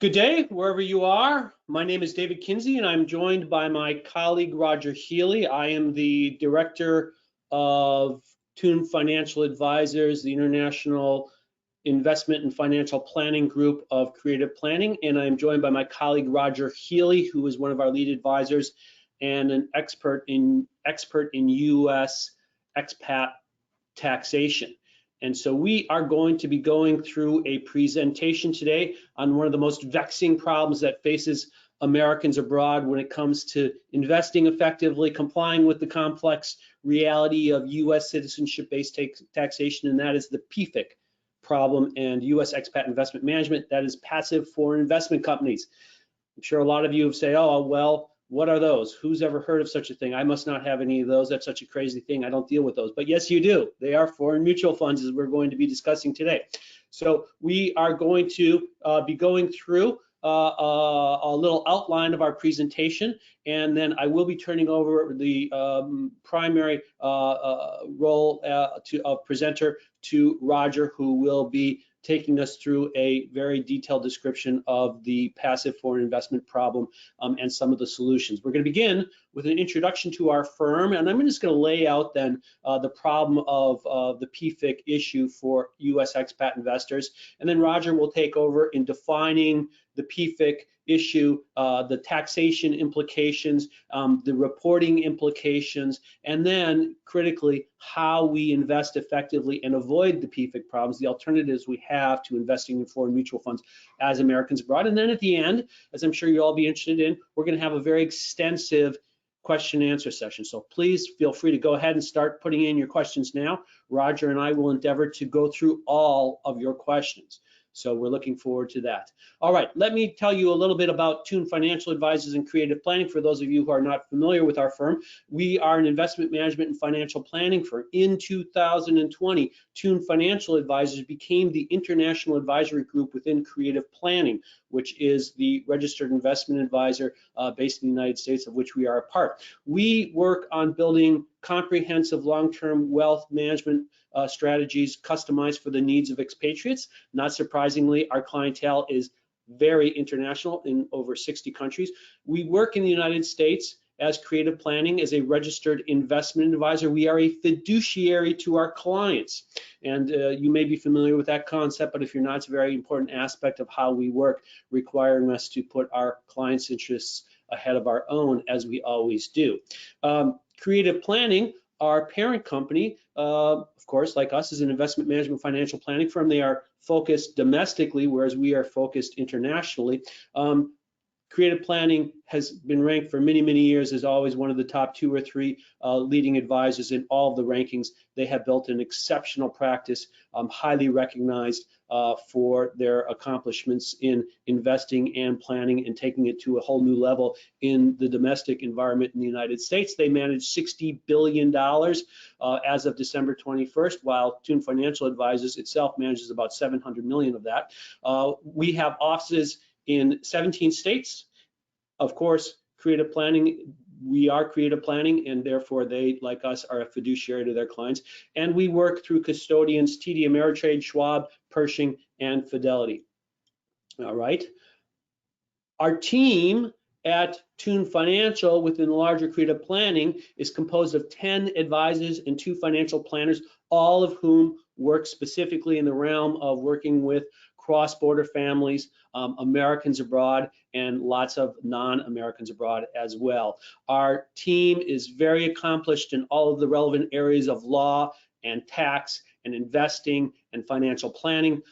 Good day, wherever you are. My name is David Kinsey, and I'm joined by my colleague, Roger Healy. I am the Director of Thun Financial Advisors, the International Investment and Financial Planning Group of Creative Planning, and I'm joined by my colleague, Roger Healy, who is one of our lead advisors and an expert in U.S. expat taxation. And so we are going to be going through a presentation today on one of the most vexing problems that faces Americans abroad when it comes to investing effectively, complying with the complex reality of U.S. citizenship-based taxation, and that is the Pfix problem and U.S. expat investment management, that is passive foreign investment companies. I'm sure a lot of you have said, oh, well, what are those? Who's ever heard of such a thing? I must not have any of those. That's such a crazy thing. I don't deal with those. But yes, you do. They are foreign mutual funds, as we're going to be discussing today. So we are going to be going through a little outline of our presentation, and then I will be turning over the primary role of presenter to Roger, who will be taking us through a very detailed description of the passive foreign investment problem and some of the solutions. We're going to begin with an introduction to our firm, and I'm just going to lay out then the problem of the PFIC issue for U.S. expat investors, and then Roger will take over in defining the PFIC issue, the taxation implications, the reporting implications, and then critically how we invest effectively and avoid the PFIC problems, the alternatives we have to investing in foreign mutual funds as Americans abroad. And then at the end, as I'm sure you'll all be interested in, we're going to have a very extensive question and answer session. So please feel free to go ahead and start putting in your questions now. Roger and I will endeavor to go through all of your questions. So we're looking forward to that. All right, let me tell you a little bit about Thun Financial Advisors and Creative Planning. For those of you who are not familiar with our firm, we are an investment management and financial planning firm. In 2020, Thun Financial Advisors became the international advisory group within Creative Planning, which is the registered investment advisor based in the United States, of which we are a part. We work on building comprehensive long-term wealth management strategies customized for the needs of expatriates. Not surprisingly, our clientele is very international in over 60 countries. We work in the United States as Creative Planning as a registered investment advisor. We are a fiduciary to our clients. And you may be familiar with that concept, but if you're not, it's a very important aspect of how we work, requiring us to put our clients' interests ahead of our own, as we always do. Creative Planning, our parent company, of course, like us, is an investment management financial planning firm. They are focused domestically, whereas we are focused internationally. Creative Planning has been ranked for many, many years as always one of the top 2 or 3 leading advisors in all of the rankings. They have built an exceptional practice, highly recognized for their accomplishments in investing and planning and taking it to a whole new level in the domestic environment in the United States. They manage $60 billion as of December 21st, while Thun Financial Advisors itself manages about $700 million of that. We have offices in 17 states. Of course, Creative Planning, we are Creative Planning, and therefore they, like us, are a fiduciary to their clients. And we work through custodians, TD Ameritrade, Schwab, Pershing, and Fidelity. All right. Our team at Thun Financial within the larger Creative Planning is composed of 10 advisors and 2 financial planners, all of whom work specifically in the realm of working with cross-border families, Americans abroad, and lots of non-Americans abroad as well. Our team is very accomplished in all of the relevant areas of law and tax and investing and financial planning.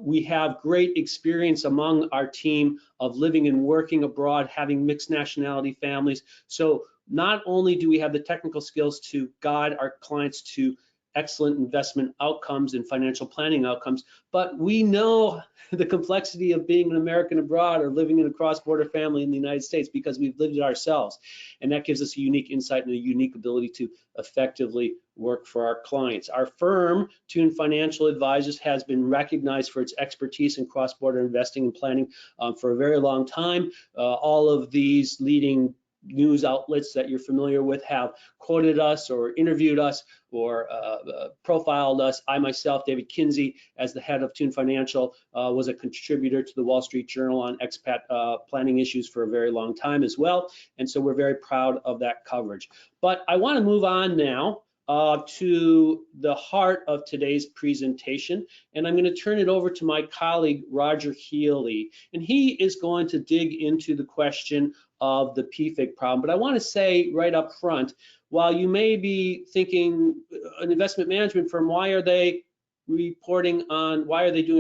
We have great experience among our team of living and working abroad, having mixed nationality families. So not only do we have the technical skills to guide our clients to excellent investment outcomes and financial planning outcomes, but we know the complexity of being an American abroad or living in a cross-border family in the United States because we've lived it ourselves. And that gives us a unique insight and a unique ability to effectively work for our clients. Our firm, Thun Financial Advisors, has been recognized for its expertise in cross-border investing and planning for a very long time. All of these leading news outlets that you're familiar with have quoted us or interviewed us or profiled us. I myself, David Kinsey, as the head of Thun Financial, was a contributor to the Wall Street Journal on expat planning issues for a very long time as well. And so we're very proud of that coverage. But I want to move on now to the heart of today's presentation, and I'm going to turn it over to my colleague Roger Healy, and he is going to dig into the question of the PFIC problem. But I want to say right up front, while you may be thinking an investment management firm, why are they doing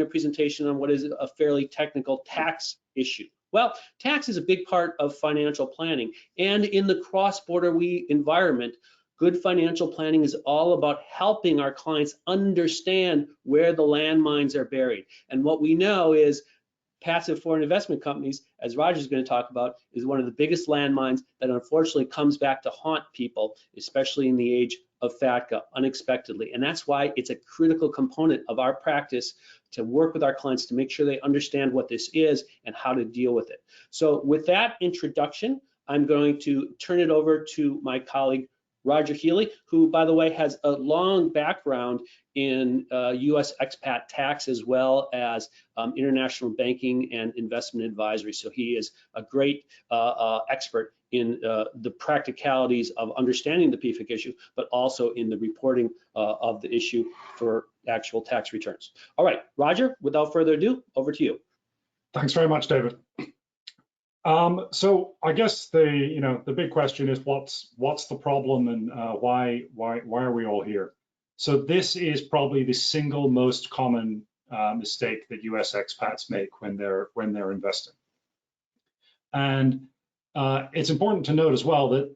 a presentation on what is a fairly technical tax issue? Well, tax is a big part of financial planning, and in the cross-border environment, good financial planning is all about helping our clients understand where the landmines are buried. And what we know is passive foreign investment companies, as Roger's going to talk about, is one of the biggest landmines that unfortunately comes back to haunt people, especially in the age of FATCA, unexpectedly. And that's why it's a critical component of our practice to work with our clients to make sure they understand what this is and how to deal with it. So with that introduction, I'm going to turn it over to my colleague, Roger Healy, who, by the way, has a long background in U.S. expat tax as well as international banking and investment advisory. So he is a great expert in the practicalities of understanding the PFIC issue, but also in the reporting of the issue for actual tax returns. All right, Roger, without further ado, over to you. Thanks very much, David. So I guess the big question is what's the problem and why are we all here? So this is probably the single most common mistake that US expats make when they're investing. And it's important to note as well that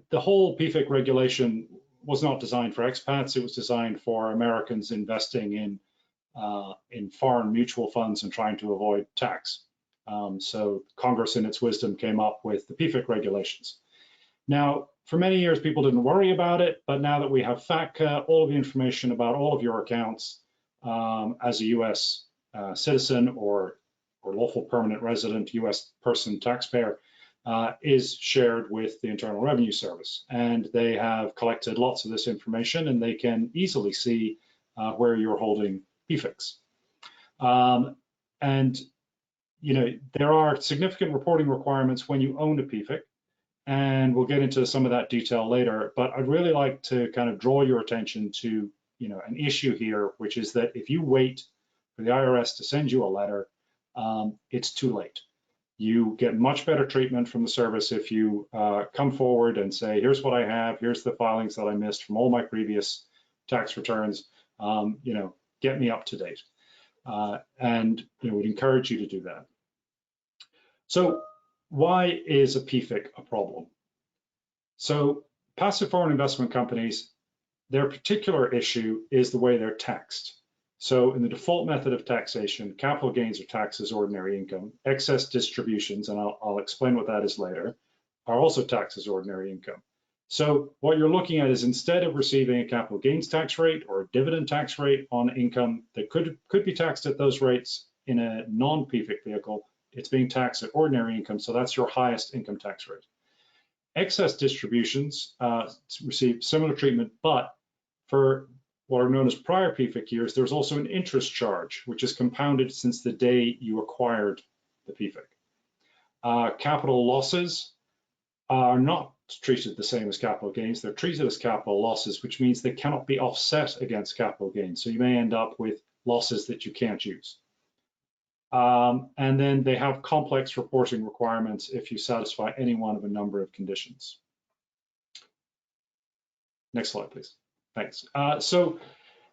the whole PFIC regulation was not designed for expats. It was designed for Americans investing in foreign mutual funds and trying to avoid tax. So Congress, in its wisdom, came up with the PFIC regulations. Now, for many years, people didn't worry about it, but now that we have FATCA, all of the information about all of your accounts as a U.S. Citizen or lawful permanent resident, U.S. person taxpayer, is shared with the Internal Revenue Service. And they have collected lots of this information, and they can easily see where you're holding PFICs. And there are significant reporting requirements when you own a PFIC, and we'll get into some of that detail later, but I'd really like to kind of draw your attention to, an issue here, which is that if you wait for the IRS to send you a letter, it's too late. You get much better treatment from the service if you come forward and say, here's what I have, here's the filings that I missed from all my previous tax returns, get me up to date. And we'd encourage you to do that. So why is a PFIC a problem? So passive foreign investment companies, their particular issue is the way they're taxed. So in the default method of taxation, capital gains are taxed as ordinary income. Excess distributions, and I'll explain what that is later, are also taxed as ordinary income. So what you're looking at is instead of receiving a capital gains tax rate or a dividend tax rate on income that could be taxed at those rates in a non-PFIC vehicle, it's being taxed at ordinary income, so that's your highest income tax rate. Excess distributions receive similar treatment, but for what are known as prior PFIC years, there's also an interest charge, which is compounded since the day you acquired the PFIC. Capital losses are not treated the same as capital gains. They're treated as capital losses, which means they cannot be offset against capital gains. So you may end up with losses that you can't use. And then they have complex reporting requirements if you satisfy any one of a number of conditions. Next slide, please. Thanks. So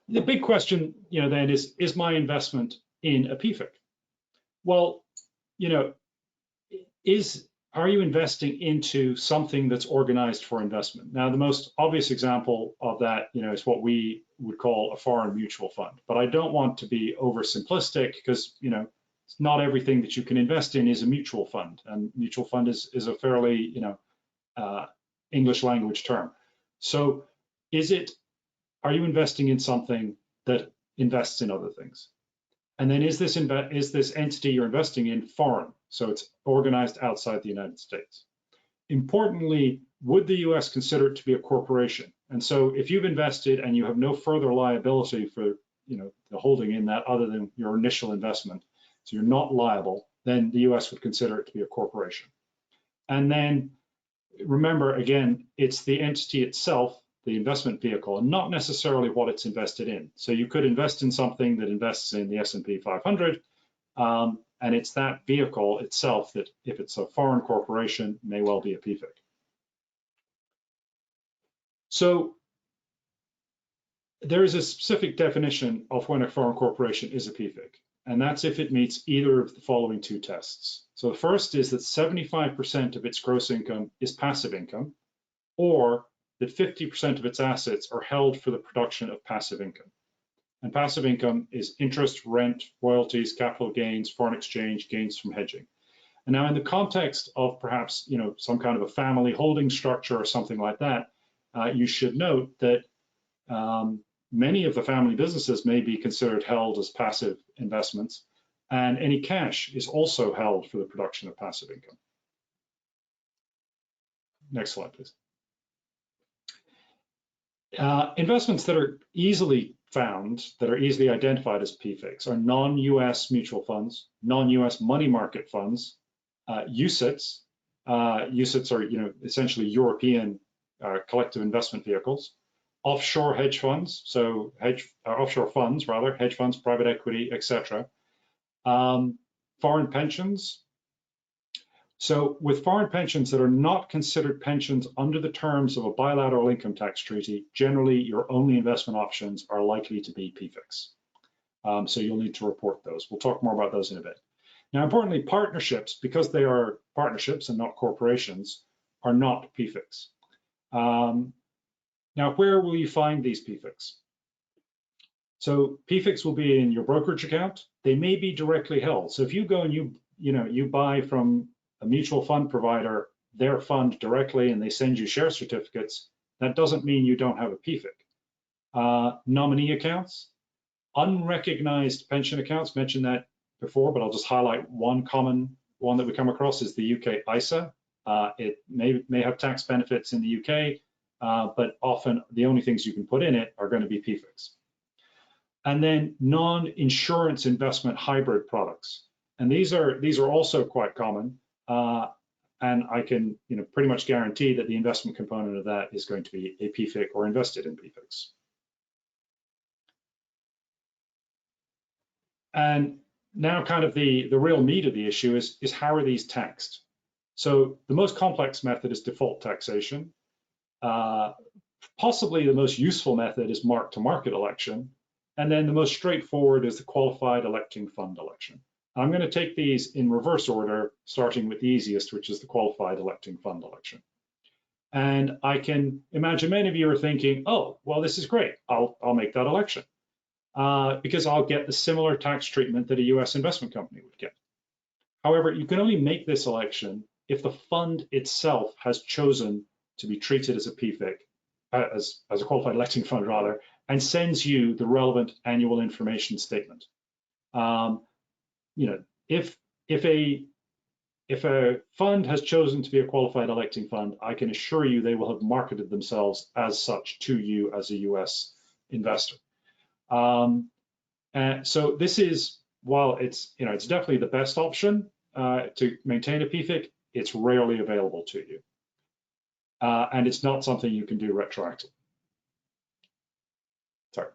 the big question, then is my investment in a PFIC? Well, are you investing into something that's organized for investment? Now, the most obvious example of that, is what we would call a foreign mutual fund. But I don't want to be oversimplistic because, not everything that you can invest in is a mutual fund, and mutual fund is a fairly, English language term. So, are you investing in something that invests in other things? And then is this entity you're investing in foreign? So it's organized outside the United States. Importantly, would the US consider it to be a corporation? And so if you've invested and you have no further liability for the holding in that other than your initial investment, so you're not liable, then the US would consider it to be a corporation. And then remember, again, it's the entity itself, the investment vehicle, and not necessarily what it's invested in. So you could invest in something that invests in the S&P 500, and it's that vehicle itself that, if it's a foreign corporation, may well be a Pfig. So there is a specific definition of when a foreign corporation is a Pfig, and that's if it meets either of the following two tests. So the first is that 75% of its gross income is passive income, or that 50% of its assets are held for the production of passive income. And passive income is interest, rent, royalties, capital gains, foreign exchange, gains from hedging. And now in the context of perhaps some kind of a family holding structure or something like that, you should note that many of the family businesses may be considered held as passive investments, and any cash is also held for the production of passive income. Next slide, please. Investments that are easily found, that are easily identified as PFICs, are non-US mutual funds, non-US money market funds, UCITS. UCITS are essentially European collective investment vehicles, offshore hedge funds, so offshore funds rather, hedge funds, private equity, etc. Foreign pensions. So with foreign pensions that are not considered pensions under the terms of a bilateral income tax treaty, generally your only investment options are likely to be Pfix. So you'll need to report those. We'll talk more about those in a bit. Now, importantly, partnerships, because they are partnerships and not corporations, are not Pfix. Now, where will you find these Pfix? So Pfix will be in your brokerage account. They may be directly held. So if you go and you buy from a mutual fund provider their fund directly and they send you share certificates, that doesn't mean you don't have a Pfig. Nominee accounts, unrecognized pension accounts, mentioned that before, but I'll just highlight one common one that we come across is the UK ISA. It may have tax benefits in the UK, but often the only things you can put in it are going to be Pfix. And then non-insurance investment hybrid products. And these are also quite common. And I can pretty much guarantee that the investment component of that is going to be a Pfig or invested in Pfix. And now kind of the real meat of the issue is how are these taxed? So the most complex method is default taxation. Possibly the most useful method is mark-to-market election. And then the most straightforward is the qualified electing fund election. I'm going to take these in reverse order, starting with the easiest, which is the qualified electing fund election. And I can imagine many of you are thinking, oh, well, this is great. I'll make that election because I'll get the similar tax treatment that a US investment company would get. However, you can only make this election if the fund itself has chosen to be treated as a Pfig, as a qualified electing fund rather, and sends you the relevant annual information statement. If a fund has chosen to be a qualified electing fund, I can assure you they will have marketed themselves as such to you as a US investor. And so this is, while it's definitely the best option to maintain a Pfig, it's rarely available to you, and it's not something you can do retroactively. Sorry.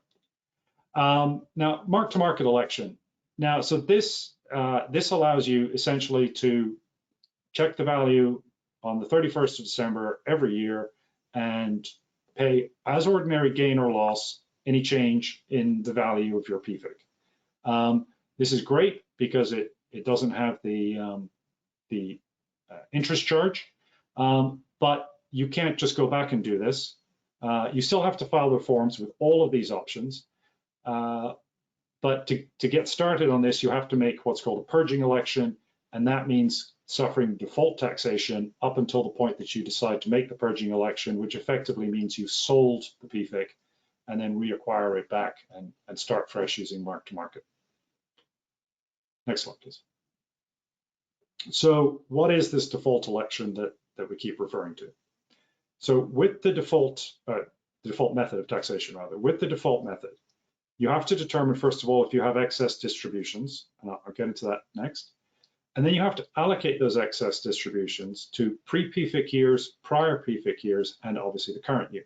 Now, mark-to-market election. Now, so this allows you essentially to check the value on the 31st of December every year and pay as ordinary gain or loss any change in the value of your Pfig. This is great because it doesn't have the interest charge, but you can't just go back and do this. You still have to file the forms with all of these options. But to get started on this, you have to make what's called a purging election, and that means suffering default taxation up until the point that you decide to make the purging election, which effectively means you've sold the Pfig and then reacquire it back and start fresh using mark-to-market. Next slide, please. So what is this default election that we keep referring to. So with the default method of taxation, rather, with the default method, you have to determine, first of all, if you have excess distributions, and I'll get into that next. And then you have to allocate those excess distributions to pre-PFIC years, prior PFIC years, and obviously the current year.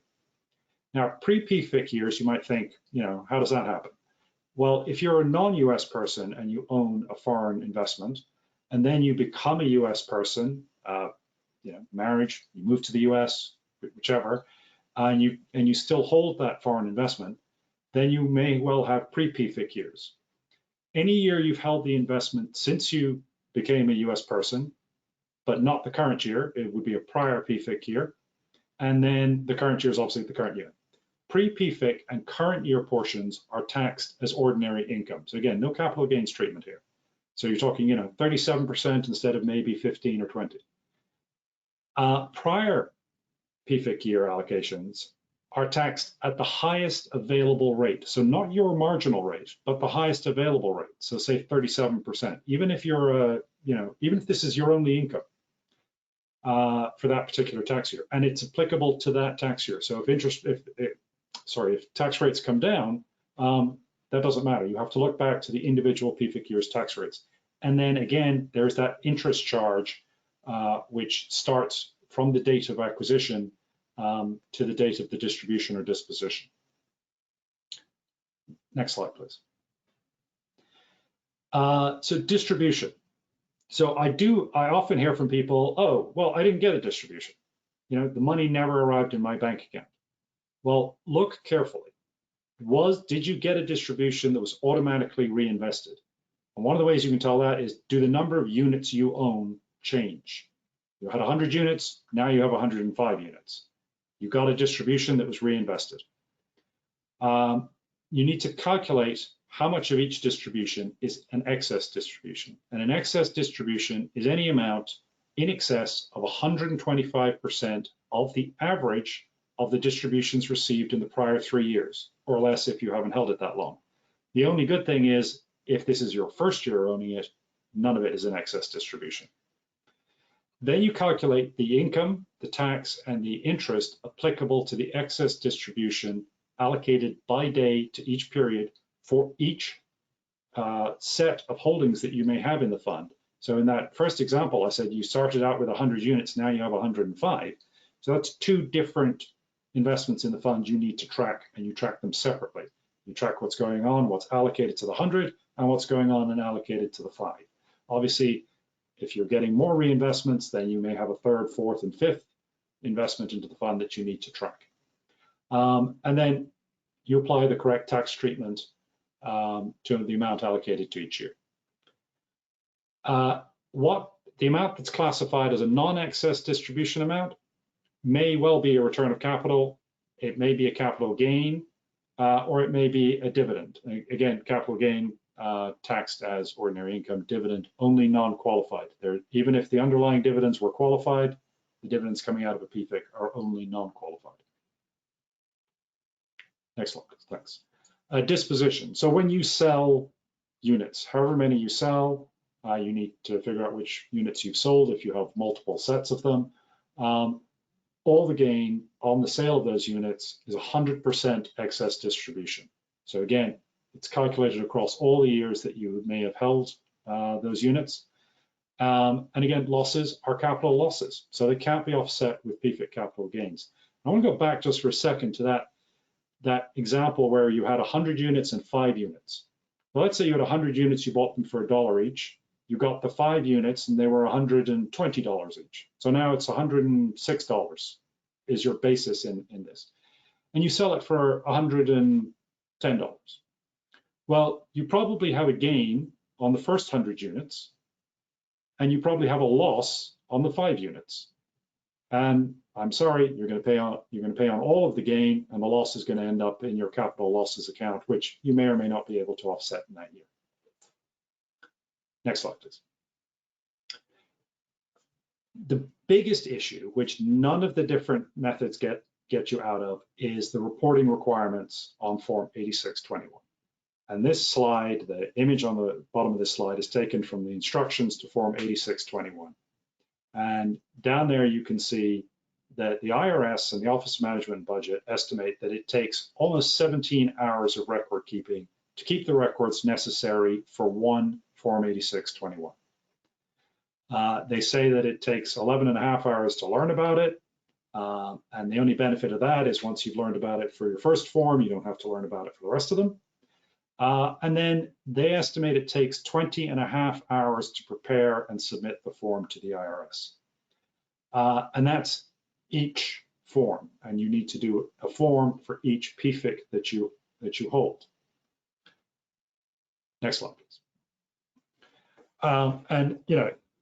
Now, pre-PFIC years, you might think, how does that happen? Well, if you're a non-US person and you own a foreign investment, and then you become a US person, marriage, you move to the US, whichever, and you still hold that foreign investment, then you may well have pre-PFIC years. Any year you've held the investment since you became a US person, but not the current year, it would be a prior PFIC year, and then the current year is obviously the current year. Pre-PFIC and current year portions are taxed as ordinary income. So again, no capital gains treatment here. So you're talking, 37% instead of maybe 15 or 20. Prior PFIC year allocations are taxed at the highest available rate. So not your marginal rate, but the highest available rate. So say 37%, even if you're, even if this is your only income for that particular tax year, and it's applicable to that tax year. So if tax rates come down, that doesn't matter. You have to look back to the individual PFIC year's tax rates. And then again, there's that interest charge, which starts from the date of acquisition to the date of the distribution or disposition. Next slide, please. So distribution. So I often hear from people, oh, well, I didn't get a distribution. The money never arrived in my bank account. Well, look carefully. Did you get a distribution that was automatically reinvested? And one of the ways you can tell that is, do the number of units you own change? You had 100 units, now you have 105 units. You got a distribution that was reinvested. You need to calculate how much of each distribution is an excess distribution. And an excess distribution is any amount in excess of 125% of the average of the distributions received in the prior 3 years, or less if you haven't held it that long. The only good thing is, if this is your first year owning it, none of it is an excess distribution. Then you calculate the income, the tax, and the interest applicable to the excess distribution allocated by day to each period for each set of holdings that you may have in the fund. So in that first example, I said you started out with 100 units, now you have 105. So that's 2 different investments in the fund you need to track, and you track them separately. You track what's going on, what's allocated to the 100, and what's going on and allocated to the 5. Obviously, if you're getting more reinvestments, then you may have a 3rd, 4th, and 5th investment into the fund that you need to track. And then you apply the correct tax treatment to the amount allocated to each year. The amount that's classified as a non-excess distribution amount may well be a return of capital, it may be a capital gain, or it may be a dividend. Again, capital gain taxed as ordinary income, dividend only non-qualified. Even if the underlying dividends were qualified, the dividends coming out of a Pfec are only non-qualified. Next slide, thanks. Disposition. So when you sell units, however many you sell, you need to figure out which units you've sold if you have multiple sets of them. All the gain on the sale of those units is 100% excess distribution. So again, it's calculated across all the years that you may have held those units. And again, losses are capital losses, so they can't be offset with PFIC capital gains. I want to go back just for a second to that example where you had 100 units and 5 units. Well, let's say you had 100 units, you bought them for $1 each. You got the 5 units and they were $120 each. So now it's $106 is your basis in this. And you sell it for $110. Well, you probably have a gain on the first 100 units, and you probably have a loss on the 5 units. And I'm sorry, you're going to pay on all of the gain, and the loss is going to end up in your capital losses account, which you may or may not be able to offset in that year. Next slide, please. The biggest issue, which none of the different methods get you out of, is the reporting requirements on Form 8621. And this slide, the image on the bottom of this slide, is taken from the instructions to Form 8621. And down there you can see that the IRS and the Office of Management and Budget estimate that it takes almost 17 hours of record keeping to keep the records necessary for one Form 8621. They say that it takes 11 and a half hours to learn about it. And the only benefit of that is once you've learned about it for your first form, you don't have to learn about it for the rest of them. And then they estimate it takes 20 and a half hours to prepare and submit the form to the IRS. And that's each form, and you need to do a form for each PFIC that you hold. Next slide, please. And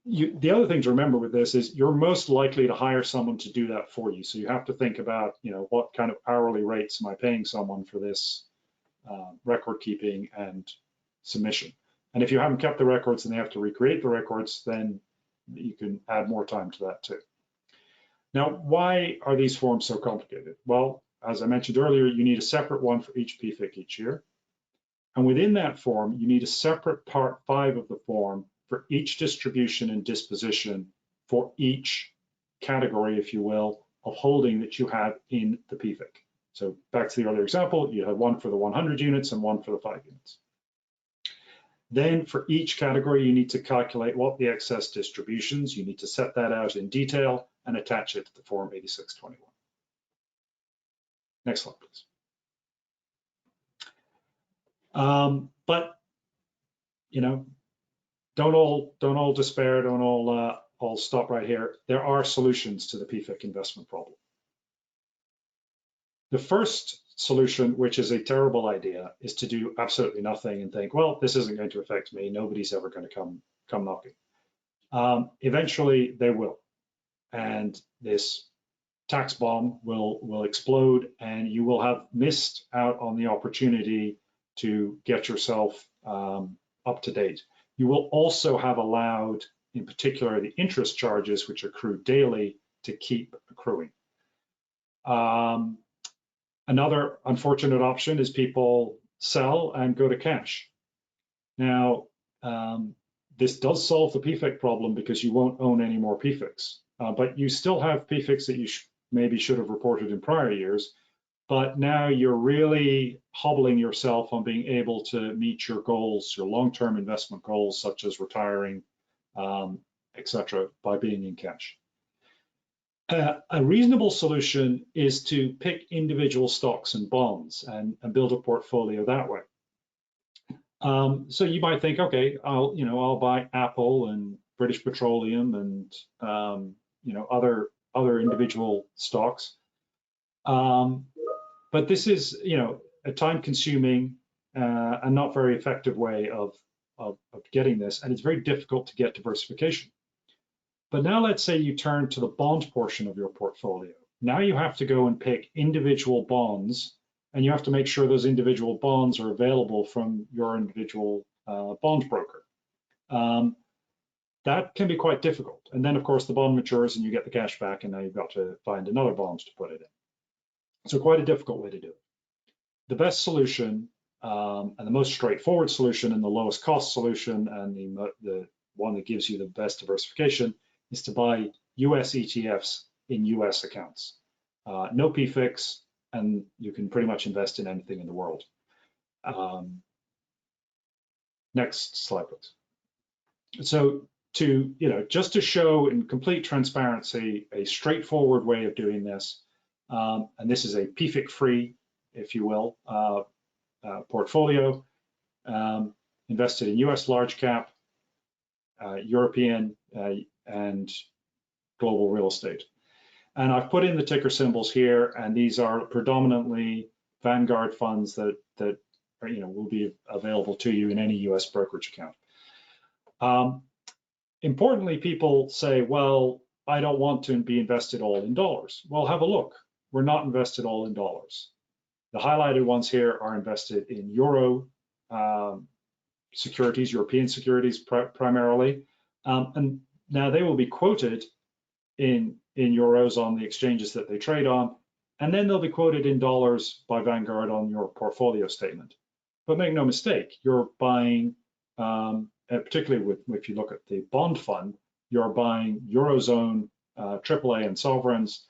the other thing to remember with this is you're most likely to hire someone to do that for you. So you have to think about, what kind of hourly rates am I paying someone for this record keeping and submission. And if you haven't kept the records and they have to recreate the records, then you can add more time to that too. Now, why are these forms so complicated? Well, as I mentioned earlier, you need a separate one for each PFIC each year. And within that form, you need a separate Part 5 of the form for each distribution and disposition for each category, if you will, of holding that you have in the PFIC. So back to the earlier example, you have one for the 100 units and one for the 5 units. Then for each category, you need to calculate what the excess distributions, you need to set that out in detail and attach it to the Form 8621. Next slide, please. But, don't all despair, don't all stop right here. There are solutions to the PFIC investment problem. The first solution, which is a terrible idea, is to do absolutely nothing and think, well, this isn't going to affect me. Nobody's ever going to come knocking. Eventually, they will, and this tax bomb will explode, and you will have missed out on the opportunity to get yourself up to date. You will also have allowed, in particular, the interest charges, which accrue daily, to keep accruing. Another unfortunate option is people sell and go to cash. Now, this does solve the PFIC problem because you won't own any more PFICs, but you still have PFICs that you maybe should have reported in prior years, but now you're really hobbling yourself on being able to meet your goals, your long-term investment goals, such as retiring, etc., by being in cash. A reasonable solution is to pick individual stocks and bonds and build a portfolio that way. So you might think, okay, I'll buy Apple and British Petroleum and other individual stocks. But this is a time-consuming and not very effective way of getting this, and it's very difficult to get diversification. But now let's say you turn to the bond portion of your portfolio. Now you have to go and pick individual bonds, and you have to make sure those individual bonds are available from your individual bond broker. That can be quite difficult. And then, of course, the bond matures and you get the cash back, and now you've got to find another bond to put it in. So quite a difficult way to do it. The best solution and the most straightforward solution and the lowest cost solution and the one that gives you the best diversification is to buy US ETFs in US accounts. No Pfix, and you can pretty much invest in anything in the world. Next slide, please. So just to show in complete transparency a straightforward way of doing this, and this is a PFIC-free, if you will, portfolio invested in US large cap, European, and global real estate. And I've put in the ticker symbols here, and these are predominantly Vanguard funds that will be available to you in any US brokerage account. Importantly, people say, well, I don't want to be invested all in dollars. Well, have a look. We're not invested all in dollars. The highlighted ones here are invested in euro securities, European securities primarily. And now they will be quoted in euros on the exchanges that they trade on, and then they'll be quoted in dollars by Vanguard on your portfolio statement. But make no mistake, you're buying, particularly if you look at the bond fund, you're buying Eurozone AAA and sovereigns,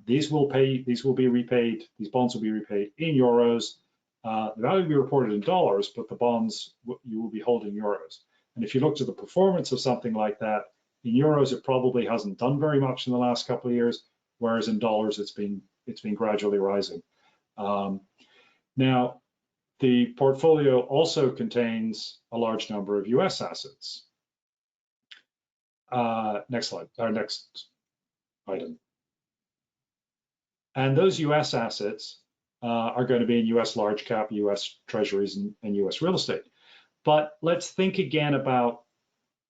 these will be repaid, these bonds will be repaid in euros. The value will be reported in dollars, but the bonds, you will be holding euros. And if you looked at the performance of something like that, in euros, it probably hasn't done very much in the last couple of years, whereas in dollars, it's been gradually rising. Now, the portfolio also contains a large number of US assets. Next slide, or next item. And those US assets are going to be in US large cap, US treasuries, and US real estate. But let's think again about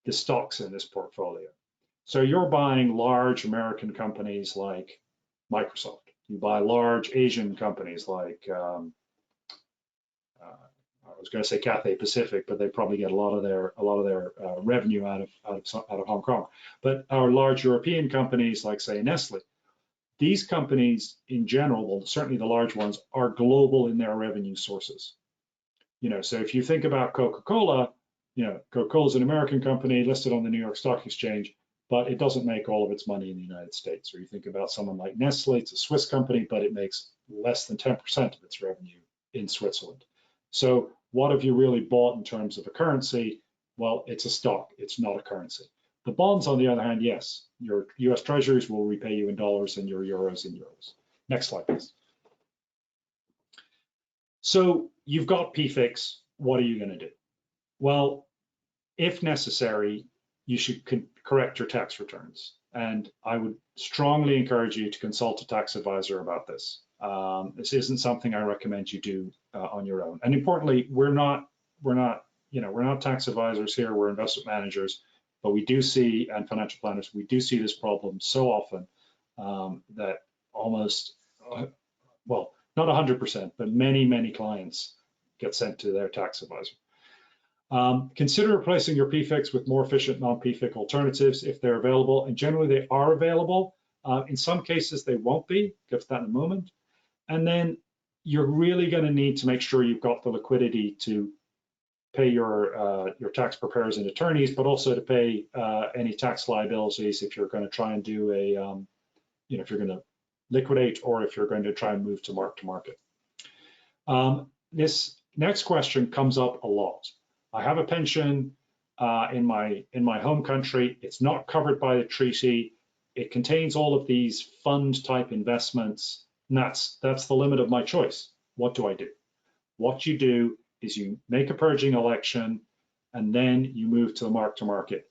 the stocks in this portfolio. So you're buying large American companies like Microsoft. You buy large Asian companies like, I was going to say Cathay Pacific, but they probably get a lot of their revenue out of Hong Kong. But our large European companies like, say, Nestle, these companies in general, well, certainly the large ones, are global in their revenue sources. So if you think about Coca-Cola, Coca-Cola is an American company listed on the New York Stock Exchange, but it doesn't make all of its money in the United States. Or you think about someone like Nestle, it's a Swiss company, but it makes less than 10% of its revenue in Switzerland. So what have you really bought in terms of a currency? Well, it's a stock, it's not a currency. The bonds, on the other hand, yes, your US treasuries will repay you in dollars and your euros in euros. Next slide, please. So you've got Pfix, what are you going to do? Well, if necessary, you should correct your tax returns. And I would strongly encourage you to consult a tax advisor about this. This isn't something I recommend you do on your own. And importantly, we're not tax advisors here, we're investment managers, but we do see, and financial planners, we do see this problem so often that almost, well, not 100%, but many clients get sent to their tax advisor. Consider replacing your Pfix with more efficient non-Pfix alternatives if they're available, and generally they are available. In some cases they won't be, get to that in a moment. And then you're really going to need to make sure you've got the liquidity to pay your tax preparers and attorneys, but also to pay any tax liabilities if you're going to try and do a, if you're going to liquidate or if you're going to try and move to mark-to-market. This next question comes up a lot. I have a pension in my home country. It's not covered by the treaty. It contains all of these fund type investments. And that's the limit of my choice. What do I do? What you do is you make a purging election and then you move to the mark-to-market.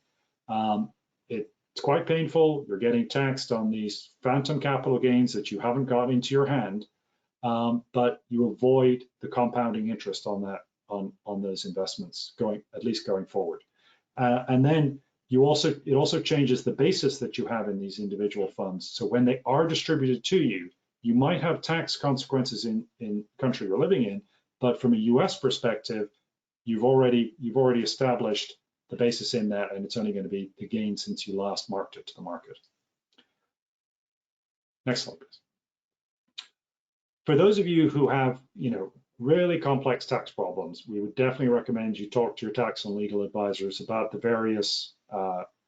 It's quite painful. You're getting taxed on these phantom capital gains that you haven't got into your hand, but you avoid the compounding interest on that, on those investments at least going forward. And then it also changes the basis that you have in these individual funds. So when they are distributed to you, you might have tax consequences in the country you're living in, but from a US perspective, you've already established the basis in that, and it's only going to be the gain since you last marked it to the market. Next slide, please. For those of you who have, really complex tax problems, we would definitely recommend you talk to your tax and legal advisors about the various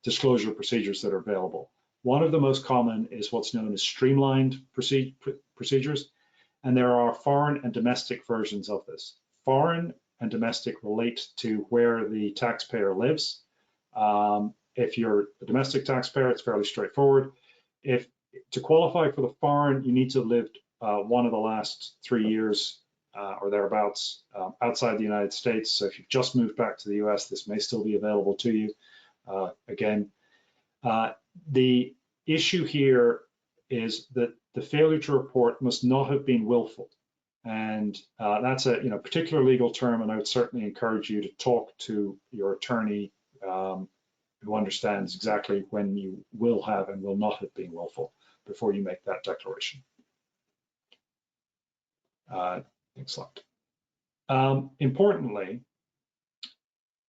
disclosure procedures that are available. One of the most common is what's known as streamlined procedures, and there are foreign and domestic versions of this. Foreign and domestic relate to where the taxpayer lives. If you're a domestic taxpayer, it's fairly straightforward. To qualify for the foreign, you need to have lived one of the last 3 years or thereabouts outside the United States. So if you've just moved back to the US, this may still be available to you. Again, the issue here is that the failure to report must not have been willful. And that's a particular legal term, and I would certainly encourage you to talk to your attorney who understands exactly when you will have and will not have been willful before you make that declaration. Next slide. Importantly,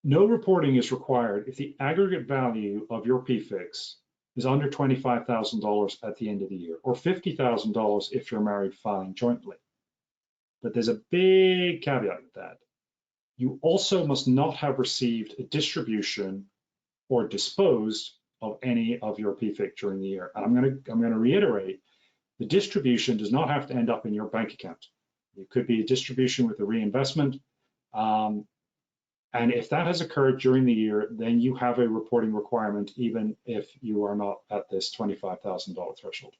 no reporting is required if the aggregate value of your Pfix is under $25,000 at the end of the year, or $50,000 if you're married filing jointly. But there's a big caveat with that. You also must not have received a distribution or disposed of any of your PFIC during the year. And I'm going to reiterate, the distribution does not have to end up in your bank account. It could be a distribution with a reinvestment. And if that has occurred during the year, then you have a reporting requirement, even if you are not at this $25,000 threshold.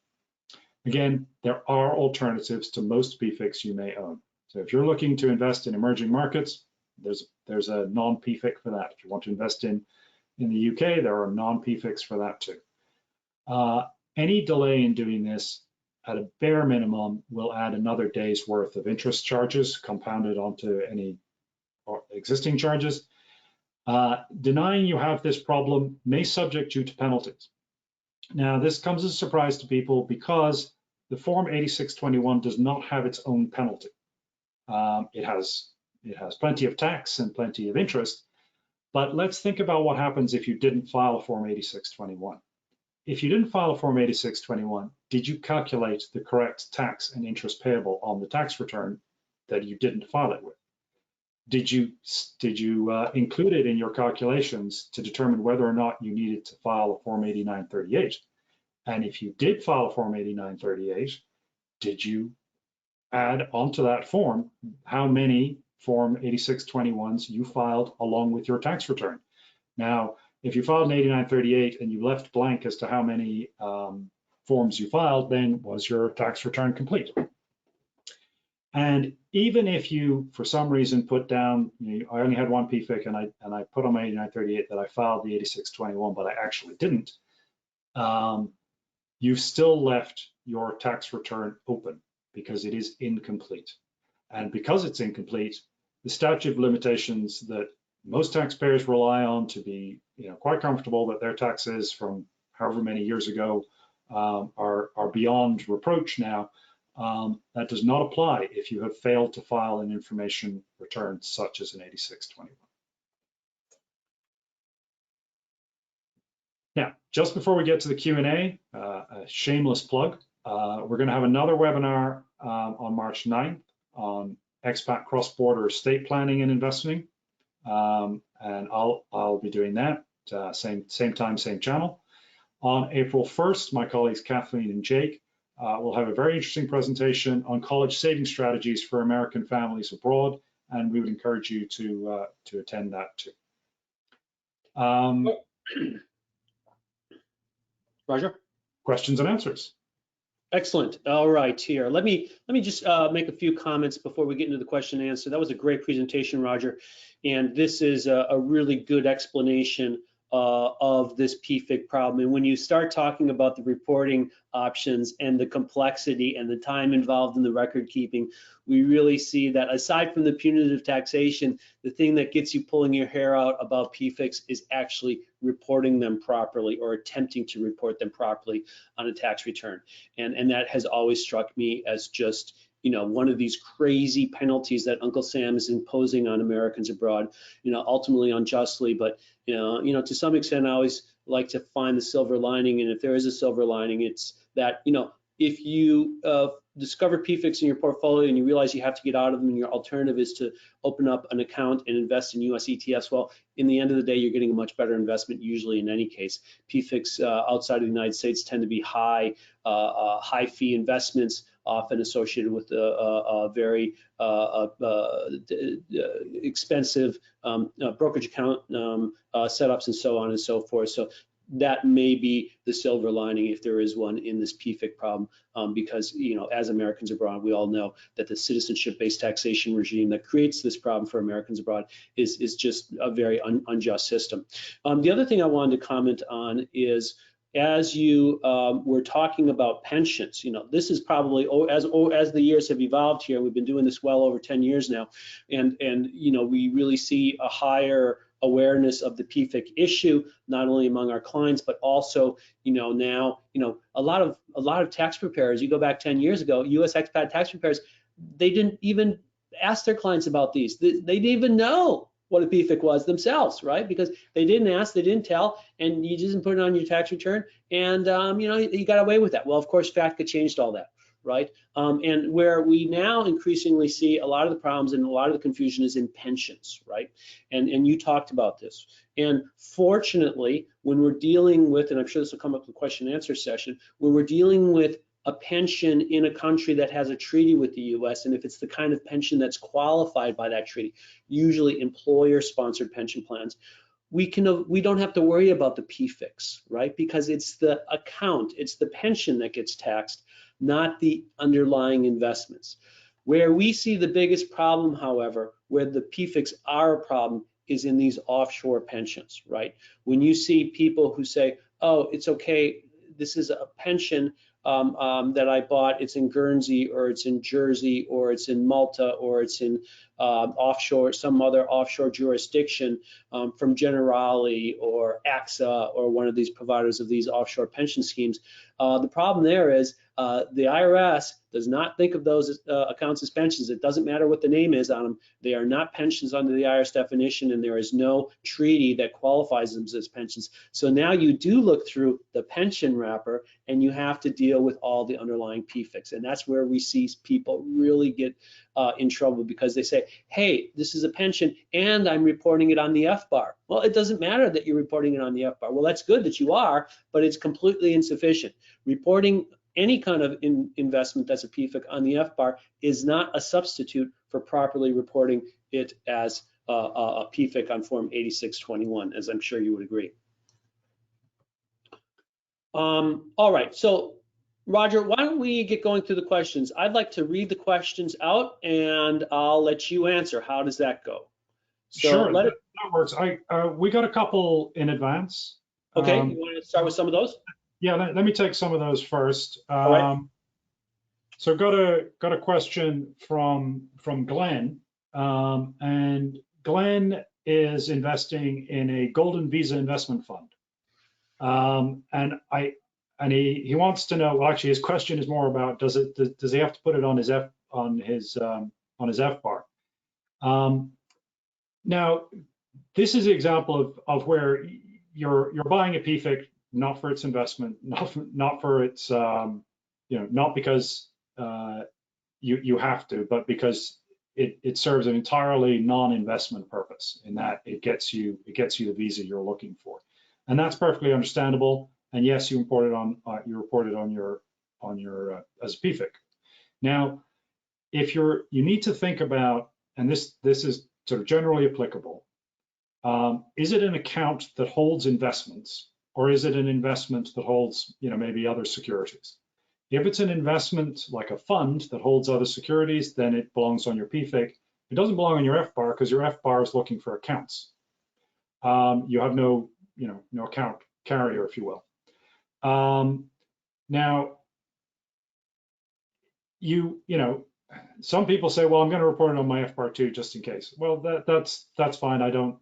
Again, there are alternatives to most PFICs you may own. So if you're looking to invest in emerging markets, there's a non-PFIC for that. If you want to invest in the UK, there are non-PFICs for that too. Any delay in doing this, at a bare minimum, will add another day's worth of interest charges compounded onto any existing charges. Denying you have this problem may subject you to penalties. Now, this comes as a surprise to people because the Form 8621 does not have its own penalty. It has plenty of tax and plenty of interest, but let's think about what happens if you didn't file a Form 8621. If you didn't file a Form 8621, did you calculate the correct tax and interest payable on the tax return that you didn't file it with? Did you include it in your calculations to determine whether or not you needed to file a Form 8938? And if you did file a Form 8938, did you add onto that form how many Form 8621s you filed along with your tax return? Now, if you filed an 8938 and you left blank as to how many forms you filed, then was your tax return complete? And even if you, for some reason, put down, I only had one PFIC and I put on my 8938 that I filed the 8621, but I actually didn't, you've still left your tax return open because it is incomplete. And because it's incomplete, the statute of limitations that most taxpayers rely on to be quite comfortable that their taxes from however many years ago are beyond reproach now, that does not apply if you have failed to file an information return such as an 8621. Now, just before we get to the Q&A, a shameless plug, we're going to have another webinar on March 9th on expat cross-border estate planning and investing, and I'll be doing that same time, same channel. On April 1st, my colleagues Kathleen and Jake will have a very interesting presentation on college saving strategies for American families abroad, and we would encourage you to attend that too. Roger? Questions and answers. Excellent. All right, here. Let me just make a few comments before we get into the question and answer. That was a great presentation, Roger. And this is a really good explanation of this PFIC problem. And when you start talking about the reporting options and the complexity and the time involved in the record keeping, we really see that aside from the punitive taxation, the thing that gets you pulling your hair out about PFICs is actually reporting them properly or attempting to report them properly on a tax return. And that has always struck me as just one of these crazy penalties that Uncle Sam is imposing on Americans abroad, ultimately unjustly, but to some extent, I always like to find the silver lining. And if there is a silver lining, it's that, if you discover PFICs in your portfolio and you realize you have to get out of them and your alternative is to open up an account and invest in US ETFs, well, in the end of the day, you're getting a much better investment usually in any case. PFICs outside of the United States tend to be high fee investments, often associated with very expensive brokerage account setups and so on and so forth. So that may be the silver lining, if there is one, in this PFIC problem, because as Americans abroad, we all know that the citizenship-based taxation regime that creates this problem for Americans abroad is just a very unjust system. The other thing I wanted to comment on is, as you were talking about pensions, this is probably as the years have evolved here. We've been doing this well over 10 years now, and we really see a higher awareness of the PFIC issue, not only among our clients, but also now a lot of tax preparers. You go back 10 years ago, U.S. expat tax preparers, they didn't even ask their clients about these. They didn't even know what a PFIC was themselves, right? Because they didn't ask, they didn't tell, and you didn't put it on your tax return, and you got away with that. Well, of course, FATCA changed all that. right? And where we now increasingly see a lot of the problems and a lot of the confusion is in pensions, right? And you talked about this. And fortunately, when we're dealing with, and I'm sure this will come up in the question and answer session, when we're dealing with a pension in a country that has a treaty with the US, and if it's the kind of pension that's qualified by that treaty, usually employer-sponsored pension plans, we don't have to worry about the Pfix, right? Because it's the account, it's the pension that gets taxed, not the underlying investments. Where we see the biggest problem, however, where the Pfix are a problem, is in these offshore pensions, right? When you see people who say, oh, it's okay, this is a pension that I bought, it's in Guernsey, or it's in Jersey, or it's in Malta, or it's in offshore, some other offshore jurisdiction from Generali or AXA or one of these providers of these offshore pension schemes. The problem there is the IRS does not think of those accounts as pensions. It doesn't matter what the name is on them. They are not pensions under the IRS definition, and there is no treaty that qualifies them as pensions. So now you do look through the pension wrapper, and you have to deal with all the underlying Pfix. And that's where we see people really get in trouble, because they say, hey, this is a pension and I'm reporting it on the FBAR. Well, it doesn't matter that you're reporting it on the FBAR. Well, that's good that you are, but it's completely insufficient. Reporting any kind of investment that's a PFIC on the FBAR is not a substitute for properly reporting it as a PFIC on Form 8621, as I'm sure you would agree. All right, so Roger, why don't we get going through the questions? I'd like to read the questions out and I'll let you answer. How does that go? So sure, that works. We got a couple in advance. Okay, you want to start with some of those? Yeah, let me take some of those first. All right. So got a question from Glenn, and Glenn is investing in a Golden Visa investment fund, and he wants to know. Well, actually, his question is more about does he have to put it on his FBAR? Now, this is an example of where you're buying a PFIC not for its investment, not for its not because you have to, but because it serves an entirely non-investment purpose in that it gets you the visa you're looking for, and that's perfectly understandable. And yes, you report it on your as a Pfig. Now, if you need to think about, and this is sort of generally applicable, is it an account that holds investments, or is it an investment that holds maybe other securities? If it's an investment like a fund that holds other securities, then it belongs on your Pfig. It doesn't belong on your FBAR because your FBAR is looking for accounts. You have no account carrier, if you will. Now, some people say, well, I'm going to report it on my FBAR too, just in case. Well, that's fine. I don't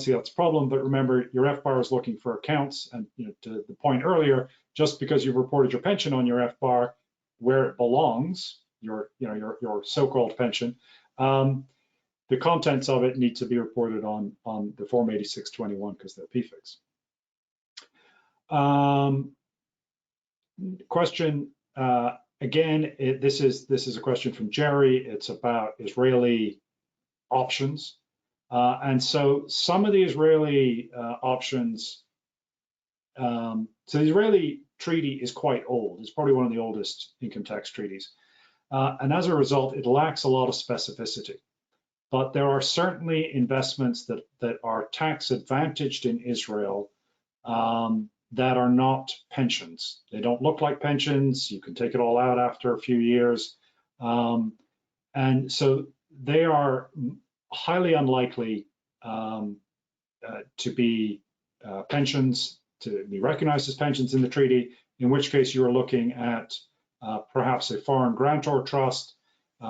see that's a problem. But remember, your FBAR is looking for accounts, and to the point earlier, just because you've reported your pension on your FBAR where it belongs, your so-called pension, the contents of it need to be reported on the Form 8621 because they're Pfix. Question. Again, this is a question from Jerry. It's about Israeli options. And so some of the Israeli options, so the Israeli treaty is quite old. It's probably one of the oldest income tax treaties. And as a result, it lacks a lot of specificity. But there are certainly investments that are tax advantaged in Israel that are not pensions. They don't look like pensions. You can take it all out after a few years. And so they are highly unlikely to be pensions, to be recognized as pensions in the treaty, in which case you are looking at perhaps a foreign grantor trust,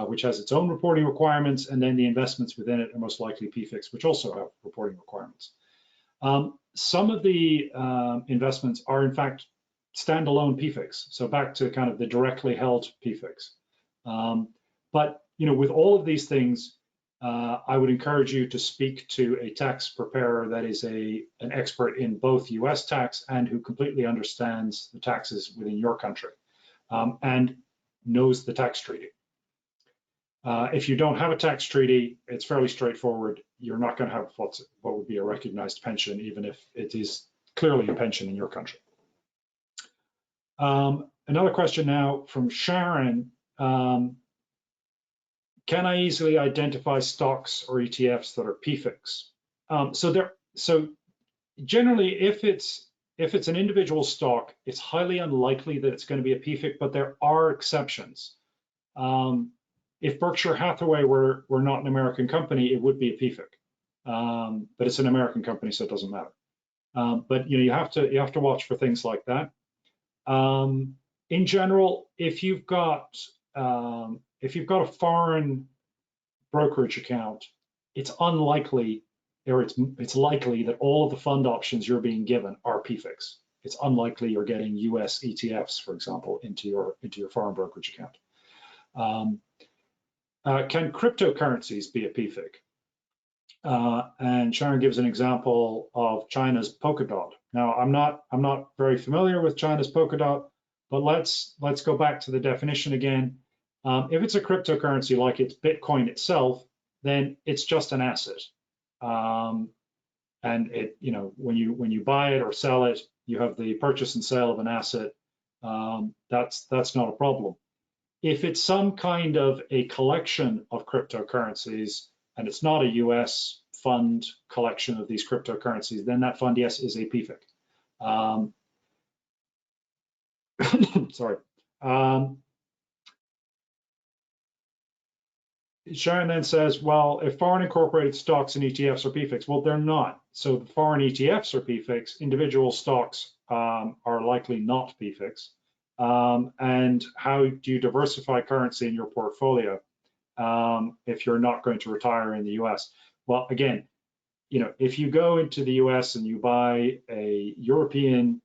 which has its own reporting requirements, and then the investments within it are most likely Pfix, which also have reporting requirements. Some of the investments are in fact standalone Pfix, so back to kind of the directly held Pfix. But with all of these things, I would encourage you to speak to a tax preparer that is an expert in both U.S. tax and who completely understands the taxes within your country. And knows the tax treaty. If you don't have a tax treaty, it's fairly straightforward. You're not going to have what would be a recognized pension, even if it is clearly a pension in your country. Another question now from Sharon. Can I easily identify stocks or ETFs that are Pfix? So generally, if it's an individual stock, it's highly unlikely that it's going to be a Pfix, but there are exceptions. If Berkshire Hathaway were not an American company, it would be a Pfix, but it's an American company, so it doesn't matter. But you have to watch for things like that. In general, if you've got a foreign brokerage account, it's unlikely, or it's likely that all of the fund options you're being given are Pfix. It's unlikely you're getting US ETFs, for example, into your foreign brokerage account. Can cryptocurrencies be a Pfix? And Sharon gives an example of China's Polkadot. Now, I'm not very familiar with China's Polkadot, but let's go back to the definition again. If it's a cryptocurrency like it's Bitcoin itself, then it's just an asset. And it, when you buy it or sell it, you have the purchase and sale of an asset. That's not a problem. If it's some kind of a collection of cryptocurrencies and it's not a US fund collection of these cryptocurrencies, then that fund, yes, is a Pfix. Sorry. Sharon then says, well, if foreign incorporated stocks and ETFs are Pfix, well, they're not. So the foreign ETFs are Pfix, individual stocks are likely not Pfix. And how do you diversify currency in your portfolio if you're not going to retire in the US? Well, again, if you go into the US and you buy a European,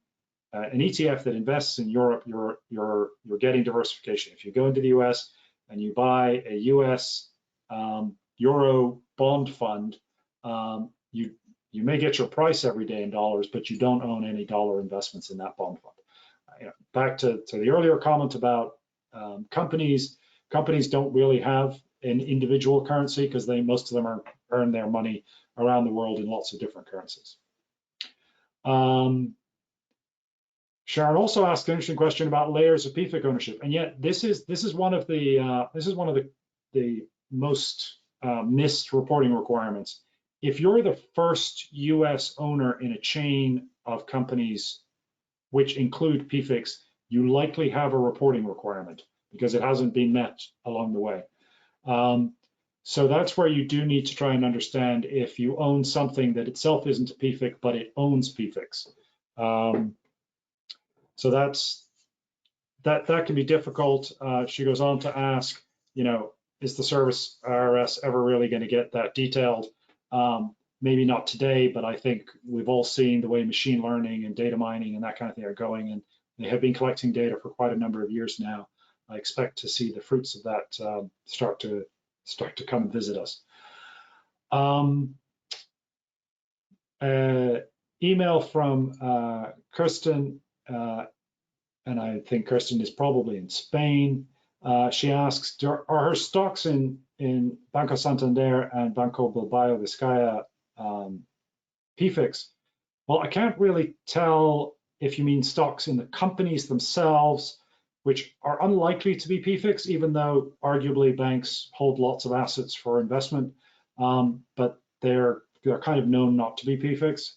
an ETF that invests in Europe, you're getting diversification. If you go into the US and you buy a US Euro bond fund, you may get your price every day in dollars, but you don't own any dollar investments in that bond fund. Back to the earlier comment about companies don't really have an individual currency because most of them earn their money around the world in lots of different currencies. Sharon also asked an interesting question about layers of Pfix ownership, and yet this is one of the most missed reporting requirements. If you're the first U.S. owner in a chain of companies which include Pfix, you likely have a reporting requirement because it hasn't been met along the way. So that's where you do need to try and understand if you own something that itself isn't a Pfix, but it owns Pfix. So that can be difficult. She goes on to ask, is the service IRS ever really going to get that detailed? Maybe not today, but I think we've all seen the way machine learning and data mining and that kind of thing are going, and they have been collecting data for quite a number of years now. I expect to see the fruits of that start to come and visit us. Email from Kirsten, and I think Kirsten is probably in Spain. She asks, are her stocks in Banco Santander and Banco Bilbao Vizcaya Pfix? Well, I can't really tell if you mean stocks in the companies themselves, which are unlikely to be Pfix, even though arguably banks hold lots of assets for investment, but they're kind of known not to be Pfix.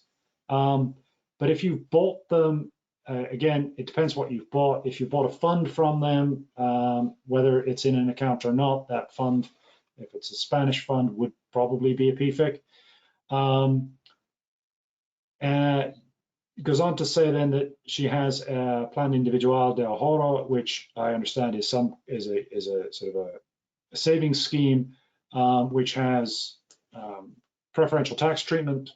But if you bought them, again, it depends what you've bought. If you bought a fund from them, whether it's in an account or not, that fund, if it's a Spanish fund, would probably be a Pfix. It goes on to say then that she has a Plan Individual de Ahorro, which I understand is a sort of a savings scheme, which has preferential tax treatment.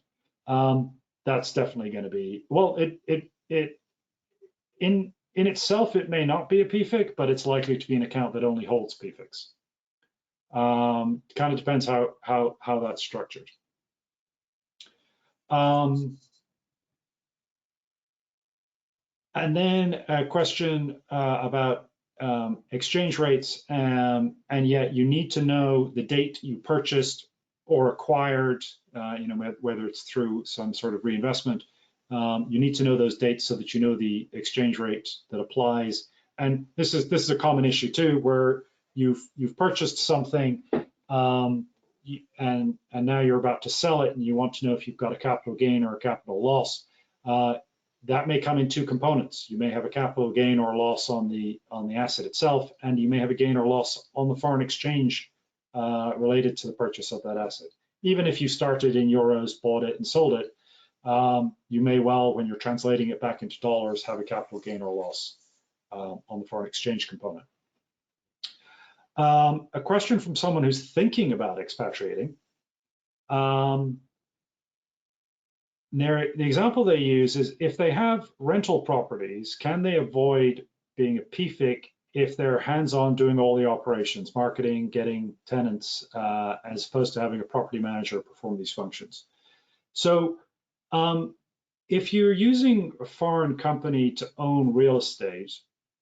That's definitely going to be, well, in itself, it may not be a Pfix, but it's likely to be an account that only holds Pfix. Kind of depends how that's structured. And then a question about exchange rates, and yet you need to know the date you purchased or acquired, whether it's through some sort of reinvestment. You need to know those dates so that you know the exchange rate that applies. And this is a common issue too, where you've purchased something and now you're about to sell it, and you want to know if you've got a capital gain or a capital loss. That may come in two components. You may have a capital gain or loss on the asset itself, and you may have a gain or loss on the foreign exchange related to the purchase of that asset. Even if you started in euros, bought it, and sold it, you may well, when you're translating it back into dollars, have a capital gain or loss on the foreign exchange component. A question from someone who's thinking about expatriating. The example they use is, if they have rental properties, can they avoid being a PFIC if they're hands-on doing all the operations, marketing, getting tenants, as opposed to having a property manager perform these functions? So if you're using a foreign company to own real estate,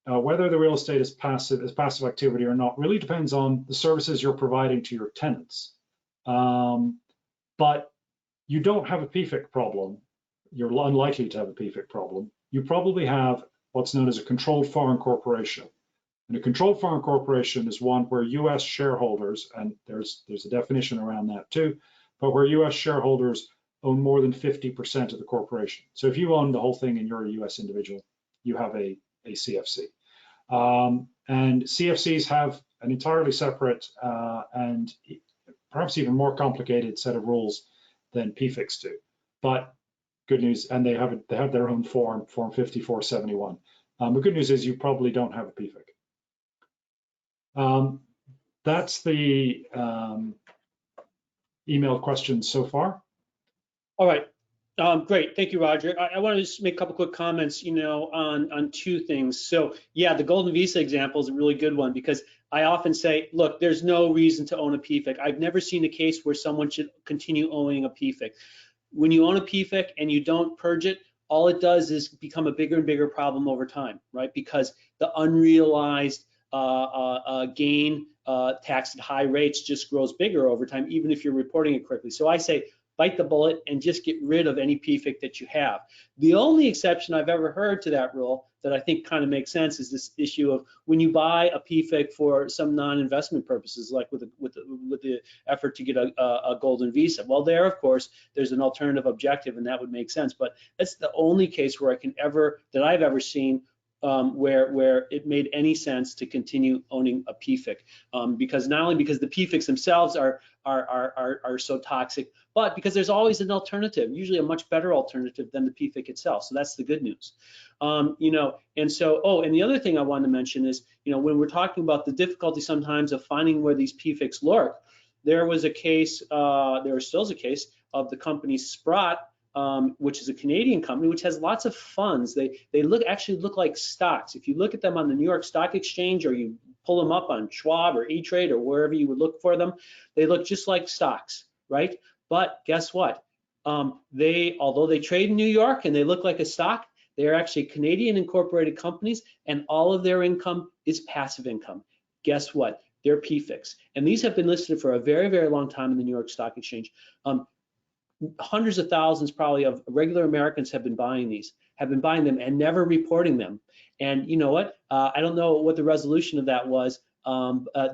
whether the real estate is passive activity or not really depends on the services you're providing to your tenants. But you don't have a PFIC problem. You're unlikely to have a PFIC problem. You probably have what's known as a controlled foreign corporation. And a controlled foreign corporation is one where US shareholders, and there's a definition around that too, but where US shareholders own more than 50% of the corporation. So if you own the whole thing and you're a US individual, you have a CFC. And CFCs have an entirely separate and perhaps even more complicated set of rules than PFICs do. But good news, and they have their own form 5471. The good news is you probably don't have a PFIC. That's the email questions so far. All right. Great, thank you, Roger. I want to just make a couple quick comments, on two things. So yeah, the golden visa example is a really good one, because I often say, look, there's no reason to own a PFIC. I've never seen a case where someone should continue owning a PFIC. When you own a PFIC and you don't purge it, all it does is become a bigger and bigger problem over time, right? Because the unrealized gain taxed at high rates just grows bigger over time, even if you're reporting it correctly. So I say, bite the bullet and just get rid of any PFIC that you have. The only exception I've ever heard to that rule that I think kind of makes sense is this issue of when you buy a PFIC for some non-investment purposes, like with the effort to get a golden visa. Well, there, of course, there's an alternative objective, and that would make sense. But that's the only case where that I've ever seen where it made any sense to continue owning a PFIC, because not only because the PFICs themselves are so toxic, but because there's always an alternative, usually a much better alternative than the PFIC itself. So that's the good news. And so, and the other thing I wanted to mention is, when we're talking about the difficulty sometimes of finding where these PFICs lurk, there was a case, there still is a case of the company Sprott, which is a Canadian company, which has lots of funds. They actually look like stocks. If you look at them on the New York Stock Exchange, or you pull them up on Schwab or E-Trade or wherever you would look for them, they look just like stocks, right? But guess what? Although they trade in New York and they look like a stock, they are actually Canadian incorporated companies, and all of their income is passive income. Guess what? They're PFICs. And these have been listed for a very, very long time in the New York Stock Exchange. Hundreds of thousands probably of regular Americans have been buying them and never reporting them. And you know what? I don't know what the resolution of that was.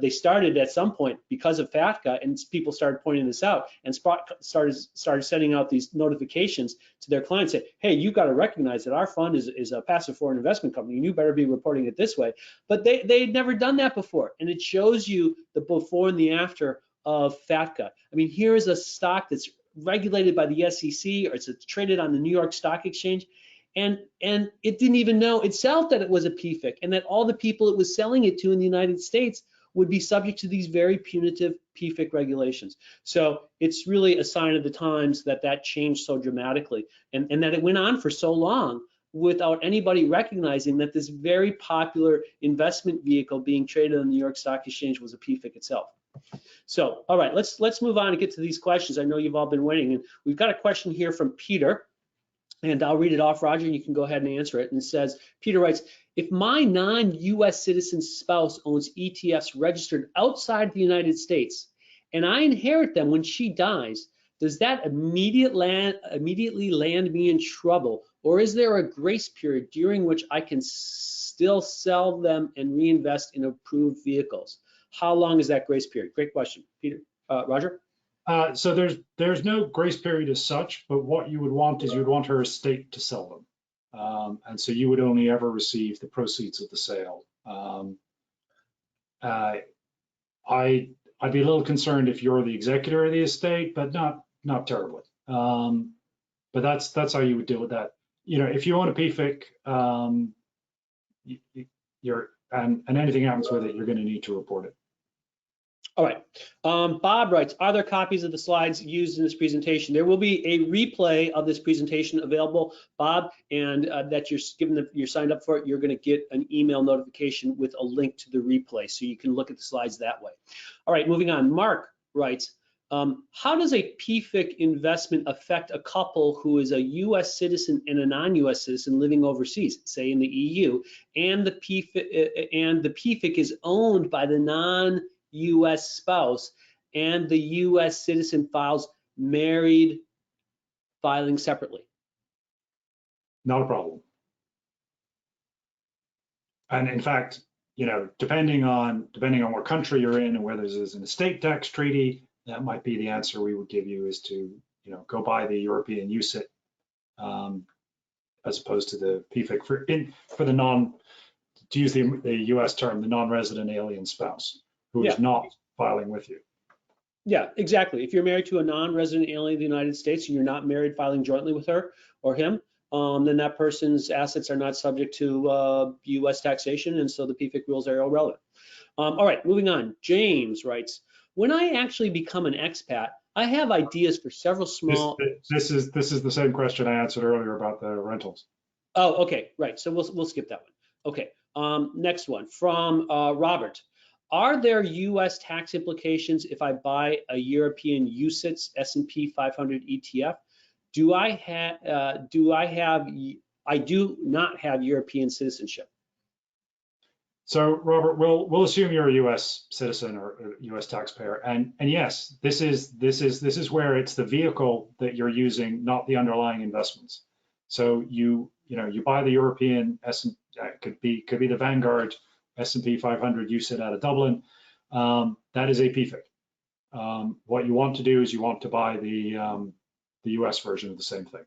They started at some point because of FATCA, and people started pointing this out, and Sprott started sending out these notifications to their clients saying, hey, you got to recognize that our fund is a passive foreign investment company, and you better be reporting it this way. But they'd never done that before, and it shows you the before and the after of FATCA. I mean, here is a stock that's regulated by the SEC, or it's traded on the New York Stock Exchange, and it didn't even know itself that it was a PFIC, and that all the people it was selling it to in the United States would be subject to these very punitive PFIC regulations. So it's really a sign of the times that changed so dramatically, and that it went on for so long without anybody recognizing that this very popular investment vehicle being traded on the New York Stock Exchange was a PFIC itself. So, all right, let's move on and get to these questions. I know you've all been waiting, and we've got a question here from Peter. And I'll read it off, Roger, and you can go ahead and answer it. And it says, Peter writes, if my non-US citizen spouse owns ETFs registered outside the United States and I inherit them when she dies, does that immediately land me in trouble? Or is there a grace period during which I can still sell them and reinvest in approved vehicles? How long is that grace period? Great question, Peter. Roger? So there's no grace period as such, but what you would want is you'd want her estate to sell them. And so you would only ever receive the proceeds of the sale. I'd be a little concerned if you're the executor of the estate, but not terribly. But that's how you would deal with that. You know, if you own a PFIC, and anything happens with it, you're going to need to report it. All right. Bob writes, are there copies of the slides used in this presentation? There will be a replay of this presentation available, Bob, and that you're signed up for it, you're going to get an email notification with a link to the replay, so you can look at the slides that way. All right, moving on. Mark writes, how does a PFIC investment affect a couple who is a U.S. citizen and a non-U.S. citizen living overseas, say in the EU, and the PFIC is owned by the non-U.S. spouse and the U.S. citizen files married filing separately? Not a problem. And in fact, you know, depending on what country you're in and whether there's an estate tax treaty, that might be the answer we would give you, is to, you know, go buy the European UCIT as opposed to the PFIC for the to use the U.S. term, the non-resident alien spouse who is not filing with you. Yeah, exactly. If you're married to a non-resident alien of the United States and you're not married filing jointly with her or him, then that person's assets are not subject to U.S. taxation, and so the PFIC rules are irrelevant. All right, moving on. James writes, when I actually become an expat, I have ideas for several small. This is the same question I answered earlier about the rentals. Oh, okay, right. So we'll skip that one. Okay, next one from Robert. Are there U.S. tax implications if I buy a European UCITS S&P 500 ETF? I do not have European citizenship. So Robert, we'll assume you're a U.S. citizen or a U.S. taxpayer, and yes, this is where it's the vehicle that you're using, not the underlying investments. So you buy the European could be the Vanguard S&P 500 UCIT out of Dublin. That is a PFIC. What you want to do is you want to buy the U.S. version of the same thing.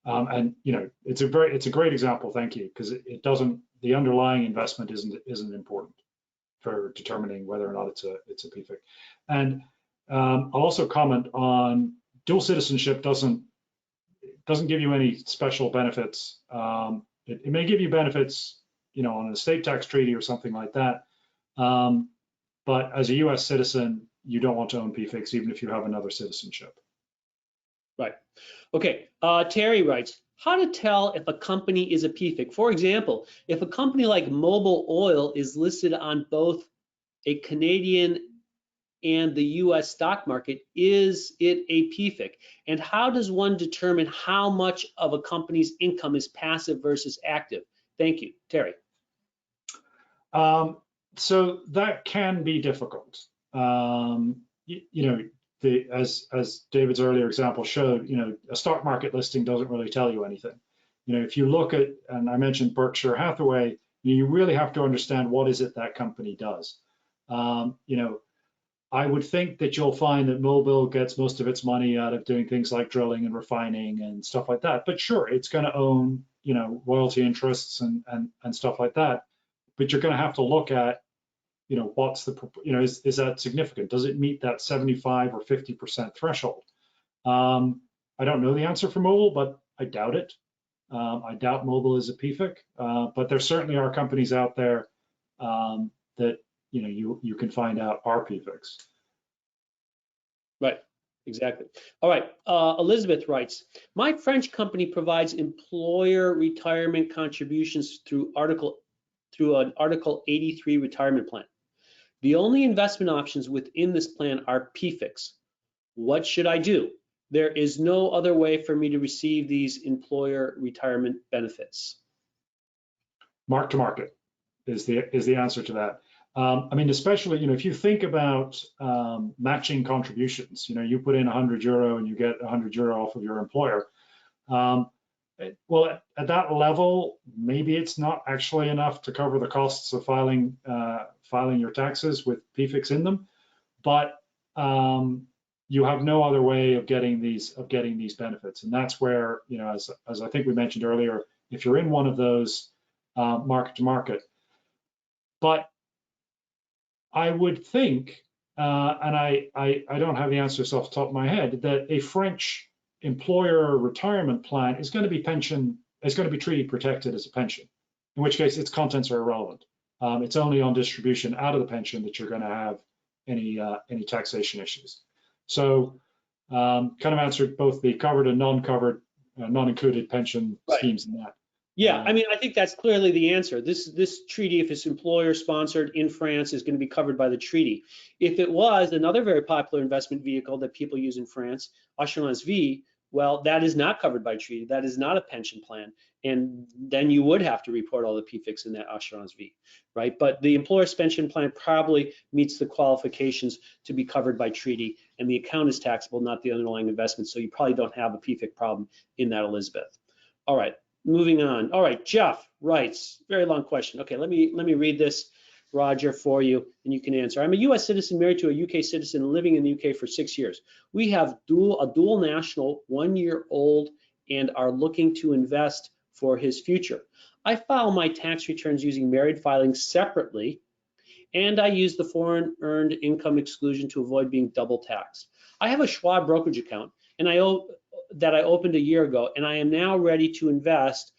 And you know, it's a great example. Thank you, because it doesn't. The underlying investment isn't important for determining whether or not it's a PFIC. And I'll also comment on dual citizenship doesn't give you any special benefits. It may give you benefits, you know, on an estate tax treaty or something like that. But as a U.S. citizen, you don't want to own PFICs even if you have another citizenship. Right. Okay. Terry writes, how to tell if a company is a PFIC? For example, if a company like Mobil Oil is listed on both a Canadian and the US stock market, is it a PFIC? And how does one determine how much of a company's income is passive versus active? Thank you, Terry. So that can be difficult. You know, as David's earlier example showed, you know, a stock market listing doesn't really tell you anything. You know, if you look at, and I mentioned Berkshire Hathaway, you really have to understand what is it that company does. You know, I would think that you'll find that Mobil gets most of its money out of doing things like drilling and refining and stuff like that. But sure, it's going to own, you know, royalty interests and stuff like that. But you're going to have to look at, you know, what's the, you know, is that significant? Does it meet that 75 or 50% threshold? I don't know the answer for Mobil, but I doubt it. I doubt Mobil is a PFIC, but there certainly are companies out there that, you know, you can find out are PFICs. Right, exactly. All right, Elizabeth writes, my French company provides employer retirement contributions through an Article 83 retirement plan. The only investment options within this plan are PFICs. What should I do? There is no other way for me to receive these employer retirement benefits. Mark to market is the answer to that. I mean, especially, if you think about matching contributions, you put in €100 and you get €100 off of your employer. Well, at that level, maybe it's not actually enough to cover the costs of filing your taxes with Pfix in them, but you have no other way of getting these benefits, and that's where, as I think we mentioned earlier, if you're in one of those, market to market. But I would think, and I don't have the answers off the top of my head, that a French employer retirement plan is going to be treaty protected as a pension, in which case its contents are irrelevant. It's only on distribution out of the pension that you're going to have any taxation issues. So kind of answered both the covered and non-covered, non-included pension schemes in that. Yeah, I mean, I think that's clearly the answer. This treaty, if it's employer sponsored in France, is going to be covered by the treaty. If it was another very popular investment vehicle that people use in France, Assurance Vie, well, that is not covered by treaty. That is not a pension plan. And then you would have to report all the Pfix in that Assurance Vie, right? But the employer pension plan probably meets the qualifications to be covered by treaty, and the account is taxable, not the underlying investment. So you probably don't have a Pfix problem in that, Elizabeth. All right. Moving on. All right, Jeff writes, very long question. Okay, let me read this, Roger, for you, and you can answer. I'm a U.S. citizen married to a UK citizen living in the UK for 6 years. We have a dual national, 1 year old, and are looking to invest for his future. I file my tax returns using married filings separately, and I use the foreign earned income exclusion to avoid being double taxed. I have a Schwab brokerage account, and that I opened a year ago, and I am now ready to invest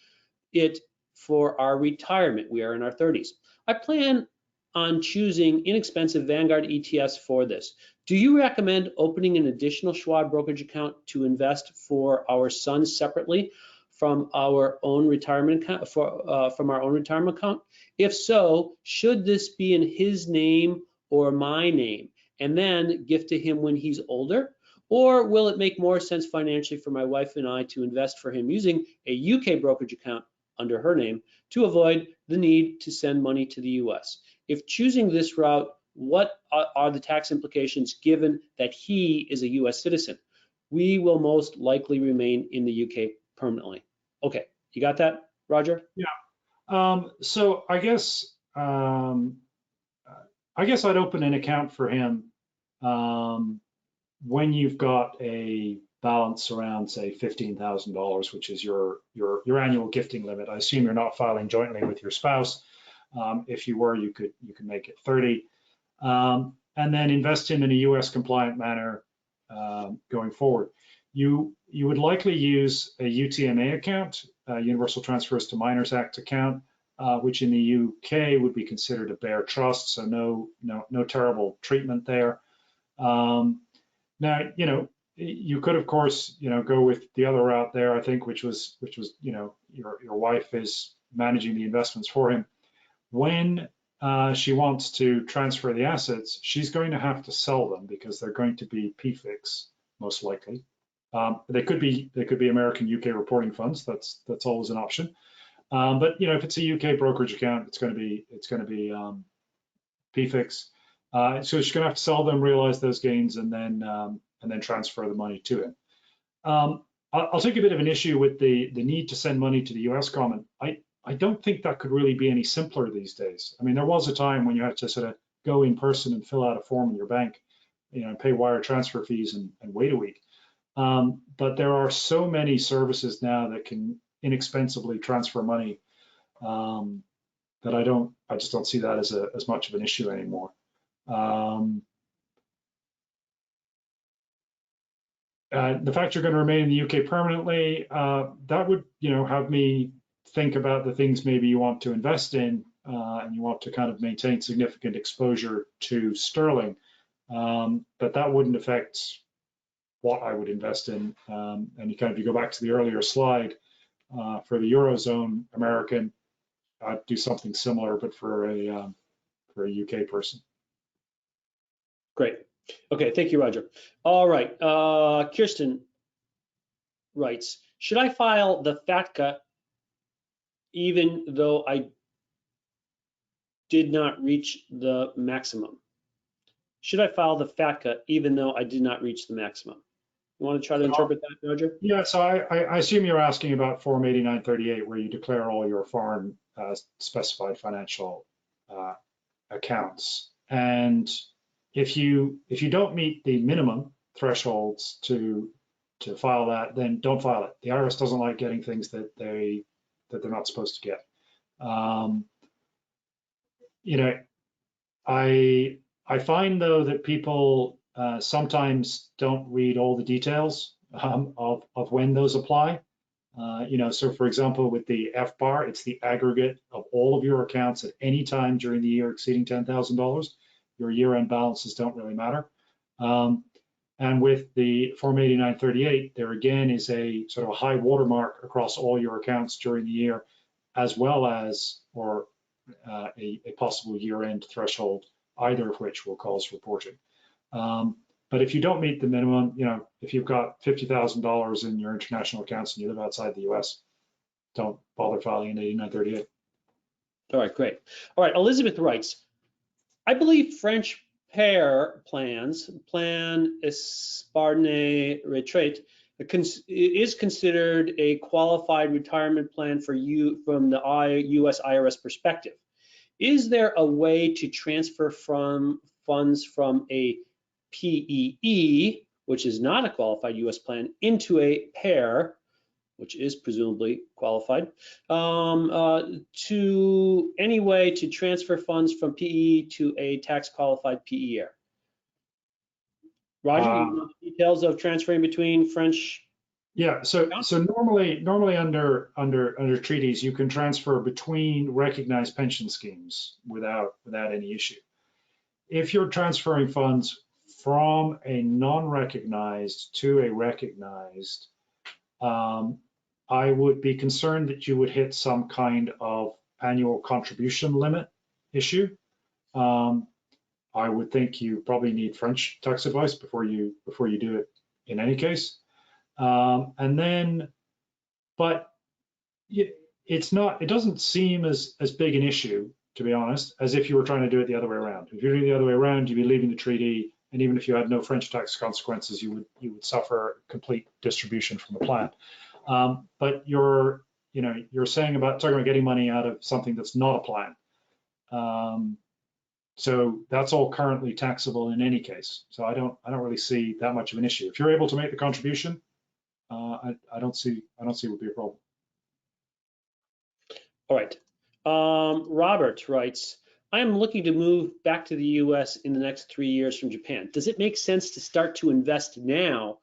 it for our retirement. We are in our 30s. I plan on choosing inexpensive Vanguard ETFs for this. Do you recommend opening an additional Schwab brokerage account to invest for our son separately from our own retirement account? If so, should this be in his name or my name, and then gift to him when he's older? Or will it make more sense financially for my wife and I to invest for him using a UK brokerage account under her name to avoid the need to send money to the US? If choosing this route, what are the tax implications given that he is a US citizen? We will most likely remain in the UK permanently. Okay, you got that, Roger? Yeah. So I guess I'd open an account for him when you've got a balance around, say, $15,000, which is your annual gifting limit. I assume you're not filing jointly with your spouse. If you were, you could make it 30, and then invest him in a U.S. compliant manner going forward. You would likely use a UTMA account, Universal Transfers to Minors Act account, which in the UK would be considered a bare trust, so no terrible treatment there. Now, you could, of course, go with the other route there, I think, which was, your wife is managing the investments for him. When she wants to transfer the assets, she's going to have to sell them because they're going to be Pfix, most likely. They could be American UK reporting funds. That's always an option. But if it's a UK brokerage account, it's going to be Pfix. So she's going to have to sell them, realize those gains, and then transfer the money to him. I'll take a bit of an issue with the need to send money to the US comment. I don't think that could really be any simpler these days. I mean, there was a time when you had to sort of go in person and fill out a form in your bank, pay wire transfer fees and wait a week. But there are so many services now that can inexpensively transfer money that I just don't see that as much of an issue anymore. The fact you're going to remain in the UK permanently, that would, have me think about the things maybe you want to invest in, and you want to kind of maintain significant exposure to sterling, but that wouldn't affect what I would invest in. And if you go back to the earlier slide, for the Eurozone American, I'd do something similar, but for a UK person. Great. Okay, thank you, Roger. All right, Kirsten, writes, should I file the FATCA even though I did not reach the maximum? Should I file the FATCA even though I did not reach the maximum? You want to try to interpret that, Roger? Yeah, so I assume you're asking about Form 8938, where you declare all your foreign specified financial accounts. And if you don't meet the minimum thresholds to file that, then don't file it. The IRS doesn't like getting things that they're not supposed to get. You know, I find though that people sometimes don't read all the details of when those apply. You know, so for example, with the FBAR, it's the aggregate of all of your accounts at any time during the year exceeding $10,000. Your year-end balances don't really matter. And with the Form 8938, there again is a sort of a high watermark across all your accounts during the year, as well as, or a possible year-end threshold, either of which will cause reporting. But if you don't meet the minimum, you know, if you've got $50,000 in your international accounts and you live outside the US, don't bother filing an 8938. All right, great. All right, Elizabeth writes, I believe French pair plans, Plan Épargne Retraite, is considered a qualified retirement plan for you from the US IRS perspective. Is there a way to transfer from funds from a PEE, which is not a qualified US plan, into a pair, which is presumably qualified, to any way to transfer funds from PE to a tax qualified PER? Roger, you know the details of transferring between French? Yeah, so normally under treaties, you can transfer between recognized pension schemes without any issue. If you're transferring funds from a non-recognized to a recognized, I would be concerned that you would hit some kind of annual contribution limit issue. I would think you probably need French tax advice before you do it in any case. And then, but it doesn't seem as big an issue, to be honest, as if you were trying to do it the other way around. If you're doing it the other way around, you'd be leaving the treaty, and even if you had no French tax consequences, you would suffer complete distribution from the plan. But you're talking about getting money out of something that's not a plan. So that's all currently taxable in any case. So I don't really see that much of an issue. If you're able to make the contribution, I don't see it would be a problem. All right. Robert writes, I am looking to move back to the US in the next 3 years from Japan. Does it make sense to start to invest now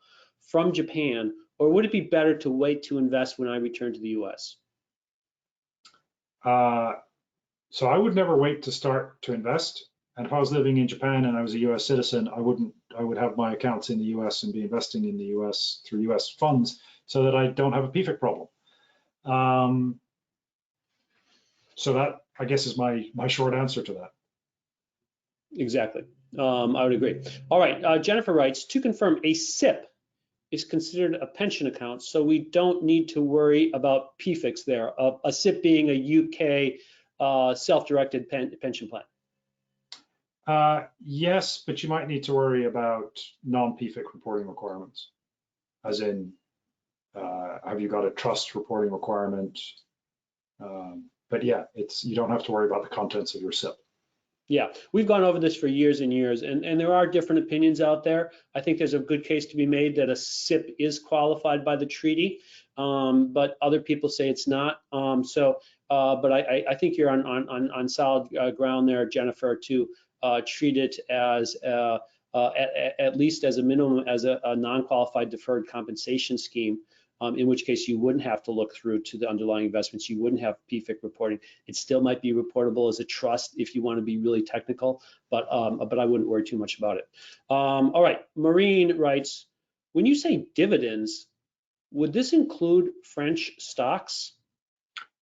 from Japan, or would it be better to wait to invest when I return to the US? So I would never wait to start to invest. And if I was living in Japan and I was a US citizen, I would have my accounts in the US and be investing in the US through US funds so that I don't have a PFIC problem. So that, I guess, is my short answer to that. Exactly. I would agree. All right. Jennifer writes, to confirm, a SIP is considered a pension account, so we don't need to worry about Pfix there. A SIP being a UK self-directed pension plan. Yes, but you might need to worry about non-PFIC reporting requirements, as in, have you got a trust reporting requirement? But yeah, you don't have to worry about the contents of your SIP. Yeah, we've gone over this for years and years, and there are different opinions out there. I think there's a good case to be made that a SIP is qualified by the treaty, but other people say it's not. But I think you're on solid ground there, Jennifer, to treat it as at least as a minimum as a non-qualified deferred compensation scheme. In which case you wouldn't have to look through to the underlying investments. You wouldn't have PFIC reporting. It still might be reportable as a trust if you want to be really technical, but I wouldn't worry too much about it. All right, Maureen writes, when you say dividends, would this include French stocks?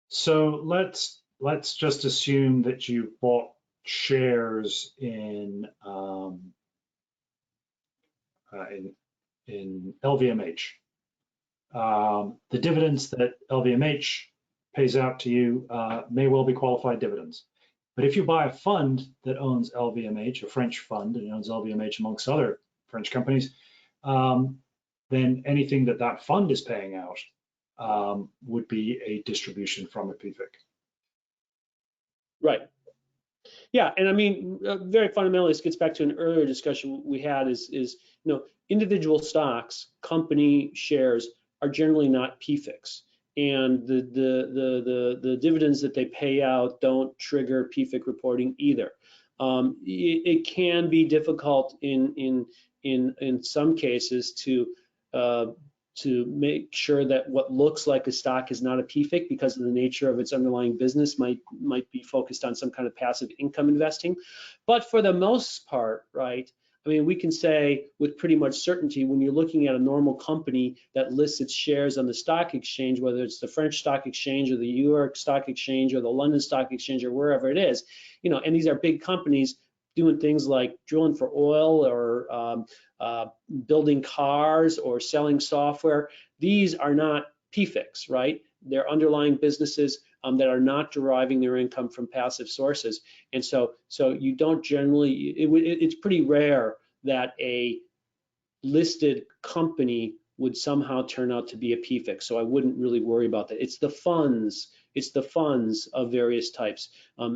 So let's just assume that you bought shares in LVMH. The dividends that LVMH pays out to you may well be qualified dividends. But if you buy a fund that owns LVMH, a French fund, and owns LVMH amongst other French companies, then anything that that fund is paying out would be a distribution from a Pvig. Right. Yeah, and I mean, very fundamentally, this gets back to an earlier discussion we had is individual stocks, company shares are generally not Pfix, and the dividends that they pay out don't trigger Pfix reporting either. It can be difficult in some cases to make sure that what looks like a stock is not a PFIC because of the nature of its underlying business might be focused on some kind of passive income investing. But for the most part, right, I mean, we can say with pretty much certainty when you're looking at a normal company that lists its shares on the stock exchange, whether it's the French stock exchange or the New York stock exchange or the London stock exchange or wherever it is, and these are big companies doing things like drilling for oil or building cars or selling software. These are not PFICs, right? They're underlying businesses that are not deriving their income from passive sources. And so you don't generally, it's pretty rare that a listed company would somehow turn out to be a PFIC. So I wouldn't really worry about that. It's the funds of various types,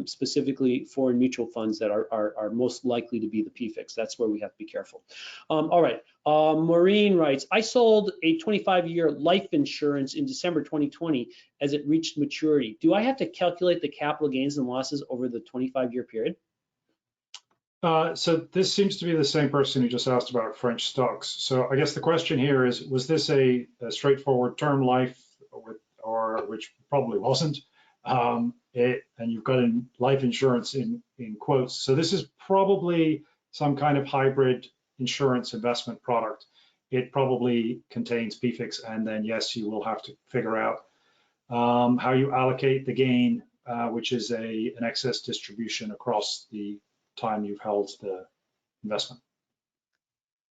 specifically foreign mutual funds that are most likely to be the Pfix. That's where we have to be careful. All right, Maureen writes, I sold a 25-year life insurance in December 2020 as it reached maturity. Do I have to calculate the capital gains and losses over the 25-year period? So this seems to be the same person who just asked about French stocks. So I guess the question here is, was this a straightforward term life, or which probably wasn't, and you've got life insurance in quotes. So this is probably some kind of hybrid insurance investment product. It probably contains Pfix, and then yes, you will have to figure out how you allocate the gain, which is an excess distribution across the time you've held the investment.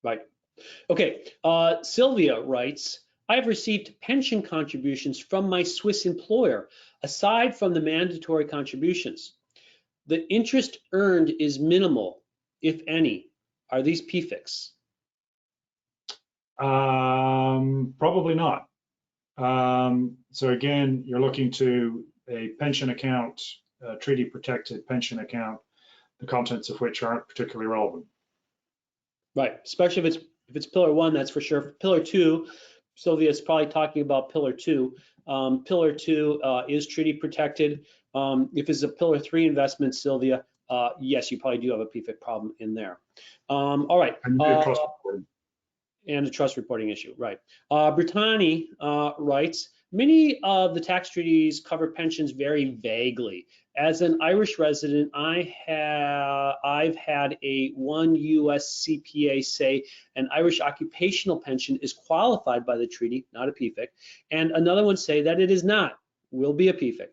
Right. Okay. Sylvia writes, I have received pension contributions from my Swiss employer, aside from the mandatory contributions. The interest earned is minimal, if any. Are these Pfix? Probably not. So again, you're looking to a pension account, a treaty protected pension account, the contents of which aren't particularly relevant. Right, especially if it's pillar one, that's for sure. Pillar two, Sylvia's probably talking about pillar two. Pillar two is treaty protected. If it's a pillar three investment, Sylvia, yes, you probably do have a PFIC problem in there. All right. And trust reporting. And a trust reporting issue, right. Brittany writes, many of the tax treaties cover pensions very vaguely. As an Irish resident, I've had one US CPA say an Irish occupational pension is qualified by the treaty, not a PFIC, and another one say that it is not, will be a PFIC.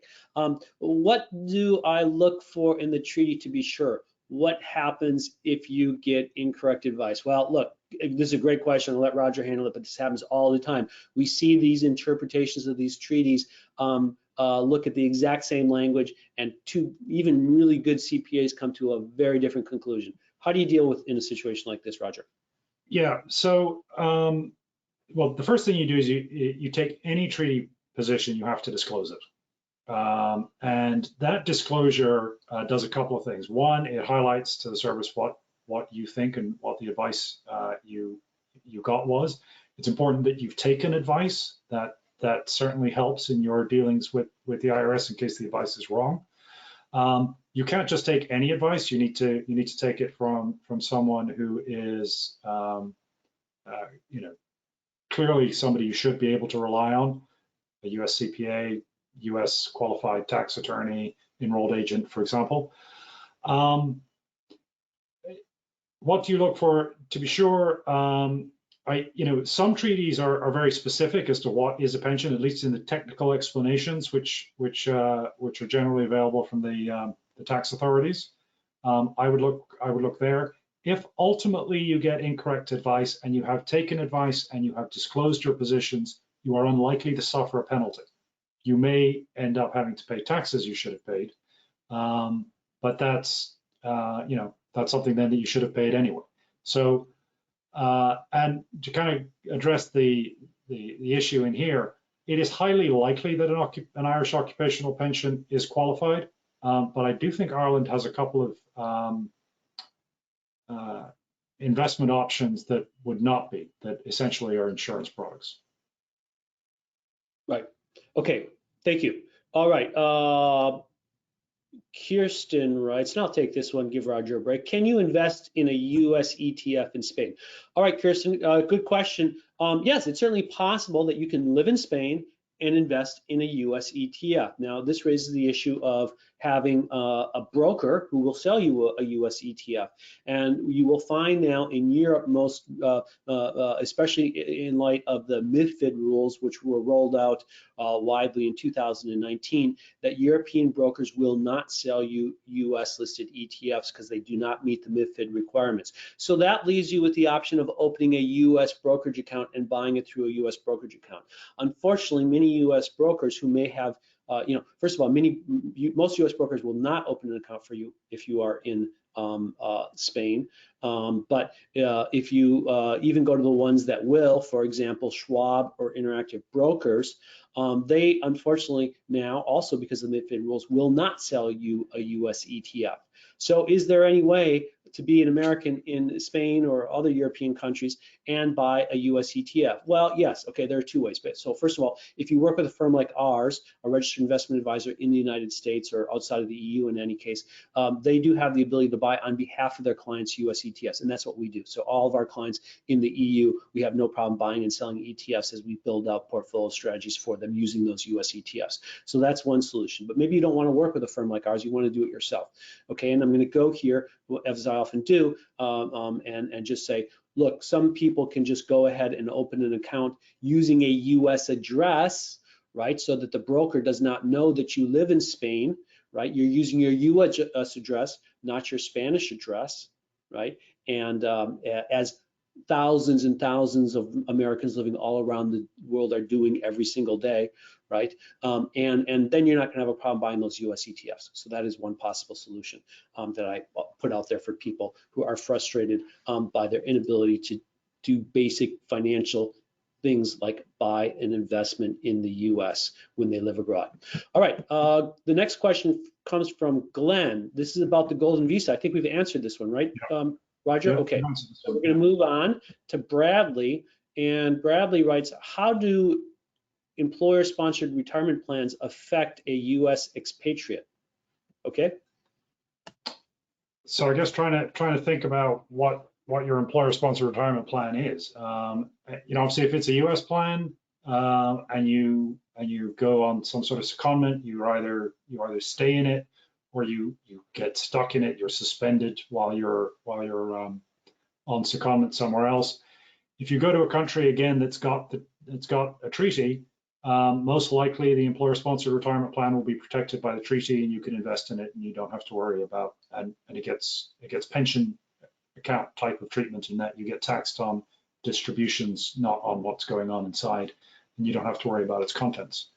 What do I look for in the treaty to be sure? What happens if you get incorrect advice? Well, look, this is a great question. I'll let Roger handle it, but this happens all the time. We see these interpretations of these treaties look at the exact same language, and two even really good CPAs come to a very different conclusion. How do you deal with in a situation like this, Roger? Yeah, so, well, the first thing you do is you take any treaty position, you have to disclose it. And that disclosure does a couple of things. One, it highlights to the service what you think and what the advice you got was. It's important that you've taken advice. That certainly helps in your dealings with the IRS in case the advice is wrong. You can't just take any advice. You need to take it from someone who is clearly somebody you should be able to rely on, a US CPA, US qualified tax attorney, enrolled agent, for example. What do you look for to be sure? Some treaties are very specific as to what is a pension, at least in the technical explanations, which are generally available from the tax authorities. I would look there. If ultimately you get incorrect advice and you have taken advice and you have disclosed your positions, you are unlikely to suffer a penalty. You may end up having to pay taxes you should have paid, but that's that's something then that you should have paid anyway. So, and to kind of address the issue in here, it is highly likely that an Irish occupational pension is qualified, but I do think Ireland has a couple of investment options that would not be, that essentially are insurance products. Right. Okay. Thank you. All right. Kirsten writes, and I'll take this one, give Roger a break. Can you invest in a US ETF in Spain? All right, Kirsten, good question. Yes, it's certainly possible that you can live in Spain and invest in a US ETF. Now, this raises the issue of having a broker who will sell you a US ETF. And you will find now in Europe, most, especially in light of the MiFID rules, which were rolled out widely in 2019, that European brokers will not sell you US listed ETFs because they do not meet the MiFID requirements. So that leaves you with the option of opening a US brokerage account and buying it through a US brokerage account. Unfortunately, many US brokers who may have, first of all, most US brokers will not open an account for you if you are in Spain. But if you even go to the ones that will, for example, Schwab or Interactive Brokers, they unfortunately now, also because of the MiFID rules, will not sell you a US ETF. So is there any way to be an American in Spain or other European countries and buy a US ETF? Well, yes, okay, there are two ways. So first of all, if you work with a firm like ours, a registered investment advisor in the United States or outside of the EU in any case, they do have the ability to buy on behalf of their clients US ETFs, and that's what we do. So all of our clients in the EU, we have no problem buying and selling ETFs as we build out portfolio strategies for them using those US ETFs. So that's one solution. But maybe you don't want to work with a firm like ours, you want to do it yourself. Okay, and I'm going to go here, as I often do, and just say, look, some people can just go ahead and open an account using a US address, right? So that the broker does not know that you live in Spain, right? You're using your US address, not your Spanish address, right? And as thousands and thousands of Americans living all around the world are doing every single day, right? And then you're not gonna have a problem buying those US ETFs. So that is one possible solution that I put out there for people who are frustrated by their inability to do basic financial things like buy an investment in the US when they live abroad. All right, the next question comes from Glenn. This is about the Golden Visa. I think we've answered this one, right? Roger, Yeah, okay. So we're gonna move on to Bradley, and Bradley writes, how do employer-sponsored retirement plans affect a US expatriate? Okay. So I guess trying to think about what your employer-sponsored retirement plan is. Obviously, if it's a US plan and you go on some sort of secondment, you either stay in it or you get stuck in it. You're suspended while you're on secondment somewhere else. If you go to a country again that's got a treaty, most likely the employer-sponsored retirement plan will be protected by the treaty, and you can invest in it, and you don't have to worry about, and it gets pension account type of treatment in that you get taxed on distributions, not on what's going on inside, and you don't have to worry about its contents.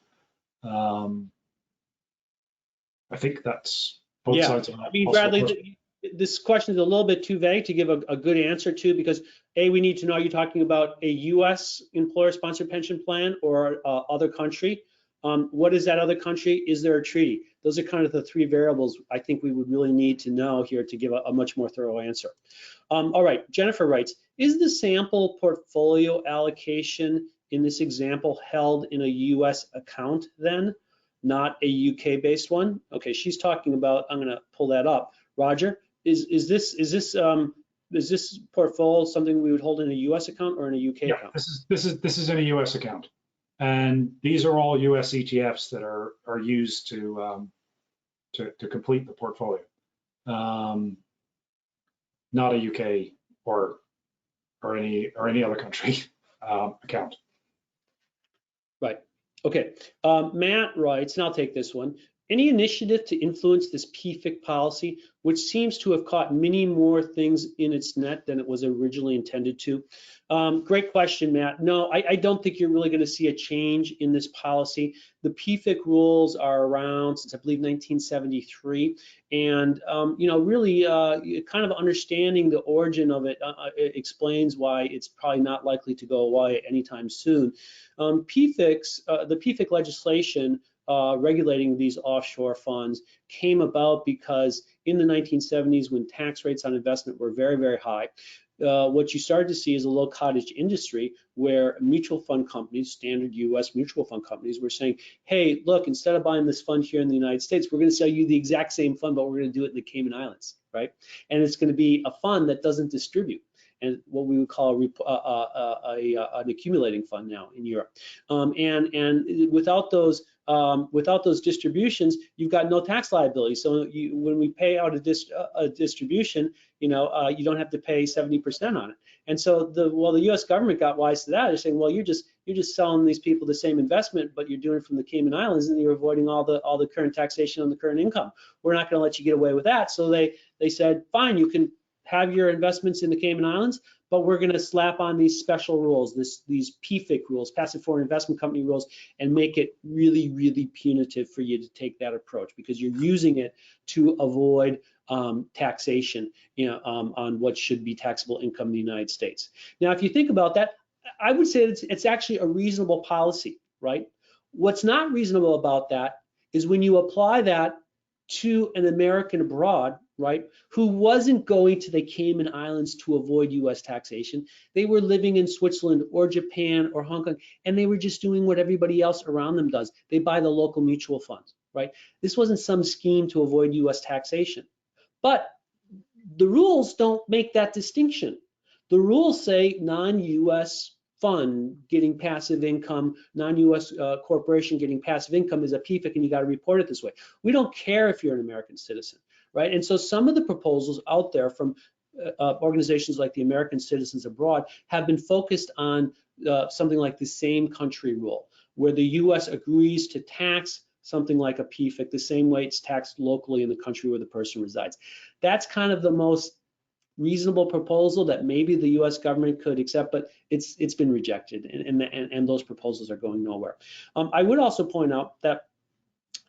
I think that's both sides of that. I mean, Bradley, this question is a little bit too vague to give a good answer to, because A, we need to know, are you talking about a US employer-sponsored pension plan or other country? What is that other country? Is there a treaty? Those are kind of the three variables I think we would really need to know here to give a much more thorough answer. All right, Jennifer writes, is the sample portfolio allocation in this example held in a US account then, not a UK based one? Okay, she's talking about, I'm gonna pull that up. Roger, is this portfolio something we would hold in a US account or in a UK account? This is in a US account. And these are all US ETFs that are used to complete the portfolio, not a UK or any other country account. Right. Okay. Matt writes, and I'll take this one. any initiative to influence this PFIC policy, which seems to have caught many more things in its net than it was originally intended to? Great question, Matt. No, I don't think you're really going to see a change in this policy. The PFIC rules are around since I believe 1973, and really kind of understanding the origin of it, it explains why it's probably not likely to go away anytime soon. PFICs, the PFIC legislation regulating these offshore funds came about because in the 1970s, when tax rates on investment were very, very high, what you started to see is a low cottage industry where mutual fund companies, standard US mutual fund companies, were saying, hey, look, instead of buying this fund here in the United States, we're going to sell you the exact same fund, but we're going to do it in the Cayman Islands, right? And it's going to be a fund that doesn't distribute, and what we would call an accumulating fund now in Europe. And without those distributions, you've got no tax liability. So when we pay out a distribution, you don't have to pay 70% on it. And so the U.S. government got wise to that. They're saying, well, you're just selling these people the same investment, but you're doing it from the Cayman Islands, and you're avoiding all the current taxation on the current income. We're not going to let you get away with that. So they said, fine, you can have your investments in the Cayman Islands, but we're going to slap on these special rules, these PFIC rules, passive foreign investment company rules, and make it really, really punitive for you to take that approach, because you're using it to avoid taxation, on what should be taxable income in the United States. Now, if you think about that, I would say it's actually a reasonable policy, right? What's not reasonable about that is when you apply that to an American abroad, right, who wasn't going to the Cayman Islands to avoid US taxation. They were living in Switzerland or Japan or Hong Kong, and they were just doing what everybody else around them does. They buy the local mutual funds, right? This wasn't some scheme to avoid US taxation. But the rules don't make that distinction. The rules say non-US fund getting passive income, non-US corporation getting passive income is a PFIC, and you got to report it this way. We don't care if you're an American citizen, right? And so some of the proposals out there from organizations like the American Citizens Abroad have been focused on something like the same country rule, where the US agrees to tax something like a PFIC the same way it's taxed locally in the country where the person resides. That's kind of the most reasonable proposal that maybe the U.S. government could accept, but it's been rejected, and those proposals are going nowhere. I would also point out that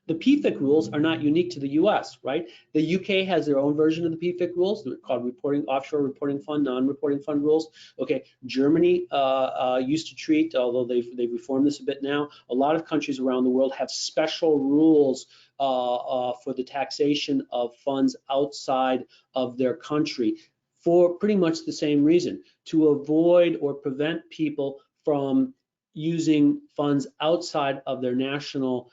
the PFIC rules are not unique to the U.S., right? The UK has their own version of the PFIC rules. They're called offshore reporting fund, non-reporting fund rules. Okay, Germany used to treat, although they've reformed this a bit now, a lot of countries around the world have special rules for the taxation of funds outside of their country for pretty much the same reason, to avoid or prevent people from using funds outside of their national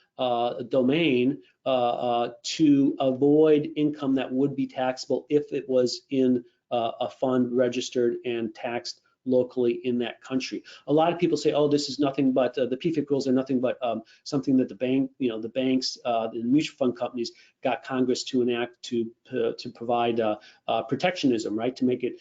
domain to avoid income that would be taxable if it was in a fund registered and taxed locally in that country. A lot of people say, oh, this is nothing but, the PFIC rules are nothing but something that the banks, the mutual fund companies got Congress to enact to provide protectionism, right? To make it,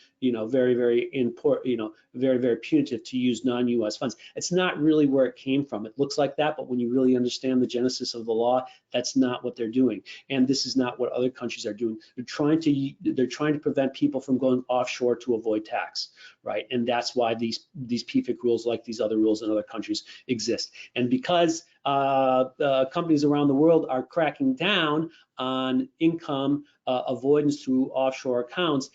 very, very important, very, very punitive to use non-US funds. It's not really where it came from. It looks like that, but when you really understand the genesis of the law, that's not what they're doing. And this is not what other countries are doing. They're trying to prevent people from going offshore to avoid tax, right? And that's why these PFIC rules, like these other rules in other countries, exist. And because companies around the world are cracking down on income avoidance through offshore accounts,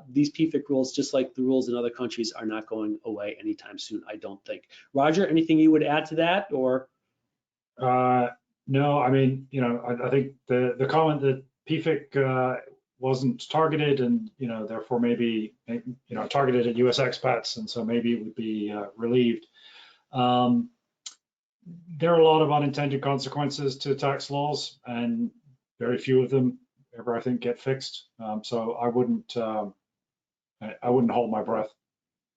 these PFIC rules, just like the rules in other countries, are not going away anytime soon, I don't think. Roger, anything you would add to that, or? No, I mean, I think the comment that PFIC wasn't targeted, and therefore maybe targeted at U.S. expats, and so maybe it would be relieved. There are a lot of unintended consequences to tax laws, and very few of them ever, I think, get fixed. So I wouldn't hold my breath.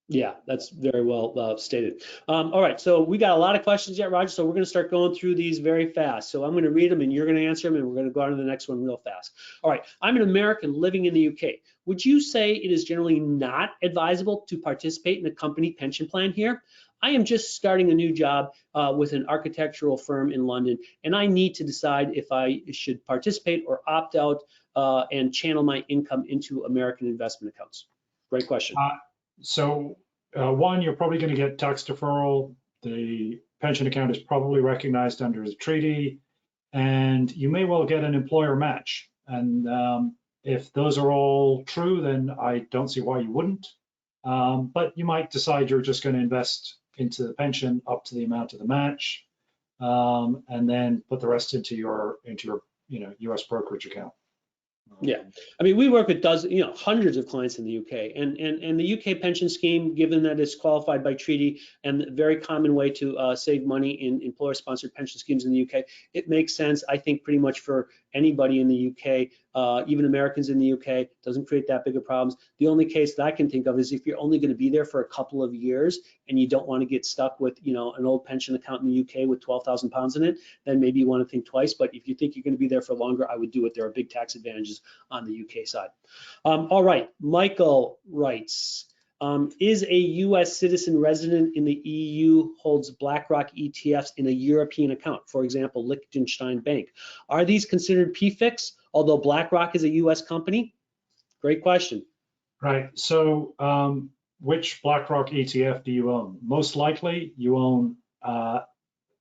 Yeah, that's very well stated. All right, so we got a lot of questions yet, Roger, so we're going to start going through these very fast. So I'm going to read them and you're going to answer them, and we're going to go on to the next one real fast. All right, I'm an American living in the UK. Would you say it is generally not advisable to participate in a company pension plan here? I am just starting a new job with an architectural firm in London, and I need to decide if I should participate or opt out and channel my income into American investment accounts. Great question. One, you're probably going to get tax deferral. The pension account is probably recognized under the treaty, and you may well get an employer match. And if those are all true, then I don't see why you wouldn't. But you might decide you're just going to invest into the pension up to the amount of the match, and then put the rest into your U.S. brokerage account. Yeah, I mean, we work with hundreds of clients in the UK, and the UK pension scheme, given that it's qualified by treaty and a very common way to save money in employer-sponsored pension schemes in the UK, it makes sense, I think, pretty much for anybody in the UK, even Americans in the UK. Doesn't create that big of problems. The only case that I can think of is if you're only going to be there for a couple of years and you don't want to get stuck with, an old pension account in the UK with 12,000 pounds in it, then maybe you want to think twice. But if you think you're going to be there for longer, I would do it. There are big tax advantages on the UK side. All right, Michael writes, is a US citizen resident in the EU holds BlackRock ETFs in a European account, for example, Liechtenstein Bank. Are these considered Pfix, although BlackRock is a US company? Great question. Right, so which BlackRock ETF do you own? Most likely you own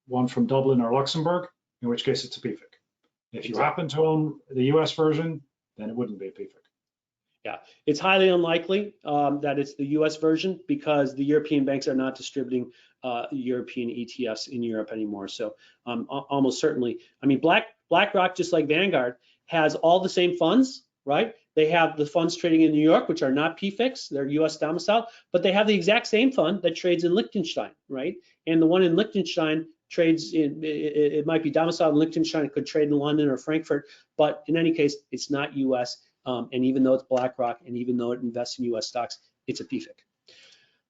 one from Dublin or Luxembourg, in which case it's a Pfig. If you happen to own the US version, then it wouldn't be a Pfig. Yeah, it's highly unlikely that it's the US version because the European banks are not distributing European ETFs in Europe anymore. So almost certainly, I mean, BlackRock, just like Vanguard, has all the same funds, right? They have the funds trading in New York, which are not Pfix, they're US domiciled, but they have the exact same fund that trades in Liechtenstein, right? And the one in Liechtenstein trades in, it might be domiciled in Liechtenstein, it could trade in London or Frankfurt, but in any case, it's not US. And even though it's BlackRock and even though it invests in US stocks, it's a Pfig.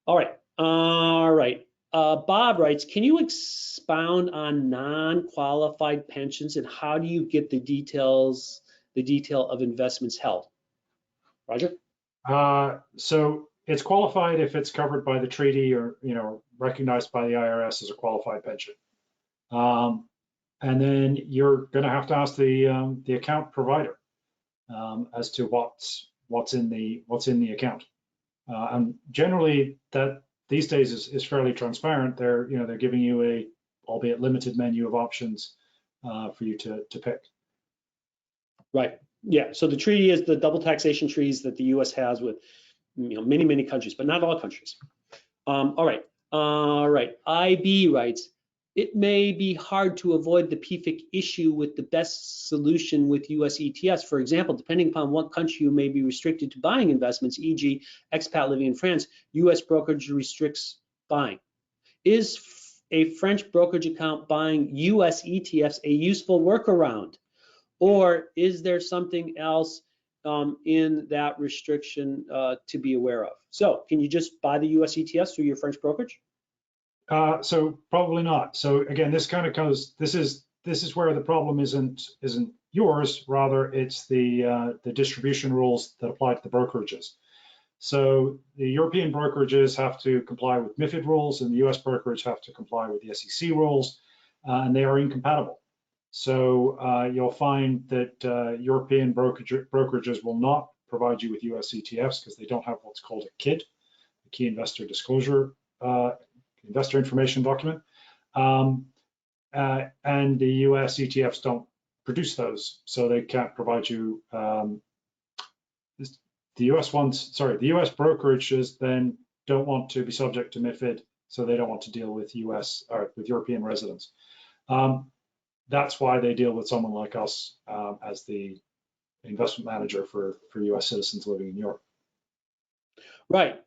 All right. Bob writes, can you expound on non-qualified pensions and how do you get the detail of investments held? Roger? So it's qualified if it's covered by the treaty or recognized by the IRS as a qualified pension. And then you're going to have to ask the account provider as to what's in the account. And generally, that these days is fairly transparent. They're giving you a, albeit limited, menu of options for you to pick. Right. Yeah. So the treaty is the double taxation treaties that the U.S. has with many countries, but not all countries. All right. IB writes, it may be hard to avoid the PFIC issue with the best solution with US ETFs. For example, depending upon what country you may be restricted to buying investments, e.g. expat living in France, US brokerage restricts buying. Is a French brokerage account buying US ETFs a useful workaround? Or is there something else in that restriction to be aware of? So can you just buy the US ETFs through your French brokerage? So probably not. So again, this kind of goes. This is where the problem isn't yours. Rather, it's the distribution rules that apply to the brokerages. So the European brokerages have to comply with MiFID rules, and the US brokerage have to comply with the SEC rules, and they are incompatible. So you'll find that European brokerages will not provide you with US ETFs because they don't have what's called a KID, a Key Investor Disclosure. Investor information document, and the US ETFs don't produce those, so they can't provide you. The US brokerages then don't want to be subject to MiFID, so they don't want to deal with with European residents. That's why they deal with someone like us as the investment manager for US citizens living in Europe. Right.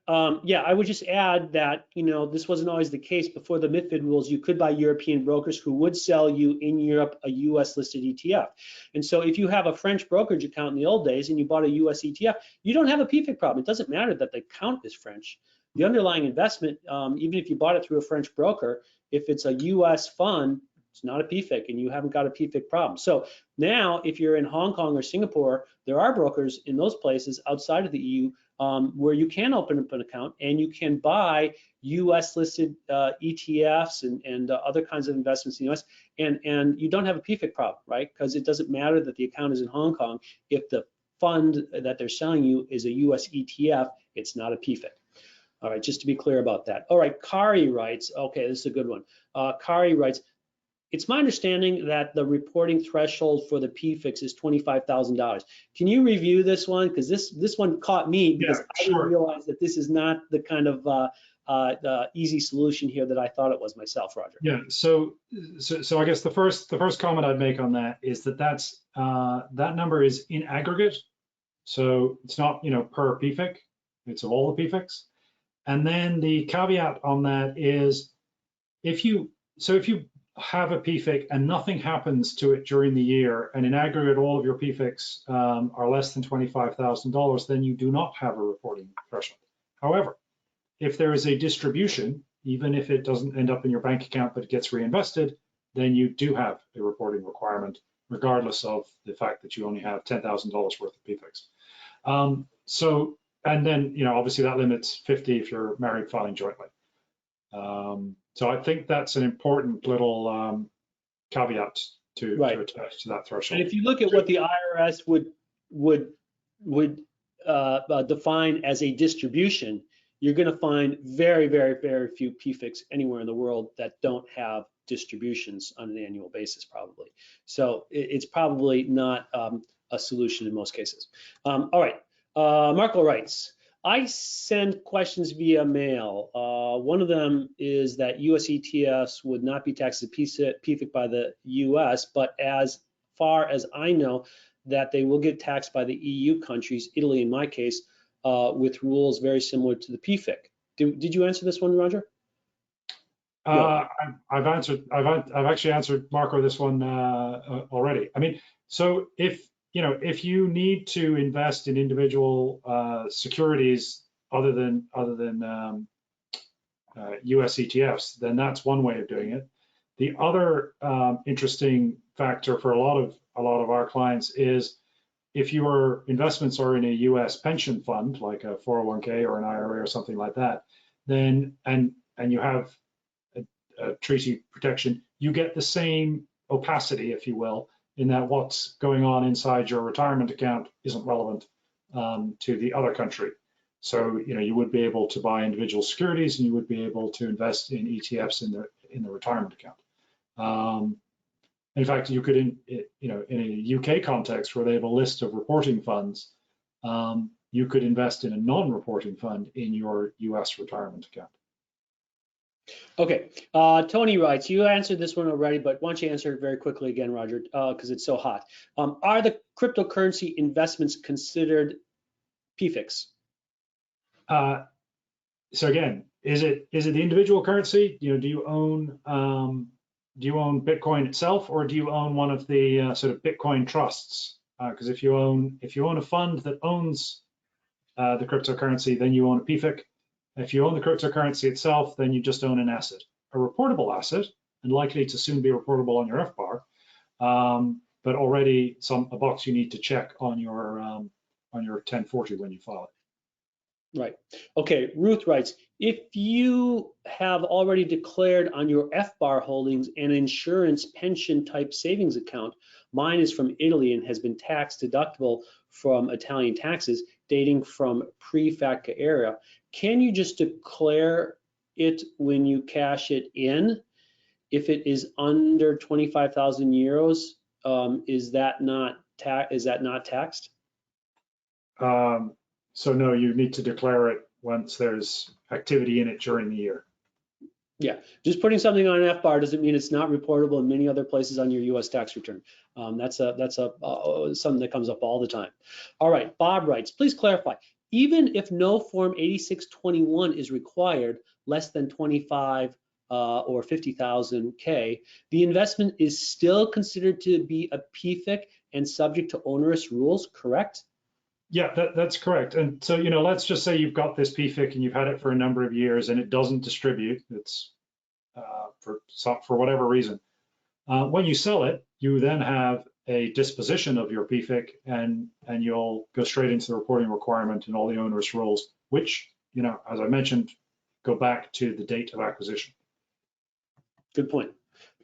Yeah, I would just add that, this wasn't always the case. Before the MiFID rules, you could buy European brokers who would sell you in Europe a US listed ETF. And so if you have a French brokerage account in the old days and you bought a US ETF, you don't have a PFIC problem. It doesn't matter that the account is French. The underlying investment, even if you bought it through a French broker, if it's a US fund It's not a PFIC, and you haven't got a PFIC problem. So now, if you're in Hong Kong or Singapore, there are brokers in those places outside of the EU where you can open up an account and you can buy U.S. listed ETFs and other kinds of investments in the U.S. and you don't have a PFIC problem, right? Because it doesn't matter that the account is in Hong Kong. If the fund that they're selling you is a U.S. ETF, it's not a PFIC. All right, just to be clear about that. All right, Kari writes, okay, this is a good one. Kari writes, it's my understanding that the reporting threshold for the Pfix is $25,000. Can you review this one? Because this one caught me because I didn't realize that this is not the kind of easy solution here that I thought it was myself, Roger. Yeah. So I guess the first comment I'd make on that is that's that number is in aggregate. So it's not per PFIC. It's of all the PFICs. And then the caveat on that is if you have a PFIC and nothing happens to it during the year, and in aggregate all of your PFICs are less than $25,000, then you do not have a reporting threshold. However, if there is a distribution, even if it doesn't end up in your bank account but it gets reinvested, then you do have a reporting requirement, regardless of the fact that you only have $10,000 worth of PFICs. And then obviously that limits 50 if you're married filing jointly. So I think that's an important little caveat to attach to that threshold. And if you look at what the IRS would define as a distribution, you're going to find very, very, very few PFICs anywhere in the world that don't have distributions on an annual basis, probably. So it's probably not a solution in most cases. All right, Marco writes, I send questions via mail. One of them is that US ETFs would not be taxed as PFIC by the US, but as far as I know, that they will get taxed by the EU countries, Italy in my case, with rules very similar to the Pfec. Did you answer this one, Roger? I've actually answered Marco this one already. I mean, so if you need to invest in individual securities other than US ETFs, then that's one way of doing it. The other interesting factor for a lot of our clients is if your investments are in a US pension fund, like a 401k or an IRA or something like that, then and you have a treaty protection, you get the same opacity, if you will, in that what's going on inside your retirement account isn't relevant to the other country. So you would be able to buy individual securities and you would be able to invest in ETFs in the retirement account. In fact, you could in a UK context where they have a list of reporting funds, you could invest in a non-reporting fund in your US retirement account. Okay, Tony writes, you answered this one already, but why don't you answer it very quickly again, Roger, because it's so hot. Are the cryptocurrency investments considered PFICs? So again, is it the individual currency? Do you own Bitcoin itself, or do you own one of the sort of Bitcoin trusts? Because if you own a fund that owns the cryptocurrency, then you own a PFIC. If you own the cryptocurrency itself, then you just own an asset, a reportable asset, and likely to soon be reportable on your FBAR, but already a box you need to check on your 1040 when you file it. Right. Okay, Ruth writes, if you have already declared on your FBAR holdings an insurance pension type savings account, mine is from Italy and has been tax deductible from Italian taxes dating from pre-FATCA era, can you just declare it when you cash it in? If it is under 25,000 euros, is that not taxed? So no, you need to declare it once there's activity in it during the year. Yeah, just putting something on an FBAR doesn't mean it's not reportable in many other places on your U.S. tax return. That's something that comes up all the time. All right, Bob writes, please clarify. Even if no Form 8621 is required, less than 25 or 50,000 K, the investment is still considered to be a PFIC and subject to onerous rules, correct? Yeah, that's correct. And so, let's just say you've got this PFIC and you've had it for a number of years and it doesn't distribute. It's for whatever reason. When you sell it, you then have a disposition of your PFIC, and you'll go straight into the reporting requirement and all the onerous rules, which, as I mentioned, go back to the date of acquisition. Good point.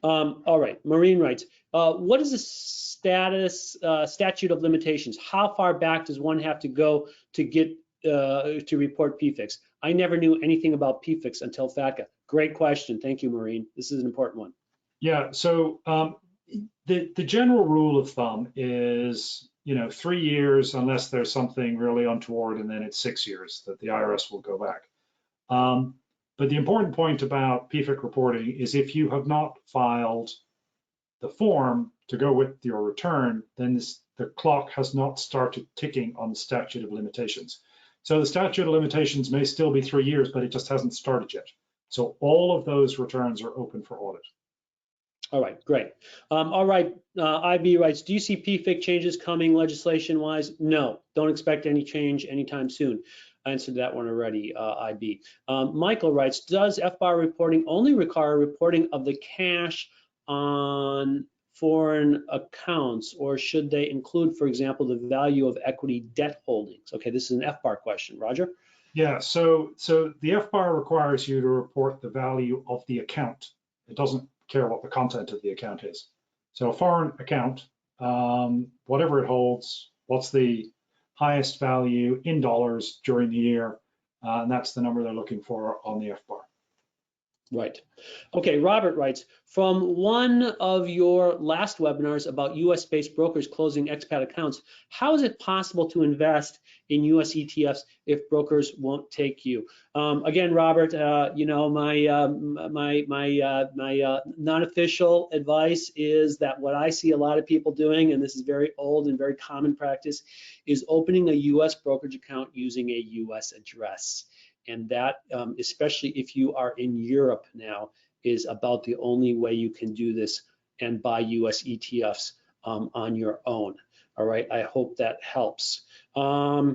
All right, Maureen writes, what is the statute of limitations? How far back does one have to go to get to report PFICs? I never knew anything about PFICs until FATCA. Great question. Thank you, Maureen. This is an important one. Yeah, so the general rule of thumb is, 3 years unless there's something really untoward, and then it's 6 years that the IRS will go back. But the important point about PFIC reporting is if you have not filed the form to go with your return, then the clock has not started ticking on the statute of limitations. So the statute of limitations may still be 3 years, but it just hasn't started yet. So all of those returns are open for audit. All right, great. All right, IB writes, do you see PFIC changes coming legislation-wise? No, don't expect any change anytime soon. I answered that one already, IB. Michael writes, does FBAR reporting only require reporting of the cash on foreign accounts, or should they include, for example, the value of equity debt holdings? Okay, this is an FBAR question. Roger? Yeah, so the FBAR requires you to report the value of the account. It doesn't care what the content of the account is. So a foreign account, whatever it holds, what's the highest value in dollars during the year, and that's the number they're looking for on the FBAR. Right. Okay, Robert writes, from one of your last webinars about US-based brokers closing expat accounts, how is it possible to invest in US ETFs if brokers won't take you? Again, Robert, my non-official advice is that what I see a lot of people doing, and this is very old and very common practice, is opening a US brokerage account using a US address. And that, especially if you are in Europe now, is about the only way you can do this and buy US ETFs on your own. All right, I hope that helps. But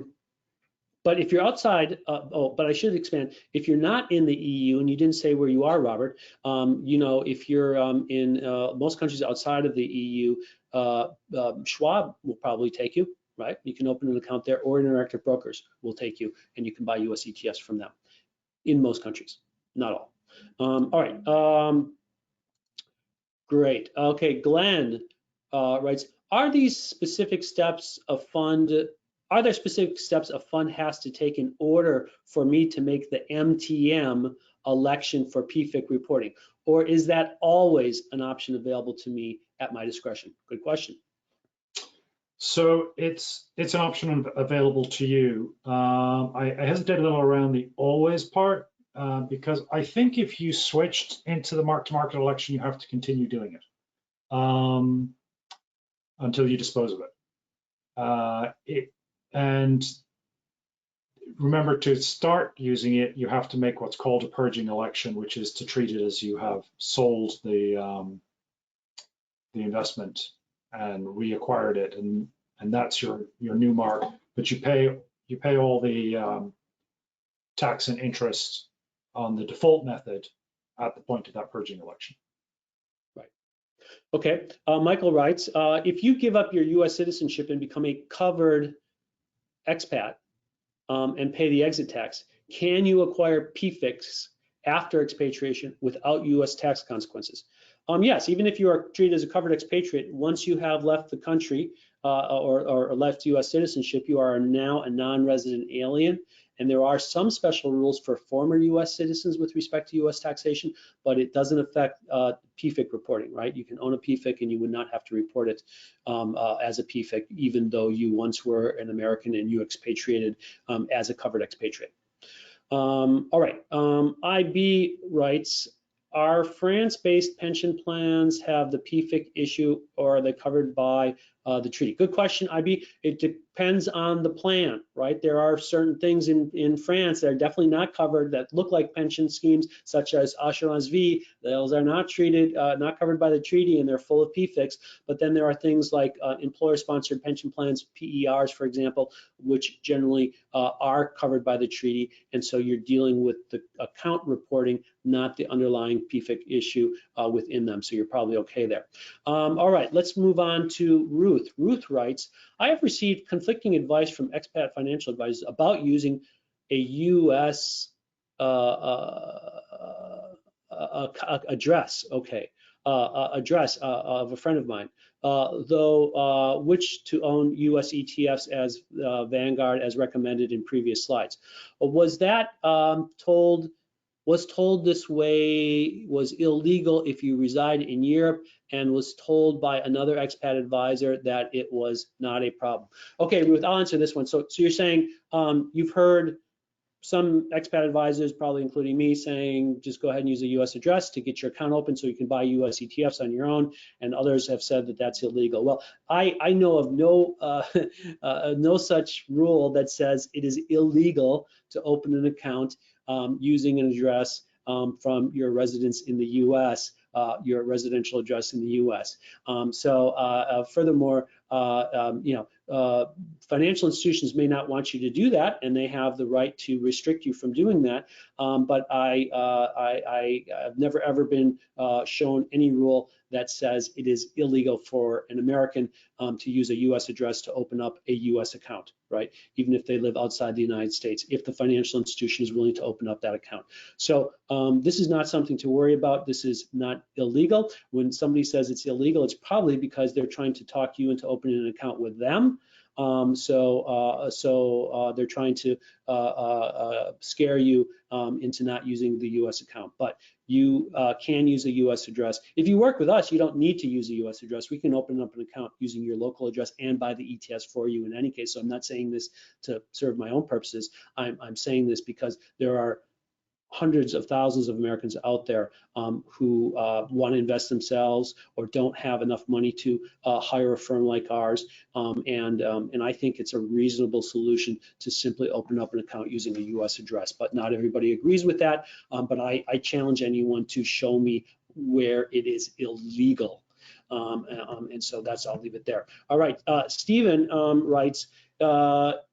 if you're outside, but I should expand, if you're not in the EU, and you didn't say where you are, Robert, if you're in most countries outside of the EU, Schwab will probably take you. Right? You can open an account there, or Interactive Brokers will take you, and you can buy US ETFs from them in most countries, not all. All right, great. Okay, Glenn writes, are there specific steps a fund has to take in order for me to make the MTM election for PFIC reporting, or is that always an option available to me at my discretion? Good question. So it's an option available to you. I hesitate a little around the always part because I think if you switched into the mark-to-market election, you have to continue doing it until you dispose of it. And remember, to start using it, you have to make what's called a purging election, which is to treat it as you have sold the investment and reacquired it, and that's your new mark. But you pay all the tax and interest on the default method at the point of that purging election. Right. Okay. Michael writes, if you give up your U.S. citizenship and become a covered expat and pay the exit tax, can you acquire Pfix after expatriation without U.S. tax consequences? Yes, even if you are treated as a covered expatriate, once you have left the country or left U.S. citizenship, you are now a non-resident alien. And there are some special rules for former U.S. citizens with respect to U.S. taxation, but it doesn't affect PFIC reporting, right? You can own a PFIC and you would not have to report it as a PFIC, even though you once were an American and you expatriated as a covered expatriate. All right, IB writes, are France-based pension plans have the PFIC issue, or are they covered by the treaty? Good question, IB. It depends on the plan, right? There are certain things in France that are definitely not covered that look like pension schemes, such as assurance vie. Those are not treated, not covered by the treaty, and they're full of PFICs. But then there are things like employer-sponsored pension plans, PERs, for example, which generally are covered by the treaty. And so you're dealing with the account reporting, not the underlying PFIC issue within them. So you're probably okay there. All right, let's move on to Ruth. Ruth writes, I have received conflicting advice from expat financial advisors about using a U.S. Address, address of a friend of mine, though which to own U.S. ETFs as Vanguard as recommended in previous slides. Was that was told this way was illegal if you reside in Europe, and was told by another expat advisor that it was not a problem. Okay, Ruth, I'll answer this one. So you're saying you've heard some expat advisors, probably including me, saying just go ahead and use a U.S. address to get your account open so you can buy U.S. ETFs on your own, and others have said that that's illegal. Well, I know of no such rule that says it is illegal to open an account using an address from your residence in the U.S., your residential address in the U.S. Furthermore, financial institutions may not want you to do that, and they have the right to restrict you from doing that. But I have never ever been shown any rule that says it is illegal for an American to use a U.S. address to open up a U.S. account, right? Even if they live outside the United States, if the financial institution is willing to open up that account. So this is not something to worry about. This is not illegal. When somebody says it's illegal, it's probably because they're trying to talk you into opening an account with them. They're trying to scare you into not using the U.S. account. But you can use a U.S. address. If you work with us, you don't need to use a U.S. address. We can open up an account using your local address and buy the ETFs for you in any case. So I'm not saying this to serve my own purposes. I'm saying this because there are hundreds of thousands of Americans out there who want to invest themselves or don't have enough money to hire a firm like ours. And I think it's a reasonable solution to simply open up an account using a U.S. address. But not everybody agrees with that. But I challenge anyone to show me where it is illegal. And so I'll leave it there. All right, Stephen writes,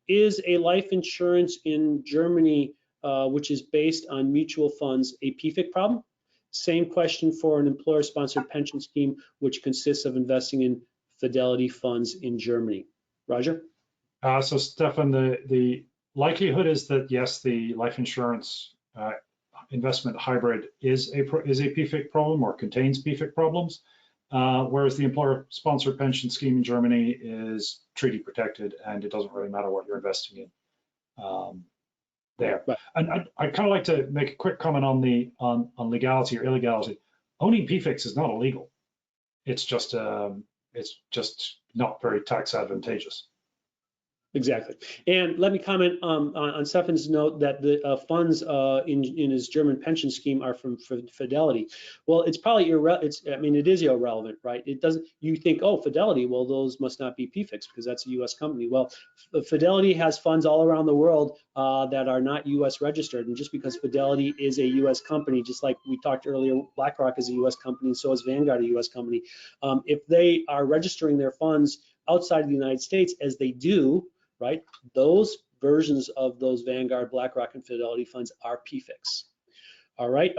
is a life insurance in Germany which is based on mutual funds, a PFIC problem? Same question for an employer-sponsored pension scheme, which consists of investing in fidelity funds in Germany. Roger? So Stefan, the likelihood is that yes, the life insurance investment hybrid is a PFIC problem or contains PFIC problems, whereas the employer-sponsored pension scheme in Germany is treaty protected, and it doesn't really matter what you're investing in. There. Right. And I'd kind of like to make a quick comment on legality or illegality. Owning PFICs is not illegal. It's just not very tax advantageous. Exactly. And let me comment on Stefan's note that the funds in his German pension scheme are from Fidelity. Well, it's probably it is irrelevant, right? It doesn't. You think, oh, Fidelity, well, those must not be PFICs because that's a U.S. company. Well, Fidelity has funds all around the world that are not U.S. registered, and just because Fidelity is a U.S. company, just like we talked earlier, BlackRock is a U.S. company, and so is Vanguard a U.S. company. If they are registering their funds outside of the United States, as they do, right? Those versions of those Vanguard, BlackRock, and Fidelity funds are Pfix. All right.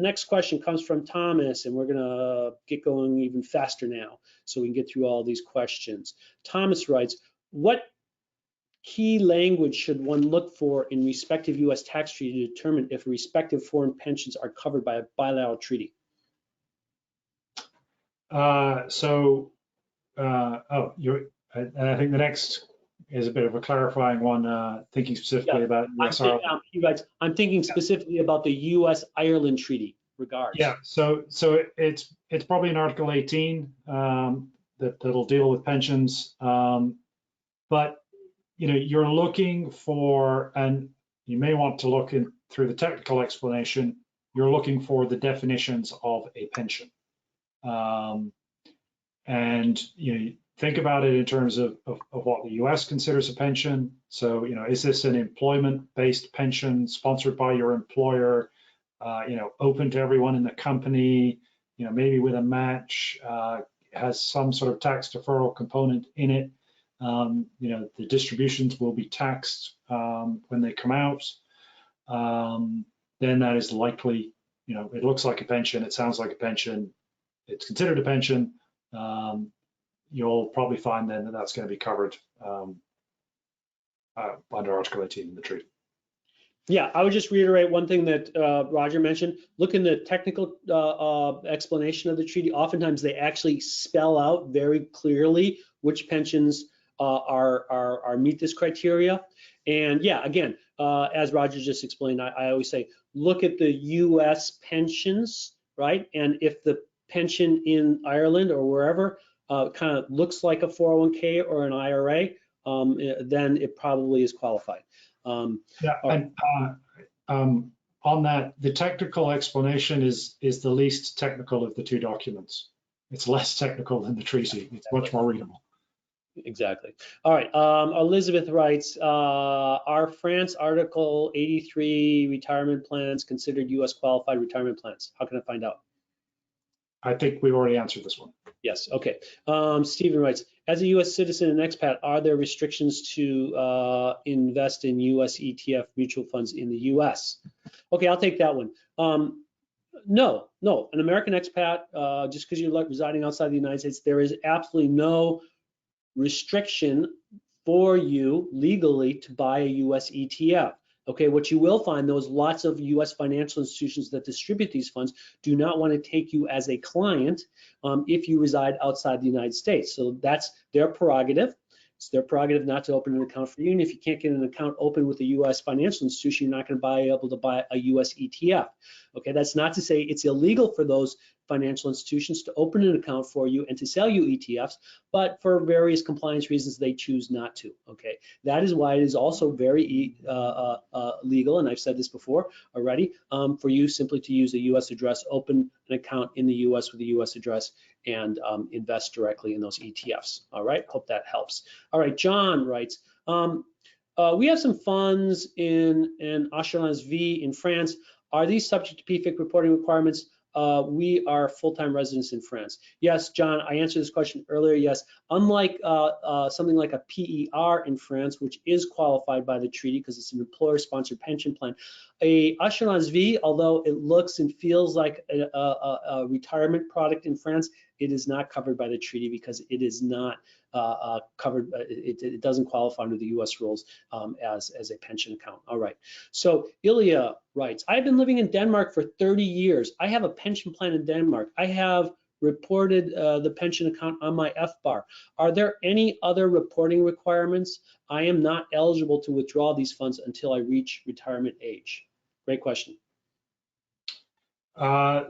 Next question comes from Thomas, and we're gonna get going even faster now so we can get through all these questions. Thomas writes, what key language should one look for in respective U.S. tax treaty to determine if respective foreign pensions are covered by a bilateral treaty? I think the next is a bit of a clarifying one, thinking specifically about US Ireland. I'm thinking specifically about the US Ireland treaty. Regards. Yeah, so it's probably in Article 18 that'll deal with pensions, but you're looking for, and you may want to look through the technical explanation. You're looking for the definitions of a pension. And think about it in terms of what the US considers a pension. So is this an employment-based pension sponsored by your employer, open to everyone in the company, maybe with a match, has some sort of tax deferral component in it. The distributions will be taxed when they come out. Then that is likely, it looks like a pension, it sounds like a pension, it's considered a pension. You'll probably find then that that's going to be covered under Article 18 in the treaty. Yeah, I would just reiterate one thing that Roger mentioned. Look in the technical explanation of the treaty. Oftentimes they actually spell out very clearly which pensions are meet this criteria. And yeah, again, as Roger just explained, I always say, look at the US pensions, right? And if the pension in Ireland or wherever kind of looks like a 401k or an IRA, then it probably is qualified. And on that, the technical explanation is the least technical of the two documents. It's less technical than the treaty. It's much more readable. Exactly. All right. Elizabeth writes, are France Article 83 retirement plans considered U.S. qualified retirement plans? How can I find out? I think we've already answered this one. Yes. Okay. Stephen writes, as a U.S. citizen and expat, are there restrictions to invest in U.S. ETF mutual funds in the U.S.? Okay, I'll take that one. No. An American expat, just because you're residing outside the United States, there is absolutely no restriction for you legally to buy a US ETF. Okay, what you will find, those lots of US financial institutions that distribute these funds do not want to take you as a client if you reside outside the United States. So that's their prerogative. It's their prerogative not to open an account for you. And if you can't get an account open with a US financial institution, you're not going to be able to buy a US ETF. Okay, that's not to say it's illegal for those financial institutions to open an account for you and to sell you ETFs, but for various compliance reasons, they choose not to. Okay, that is why it is also very legal, and I've said this before already, for you simply to use a US address, open an account in the US with a US address, and invest directly in those ETFs. All right, hope that helps. All right, John writes, we have some funds in Assurance Vie in France. Are these subject to PFIC reporting requirements? We are full-time residents in France. Yes, John, I answered this question earlier. Yes, unlike something like a PER in France, which is qualified by the treaty because it's an employer-sponsored pension plan, a Assurance Vie, although it looks and feels like a retirement product in France, it is not covered by the treaty because it is not covered. It doesn't qualify under the U.S. rules as a pension account. All right. So Ilya writes, I've been living in Denmark for 30 years. I have a pension plan in Denmark. I have reported the pension account on my FBAR. Are there any other reporting requirements? I am not eligible to withdraw these funds until I reach retirement age. Great question.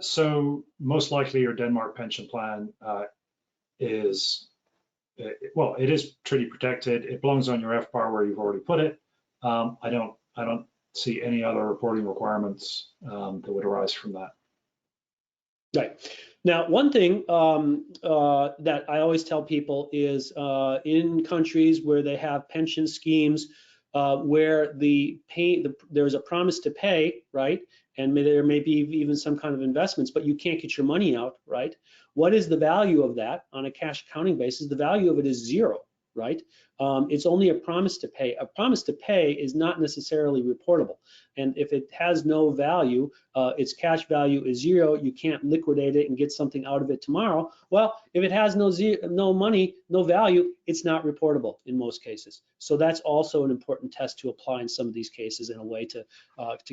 So most likely your Denmark pension plan is, well, it is treaty protected. It belongs on your FBAR where you've already put it. I don't see any other reporting requirements that would arise from that. Right. Now, one thing that I always tell people is in countries where they have pension schemes where there's a promise to pay, right? And there may be even some kind of investments, but you can't get your money out, right? What is the value of that on a cash accounting basis? The value of it is zero, right? It's only a promise to pay. A promise to pay is not necessarily reportable. And if it has no value, its cash value is zero, you can't liquidate it and get something out of it tomorrow. Well, if it has no money, no value, it's not reportable in most cases. So that's also an important test to apply in some of these cases in a way to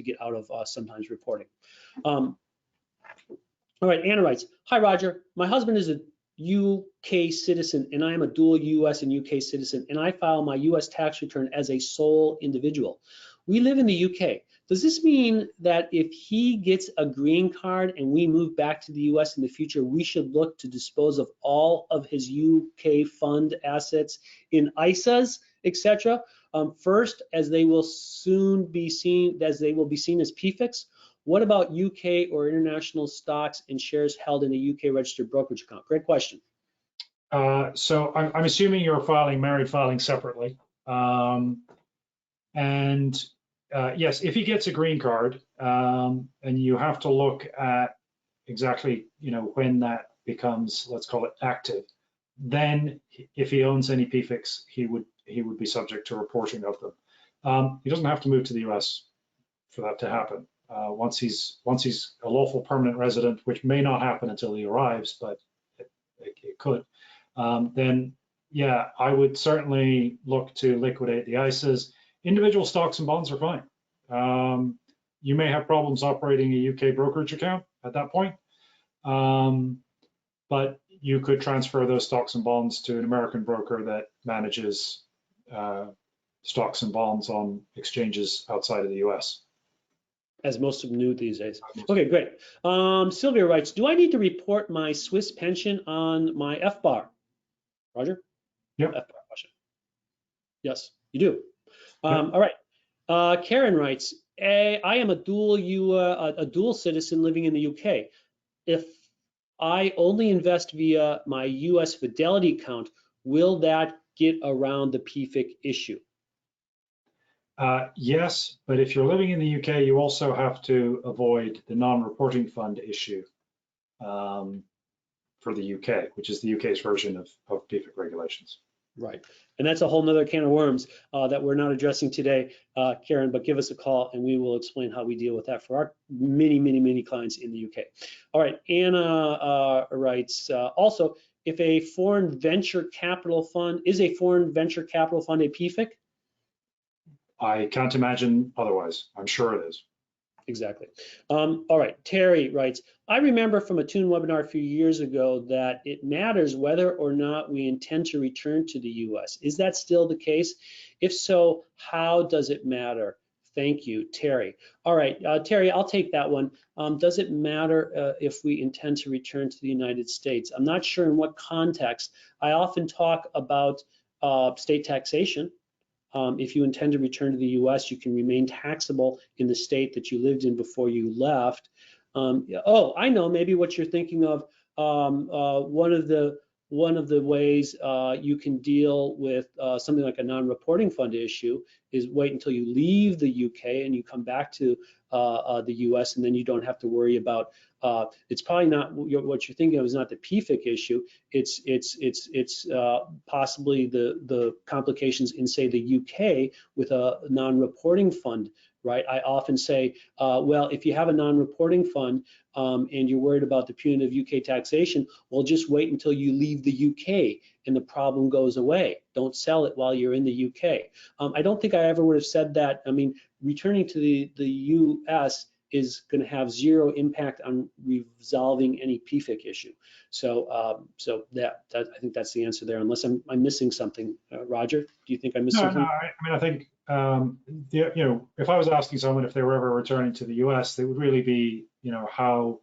get out of sometimes reporting. All right, Anna writes, hi, Roger. My husband is a UK citizen and I am a dual US and UK citizen and I file my US tax return as a sole individual. We live in the UK. Does this mean that if he gets a green card and we move back to the US in the future, we should look to dispose of all of his UK fund assets in ISAs, etc. First, as they will be seen as Pfix? What about UK or international stocks and shares held in a UK registered brokerage account? Great question. So I'm assuming you're married filing separately. Yes, if he gets a green card, and you have to look at exactly, when that becomes, let's call it active, then if he owns any Pfix, he would be subject to reporting of them. He doesn't have to move to the US for that to happen. Once he's a lawful permanent resident, which may not happen until he arrives, but it could, then yeah, I would certainly look to liquidate the ISAs. Individual stocks and bonds are fine. You may have problems operating a UK brokerage account at that point, but you could transfer those stocks and bonds to an American broker that manages stocks and bonds on exchanges outside of the US. As most of them do these days. Okay, great. Sylvia writes, do I need to report my Swiss pension on my FBAR? Roger? Yep. FBAR question. Yes, you do. All right. Karen writes, I am a dual citizen living in the UK. If I only invest via my US Fidelity account, will that get around the PFIC issue? Yes, but if you're living in the UK, you also have to avoid the non-reporting fund issue for the UK, which is the UK's version of PFIC regulations. Right, and that's a whole nother can of worms that we're not addressing today, Karen, but give us a call and we will explain how we deal with that for our many clients in the UK. All right, Anna writes, also, if a foreign venture capital fund, is a foreign venture capital fund a PFIC? I can't imagine otherwise. I'm sure it is. Exactly. All right, Terry writes, I remember from a Thun webinar a few years ago that it matters whether or not we intend to return to the US. Is that still the case? If so, how does it matter? Thank you, Terry. All right, Terry, I'll take that one. Does it matter if we intend to return to the United States? I'm not sure in what context. I often talk about state taxation. If you intend to return to the US, you can remain taxable in the state that you lived in before you left. Oh, I know maybe what you're thinking of. One of the ways you can deal with something like a non-reporting fund issue is wait until you leave the UK and you come back to the US, and then you don't have to worry about. It's probably not what you're thinking of is not the PFIC issue. It's possibly the complications in, say, the UK with a non-reporting fund, right? I often say, well, if you have a non-reporting fund and you're worried about the punitive UK taxation, well, just wait until you leave the UK and the problem goes away. Don't sell it while you're in the UK. I don't think I ever would have said that. I mean, returning to the US is going to have zero impact on resolving any PFIC issue. So, I think that's the answer there. Unless I'm missing something, Roger. Do you think I'm missing something? No. I mean, I think if I was asking someone if they were ever returning to the US, they would really be, how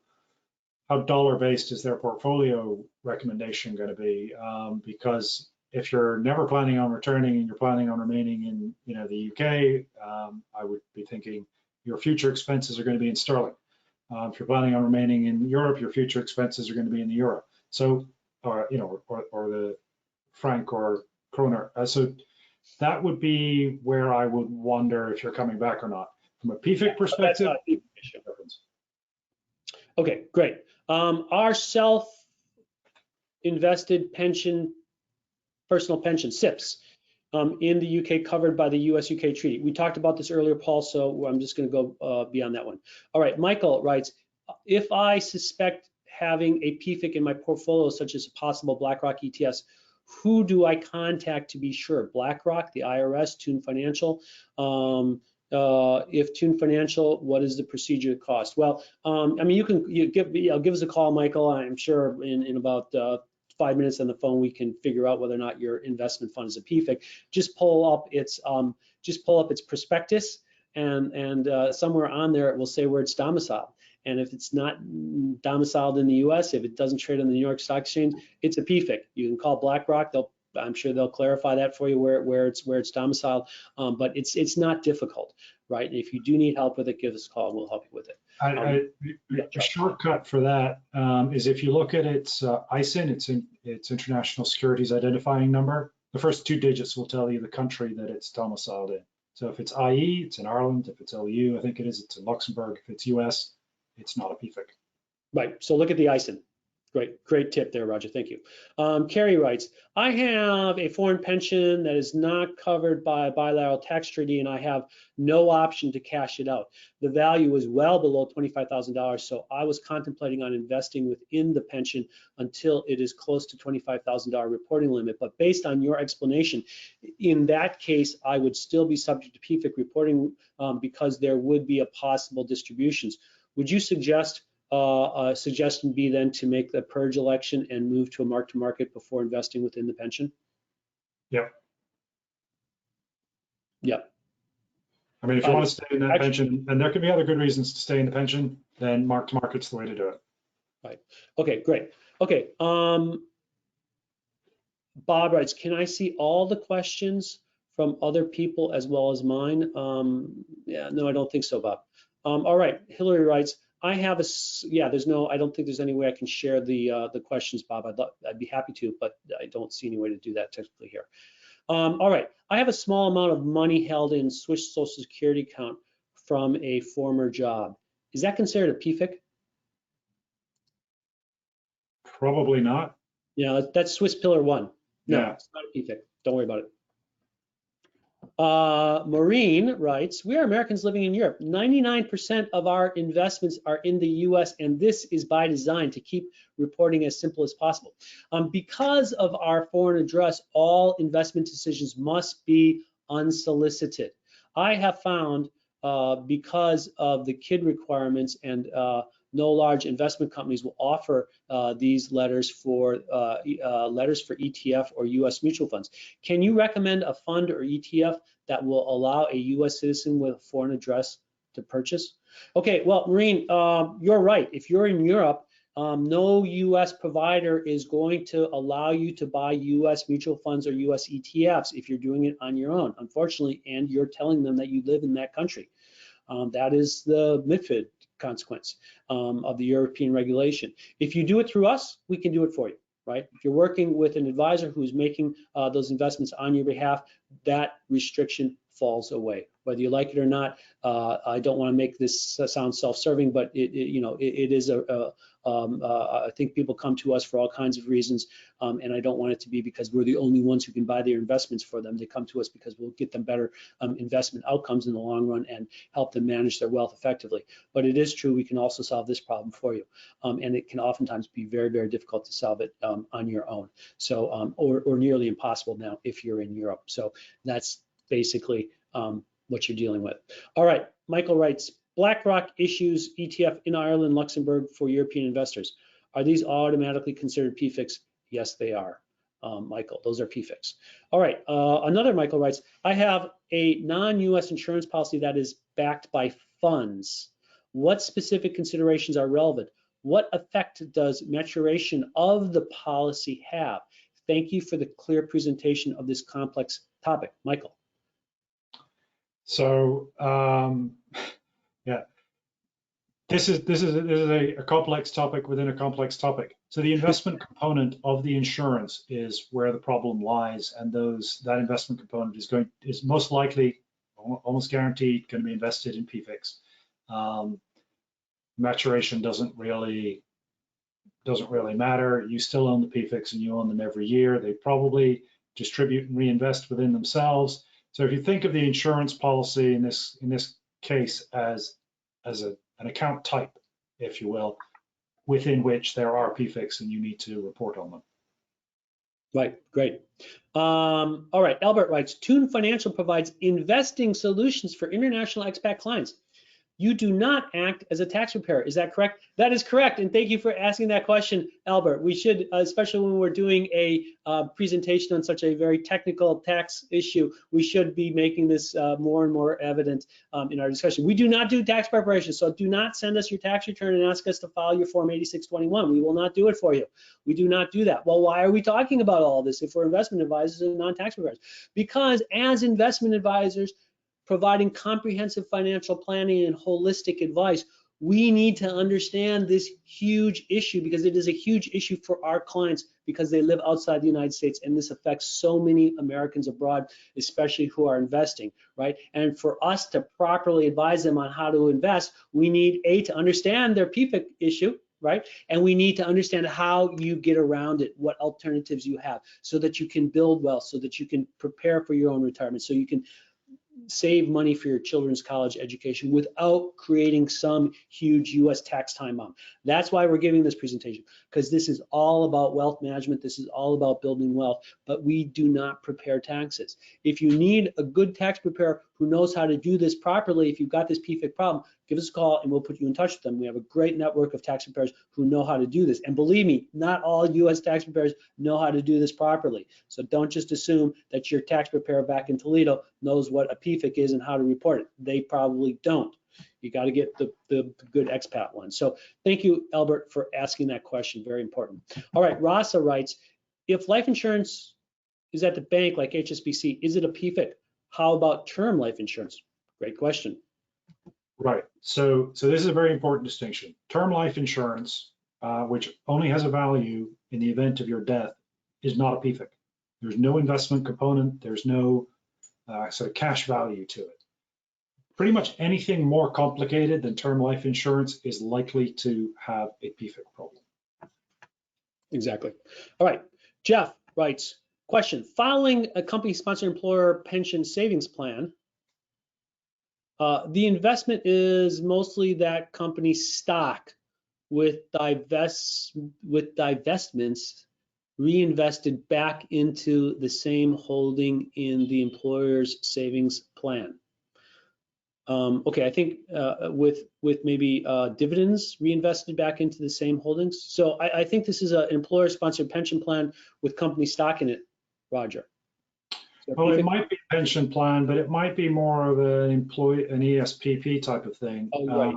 dollar-based is their portfolio recommendation going to be? Because if you're never planning on returning and you're planning on remaining in, the UK, I would be thinking your future expenses are going to be in sterling. If you're planning on remaining in Europe, your future expenses are going to be in the euro. So, or the franc or kroner. So that would be where I would wonder if you're coming back or not. From a PFIC perspective, okay, great. Our self-invested pension, personal pension, SIPs, in the UK covered by the US-UK treaty. We talked about this earlier, Paul, so I'm just going to go beyond that one. All right, Michael writes, if I suspect having a PFIC in my portfolio, such as a possible BlackRock ETFs, who do I contact to be sure? BlackRock, the IRS, Thun Financial? If Thun Financial, what is the procedure cost? Well, I mean, give us a call, Michael. I'm sure in about 5 minutes on the phone, we can figure out whether or not your investment fund is a PFIC. Just pull up its prospectus, and somewhere on there it will say where it's domiciled. And if it's not domiciled in the U.S., if it doesn't trade on the New York Stock Exchange, it's a PFIC. You can call BlackRock. I'm sure they'll clarify that for you where it's domiciled. But it's not difficult, right? And if you do need help with it, give us a call and we'll help you with it. A shortcut for that is if you look at its ISIN, its International Securities Identifying Number, the first 2 digits will tell you the country that it's domiciled in. So if it's IE, it's in Ireland. If it's LU, I think it is, it's in Luxembourg. If it's US, it's not a PFIC. Right, so look at the ISIN. Great tip there, Roger, thank you. Carrie writes, I have a foreign pension that is not covered by a bilateral tax treaty and I have no option to cash it out. The value is well below $25,000, so I was contemplating on investing within the pension until it is close to $25,000 reporting limit. But based on your explanation, in that case, I would still be subject to PFIC reporting because there would be a possible distributions. Would you suggest suggestion be then to make the purge election and move to a mark-to-market before investing within the pension? Yep. Yep. I mean, if you want to stay in that pension, and there could be other good reasons to stay in the pension, then mark-to-market's the way to do it. Right. Okay, great. Okay. Bob writes, can I see all the questions from other people as well as mine? Yeah, no, I don't think so, Bob. All right. Hillary writes, I have a, yeah, I don't think there's any way I can share the questions, Bob. I'd be happy to, but I don't see any way to do that technically here. All right, I have a small amount of money held in Swiss Social Security account from a former job. Is that considered a PFIC? Probably not. Yeah, that's Swiss Pillar 1. No, yeah. It's not a PFIC. Don't worry about it. Maureen writes, we are Americans living in Europe. 99% of our investments are in the US, and this is by design to keep reporting as simple as possible. Because of our foreign address, all investment decisions must be unsolicited. I have found because of the KID requirements and no large investment companies will offer these letters for ETF or US mutual funds. Can you recommend a fund or ETF that will allow a US citizen with a foreign address to purchase? Okay, well, Maureen, you're right. If you're in Europe, no US provider is going to allow you to buy US mutual funds or US ETFs if you're doing it on your own, unfortunately, and you're telling them that you live in that country. That is the MiFID consequence of the European regulation. If you do it through us, we can do it for you, right? If you're working with an advisor who's making those investments on your behalf, that restriction falls away. Whether you like it or not, I don't want to make this sound self-serving, but it is I think people come to us for all kinds of reasons, and I don't want it to be because we're the only ones who can buy their investments for them. They come to us because we'll get them better investment outcomes in the long run and help them manage their wealth effectively. But it is true, we can also solve this problem for you, and it can oftentimes be very, very difficult to solve it on your own. So, or nearly impossible now if you're in Europe. So that's basically what you're dealing with. All right, Michael writes, BlackRock issues ETF in Ireland, Luxembourg for European investors. Are these automatically considered PFICs? Yes, they are, Michael. Those are PFICs. All right, another Michael writes, I have a non-US insurance policy that is backed by funds. What specific considerations are relevant? What effect does maturation of the policy have? Thank you for the clear presentation of this complex topic. Michael. So, yeah, this is a complex topic within a complex topic. So the investment component of the insurance is where the problem lies, and that investment component is most likely, almost guaranteed, going to be invested in Pfix. Maturation doesn't really matter. You still own the Pfix and you own them every year. They probably distribute and reinvest within themselves. So if you think of the insurance policy in this case as an account type, if you will, within which there are Pfix and you need to report on them. Right, great. All right, Albert writes, Thun Financial provides investing solutions for international expat clients. You do not act as a tax preparer. Is that correct? That is correct, and thank you for asking that question, Albert. We should, especially when we're doing a presentation on such a very technical tax issue, we should be making this more and more evident in our discussion. We do not do tax preparation, so do not send us your tax return and ask us to file your Form 8621. We will not do it for you. We do not do that. Well, why are we talking about all this if we're investment advisors and non-tax preparers? Because as investment advisors, providing comprehensive financial planning and holistic advice, We need to understand this huge issue because it is a huge issue for our clients because they live outside the United States, and this affects so many Americans abroad, especially who are investing, right? And for us to properly advise them on how to invest, we need to understand their PFIC issue, right? And we need to understand how you get around it, what alternatives you have, so that you can build wealth, so that you can prepare for your own retirement, so you can save money for your children's college education without creating some huge US tax time bomb. That's why we're giving this presentation, because this is all about wealth management. This is all about building wealth, but we do not prepare taxes. If you need a good tax preparer who knows how to do this properly, if you've got this PFIC problem, give us a call and we'll put you in touch with them. We have a great network of tax preparers who know how to do this. And believe me, not all US tax preparers know how to do this properly. So don't just assume that your tax preparer back in Toledo knows what a PFIC is and how to report it. They probably don't. You got to get the good expat one. So thank you, Albert, for asking that question. Very important. All right, Rasa writes, if life insurance is at the bank like HSBC, is it a PFIC? How about term life insurance? Great question. Right. So this is a very important distinction. Term life insurance, which only has a value in the event of your death, is not a PFIC. There's no investment component. There's no sort of cash value to it. Pretty much anything more complicated than term life insurance is likely to have a PFIC problem. Exactly. All right. Jeff writes, question, following a company-sponsored employer pension savings plan, the investment is mostly that company stock with divestments reinvested back into the same holding in the employer's savings plan. Okay, I think with maybe dividends reinvested back into the same holdings. So I think this is an employer-sponsored pension plan with company stock in it, Roger. So well, it might be a pension plan, but it might be more of an ESPP type of thing. Oh, right.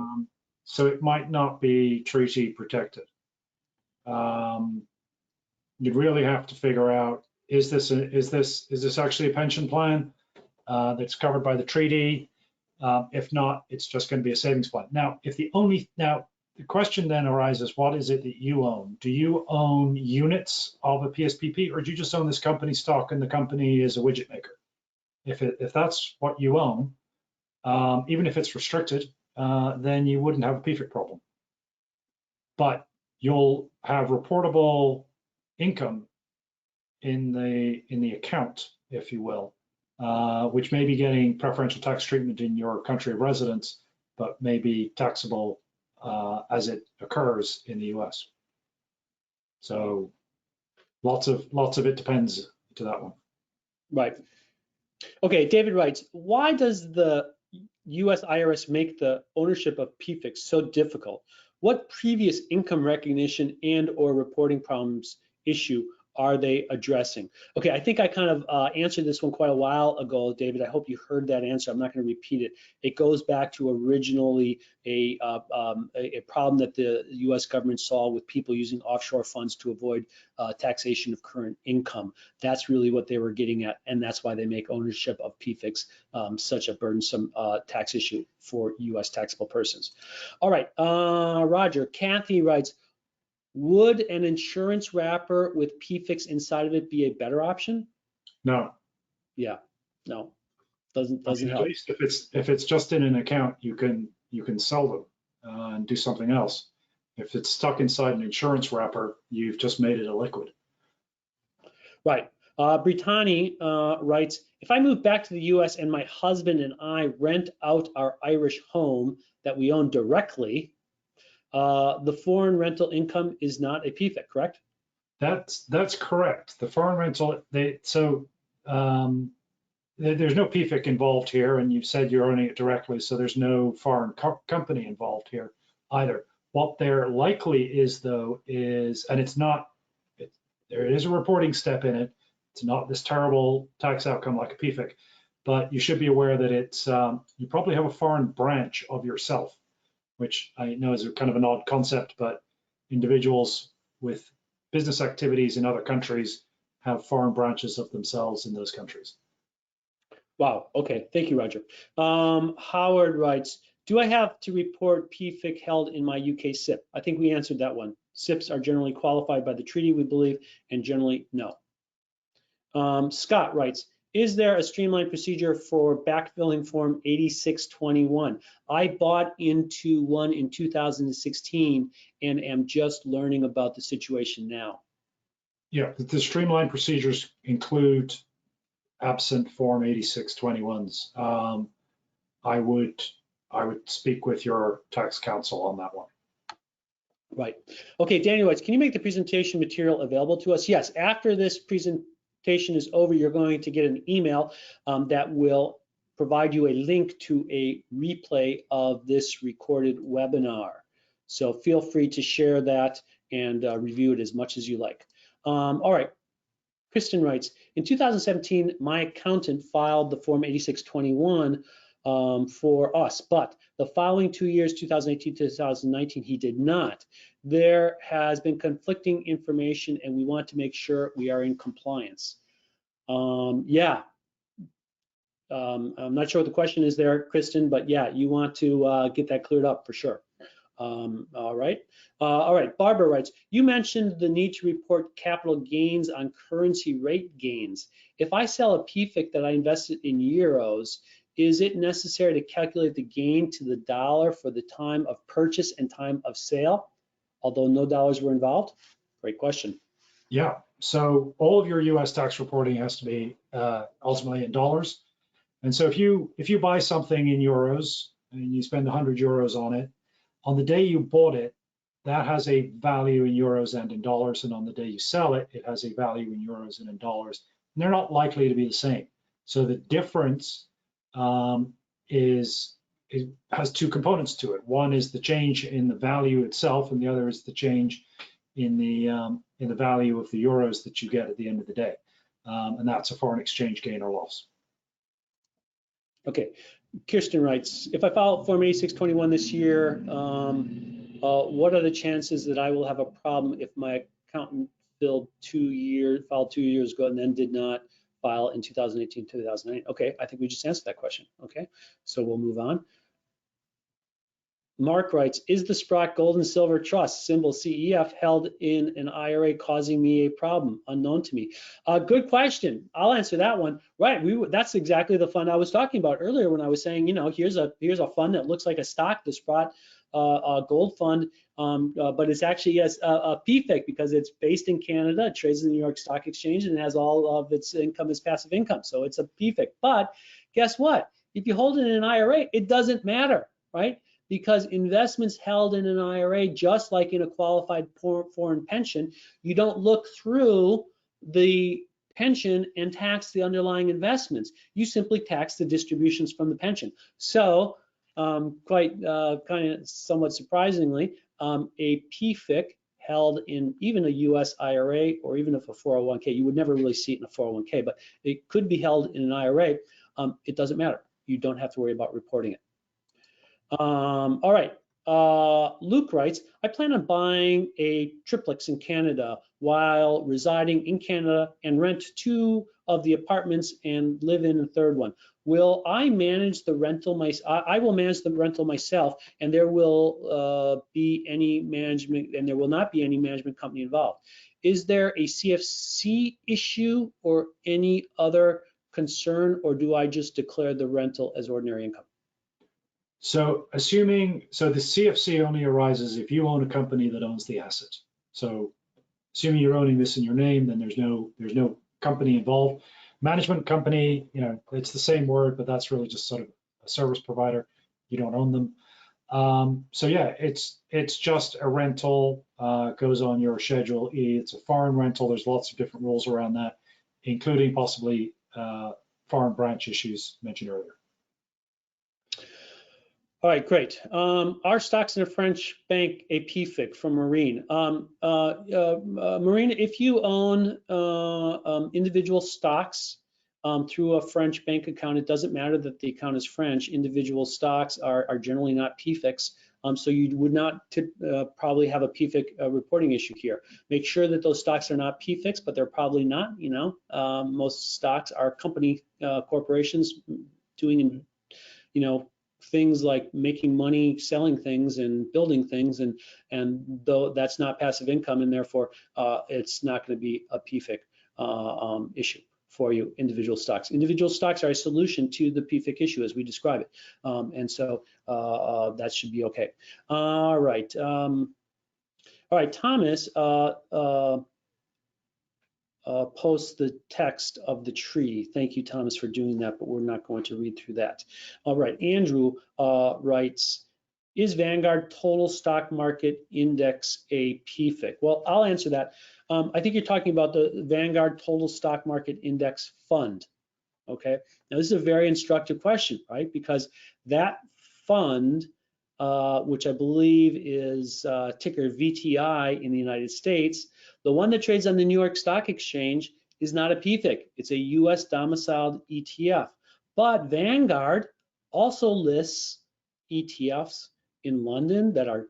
So it might not be treaty protected. You'd really have to figure out, is this actually a pension plan that's covered by the treaty? If not, it's just going to be a savings plan. Now, the question then arises, what is it that you own? Do you own units of a PSPP, or do you just own this company stock and the company is a widget maker? If that's what you own, even if it's restricted, then you wouldn't have a PFIC problem. But you'll have reportable income in the account, if you will, which may be getting preferential tax treatment in your country of residence, but may be taxable as it occurs in the US. So lots of it depends to that one. Right. Okay, David writes, why does the US IRS make the ownership of PFICs so difficult? What previous income recognition and or reporting problems issue are they addressing? Okay, I think I kind of answered this one quite a while ago, David. I hope you heard that answer. I'm not going to repeat it. It goes back to originally a problem that the U.S. government saw with people using offshore funds to avoid taxation of current income. That's really what they were getting at, and that's why they make ownership of PFICs such a burdensome tax issue for U.S. taxable persons. All right, Roger, Kathy writes, would an insurance wrapper with Pfix inside of it be a better option? No. Yeah, no, doesn't help. At least if it's just in an account, you can sell them and do something else. If it's stuck inside an insurance wrapper, you've just made it a liquid. Right. Brittany writes, if I move back to the US and my husband and I rent out our Irish home that we own directly, the foreign rental income is not a PFIC, correct? That's correct. The foreign rental, there's no PFIC involved here, and you've said you're owning it directly, so there's no foreign company involved here either. What there likely is, though, is, and there is a reporting step in it. It's not this terrible tax outcome like a PFIC, but you should be aware that it's you probably have a foreign branch of yourself, which I know is kind of an odd concept, but individuals with business activities in other countries have foreign branches of themselves in those countries. Wow, okay, thank you, Roger. Howard writes, Do I have to report PFIC held in my UK SIP? I think we answered that one. SIPs are generally qualified by the treaty, we believe, and generally no. Scott writes, is there a streamlined procedure for backfilling form 8621? I bought into one in 2016 and am just learning about the situation now. Yeah, the streamlined procedures include absent form 8621s. I would speak with your tax counsel on that one. Right. Okay, Daniel writes, can you make the presentation material available to us? Yes, after this presentation is over, you're going to get an email that will provide you a link to a replay of this recorded webinar. So feel free to share that and review it as much as you like. All right, Kristen writes, in 2017, my accountant filed the form 8621 for us, but the following 2 years, 2018 to 2019, he did not. There has been conflicting information and we want to make sure we are in compliance. Yeah, I'm not sure what the question is there, Kristen, but yeah, you want to get that cleared up for sure. All right. Barbara writes, you mentioned the need to report capital gains on currency rate gains. If I sell a PFIC that I invested in euros, is it necessary to calculate the gain to the dollar for the time of purchase and time of sale, although no dollars were involved? Great question. Yeah, so all of your US tax reporting has to be ultimately in dollars. And so if you buy something in euros and you spend 100 euros on it, on the day you bought it, that has a value in euros and in dollars. And on the day you sell it, it has a value in euros and in dollars. And they're not likely to be the same. So the difference it has two components to it. One is the change in the value itself, and the other is the change in the value of the euros that you get at the end of the day. And that's a foreign exchange gain or loss. Okay, Kirsten writes, if I file Form 8621 this year, what are the chances that I will have a problem if my accountant filed 2 years ago and then did not file in 2018, 2009? Okay, I think we just answered that question. Okay, so we'll move on. Mark writes, is the Sprott Gold and Silver Trust, symbol CEF, held in an IRA causing me a problem? Unknown to me. Good question. I'll answer that one. Right, that's exactly the fund I was talking about earlier when I was saying, you know, here's a fund that looks like a stock, the Sprott Gold Fund, but it's actually a Pfec because it's based in Canada, it trades in the New York Stock Exchange, and it has all of its income as passive income. So it's a Pfec. But guess what? If you hold it in an IRA, it doesn't matter, right? Because investments held in an IRA, just like in a qualified foreign pension, you don't look through the pension and tax the underlying investments. You simply tax the distributions from the pension. So kind of somewhat surprisingly, a PFIC held in even a US IRA or even if a 401k, you would never really see it in a 401k, but it could be held in an IRA. It doesn't matter. You don't have to worry about reporting it. All right, Luke writes, I plan on buying a triplex in Canada while residing in Canada and rent 2 of the apartments and live in a third one. Will I manage the rental I will manage the rental myself, and there will be any management, and there will not be any management company involved. Is there a CFC issue or any other concern, or do I just declare the rental as ordinary income? So the CFC only arises if you own a company that owns the asset. So assuming you're owning this in your name, then there's no company involved. Management company, you know, it's the same word, but that's really just sort of a service provider. You don't own them. So yeah, it's just a rental, goes on your Schedule E. It's a foreign rental. There's lots of different rules around that, including possibly foreign branch issues mentioned earlier. All right, great. Our stocks in a French bank, a Pfix from Marine. Marine, if you own individual stocks through a French bank account, it doesn't matter that the account is French. Individual stocks are generally not Pfix, so you would not probably have a Pfix reporting issue here. Make sure that those stocks are not Pfix, but they're probably not. You know, most stocks are company corporations doing, you know, things like making money, selling things, and building things, and though that's not passive income, and therefore it's not going to be a PFIC issue for you. Individual stocks. Individual stocks are a solution to the PFIC issue as we describe it, and so that should be okay. All right. All right, Thomas posts the text of the treaty. Thank you, Thomas, for doing that, but we're not going to read through that. All right, Andrew writes, is Vanguard Total Stock Market Index a PFIC? Well, I'll answer that. I think you're talking about the Vanguard Total Stock Market Index Fund, okay? Now, this is a very instructive question, right? Because that fund, which I believe is ticker VTI in the United States, the one that trades on the New York Stock Exchange is not a PFIC. It's a US domiciled ETF. But Vanguard also lists ETFs in London that are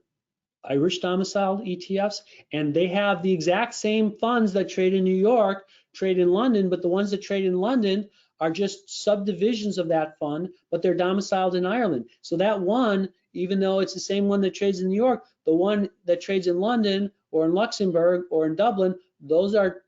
Irish domiciled ETFs, and they have the exact same funds that trade in New York, trade in London, but the ones that trade in London are just subdivisions of that fund, but they're domiciled in Ireland. So that one, even though it's the same one that trades in New York, the one that trades in London or in Luxembourg or in Dublin, those are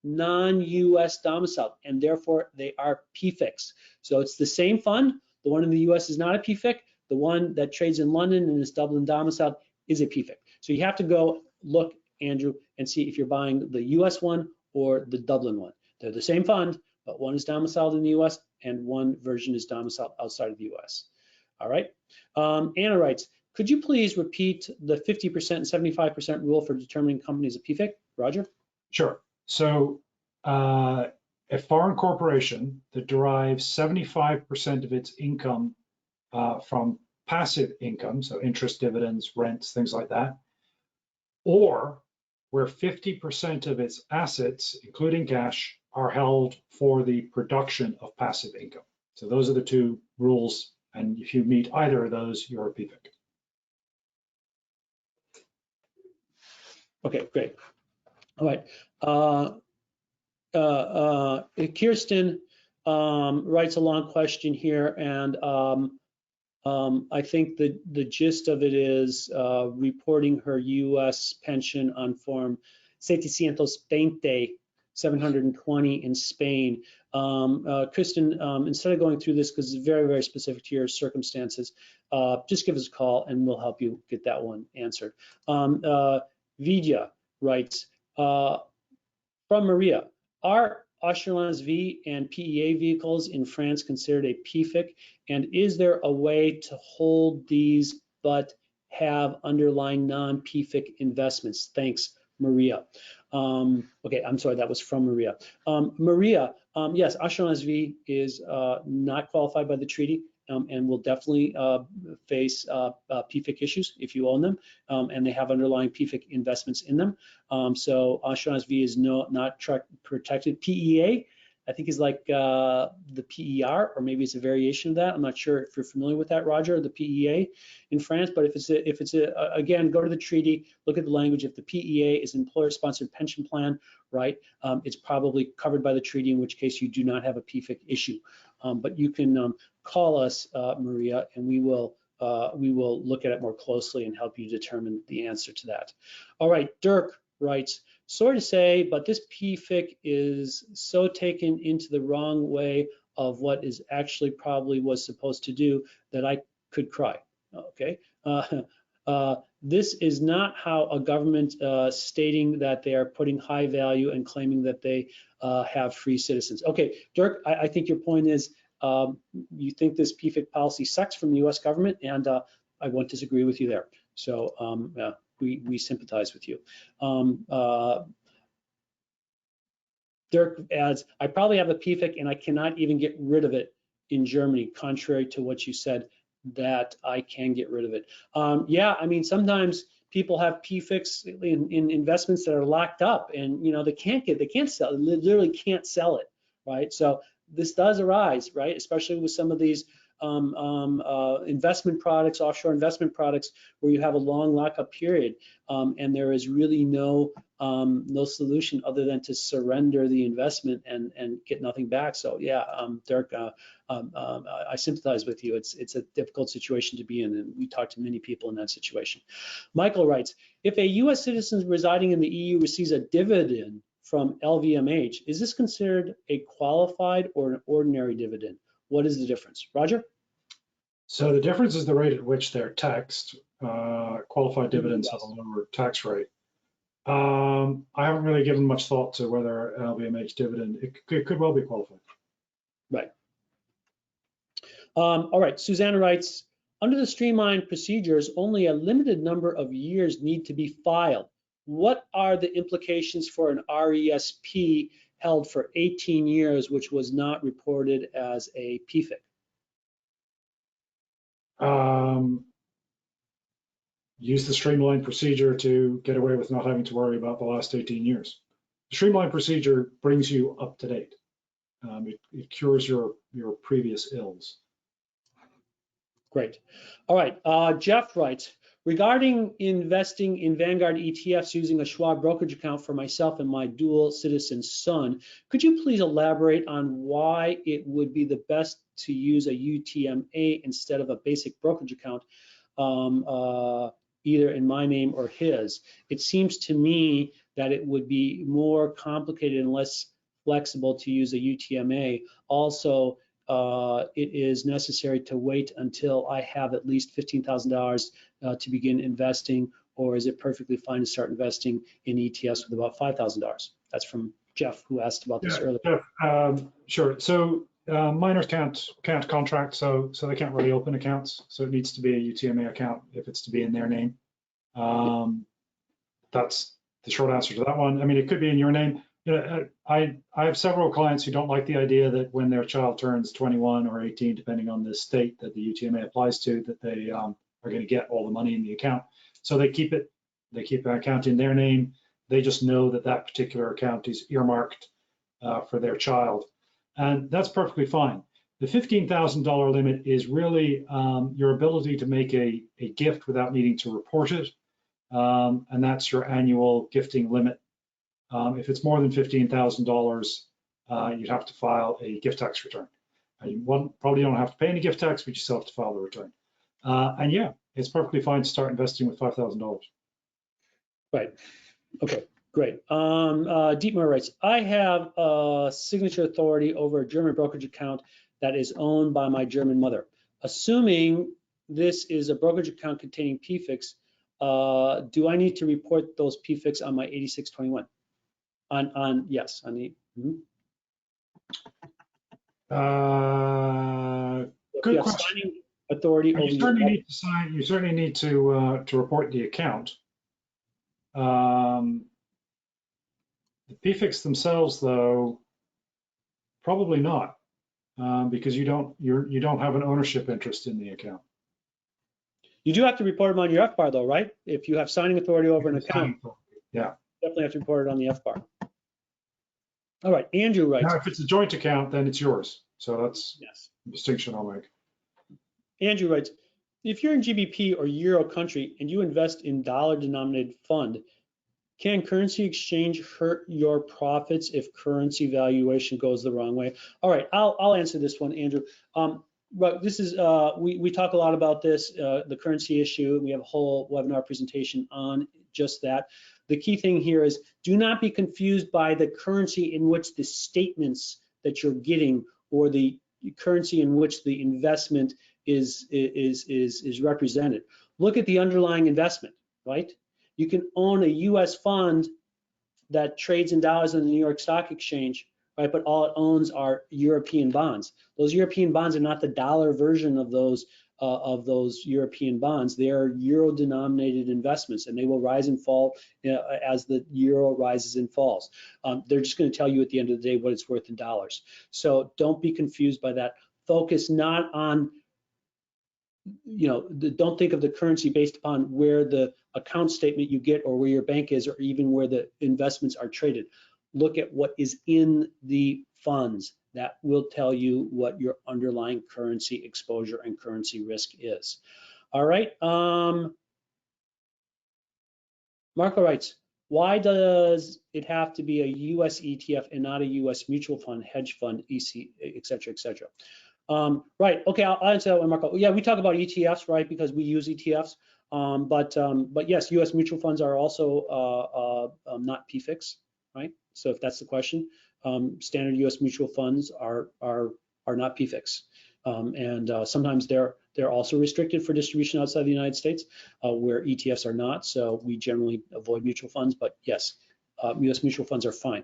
non-US domiciled, and therefore they are PFICs. So it's the same fund. The one in the US is not a PFIC. The one that trades in London and is Dublin domiciled is a PFIC. So you have to go look, Andrew, and see if you're buying the US one or the Dublin one. They're the same fund, but one is domiciled in the US and one version is domiciled outside of the US. All right. Anna writes, could you please repeat the 50% and 75% rule for determining companies a PFIC? Roger? Sure. So a foreign corporation that derives 75% of its income from passive income, so interest, dividends, rents, things like that, or where 50% of its assets, including cash, are held for the production of passive income. So those are the two rules, and if you meet either of those, you're a PFIC. Okay, great. All right. Kirsten writes a long question here, and I think the gist of it is reporting her U.S. pension on form 720 720 in Spain. Kristen, instead of going through this, because it's very, very specific to your circumstances, just give us a call and we'll help you get that one answered. Vidya writes, from Maria, are Assurance V and PEA vehicles in France considered a PFIC? And is there a way to hold these but have underlying non-PFIC investments? Thanks, Maria. Okay, I'm sorry, that was from Maria. Maria, yes, Assurance V is not qualified by the treaty and will definitely face PFIC issues if you own them, and they have underlying PFIC investments in them. So Assurance V is not protected. PEA, I think, is like the PER, or maybe it's a variation of that. I'm not sure if you're familiar with that, Roger, the PEA in France. But if it's again, go to the treaty, look at the language. If the PEA is an employer-sponsored pension plan, right, it's probably covered by the treaty, in which case you do not have a PFIC issue. But you can call us, Maria, and we will look at it more closely and help you determine the answer to that. All right, Dirk writes, sorry to say, but this PFIC is so taken into the wrong way of what is actually probably was supposed to do that I could cry. Okay. This is not how a government stating that they are putting high value and claiming that they have free citizens. Okay, Dirk, I think your point is you think this PFIC policy sucks from the US government, and I won't disagree with you there. So we sympathize with you. Dirk adds, I probably have a PFIC and I cannot even get rid of it in Germany, contrary to what you said, that I can get rid of it. Yeah, I mean, sometimes people have PFICs in investments that are locked up, and they can't sell it, literally can't sell it, right? So this does arise, right? Especially with some of these investment products, offshore investment products, where you have a long lockup period, and there is really no solution other than to surrender the investment and get nothing back. So yeah, Dirk, I sympathize with you. It's a difficult situation to be in, and we talk to many people in that situation. Michael writes, if a U.S. citizen residing in the EU receives a dividend from LVMH, is this considered a qualified or an ordinary dividend? What is the difference? Roger? So the difference is the rate at which they're taxed. Qualified dividends have a lower tax rate. I haven't really given much thought to whether LVMH dividend, it could well be qualified. Right. All right, Susanna writes, under the streamlined procedures, only a limited number of years need to be filed. What are the implications for an RESP held for 18 years, which was not reported as a PFIC? Use the streamlined procedure to get away with not having to worry about the last 18 years. The streamlined procedure brings you up to date. It cures your previous ills. Great. All right, Jeff writes, regarding investing in Vanguard ETFs using a Schwab brokerage account for myself and my dual citizen son, could you please elaborate on why it would be the best to use a UTMA instead of a basic brokerage account, either in my name or his? It seems to me that it would be more complicated and less flexible to use a UTMA. Also, it is necessary to wait until I have at least $15,000 to begin investing, or is it perfectly fine to start investing in ETFs with about $5,000? That's from Jeff, who asked about this earlier. Jeff, sure. So minors can't contract, so they can't really open accounts. So it needs to be a UTMA account if it's to be in their name. That's the short answer to that one. I mean, it could be in your name. You know, I have several clients who don't like the idea that when their child turns 21 or 18, depending on the state that the UTMA applies to, that they are going to get all the money in the account. So they keep an account in their name. They just know that that particular account is earmarked for their child, and that's perfectly fine. The $15,000 limit is really your ability to make a gift without needing to report it, and that's your annual gifting limit. If it's more than $15,000, you'd have to file a gift tax return. You probably don't have to pay any gift tax, but you still have to file the return. And yeah, it's perfectly fine to start investing with $5,000. Right. Okay, great. Dietmar writes, I have a signature authority over a German brokerage account that is owned by my German mother. Assuming this is a brokerage account containing Pfix, do I need to report those Pfix on my 8621? Yes, on the. Good question. Authority you certainly need to sign. You certainly need to report the account. The Pfix themselves, though, probably not, because you don't have an ownership interest in the account. You do have to report them on your FBAR, though, right? If you have signing authority over an account, yeah, definitely have to report it on the FBAR. All right, Andrew writes. Now, if it's a joint account, then it's yours. So that's a distinction I'll make. Andrew writes, if you're in GBP or Euro country and you invest in dollar-denominated fund, can currency exchange hurt your profits if currency valuation goes the wrong way? All right, I'll answer this one, Andrew. But this is, we talk a lot about this, the currency issue. We have a whole webinar presentation on just that. The key thing here is do not be confused by the currency in which the statements that you're getting or the currency in which the investment is represented. Look at the underlying investment, right? You can own a US fund that trades in dollars on the New York Stock Exchange, right? But all it owns are European bonds. Those European bonds are not the dollar version of those European bonds. They are euro-denominated investments, and they will rise and fall as the euro rises and falls. They're just going to tell you at the end of the day what it's worth in dollars. So don't be confused by that. Focus not on, don't think of the currency based upon where the account statement you get or where your bank is or even where the investments are traded. Look at what is in the funds. That will tell you what your underlying currency exposure and currency risk is. All right. Marco writes, why does it have to be a US ETF and not a US mutual fund, hedge fund, EC, et cetera, et cetera? Right. Okay, I'll answer that one, Marco. Yeah, we talk about ETFs, right? Because we use ETFs. But yes, U.S. mutual funds are also not Pfix, right? So if that's the question, standard U.S. mutual funds are not Pfix, and sometimes they're also restricted for distribution outside the United States, where ETFs are not. So we generally avoid mutual funds. But yes, U.S. mutual funds are fine.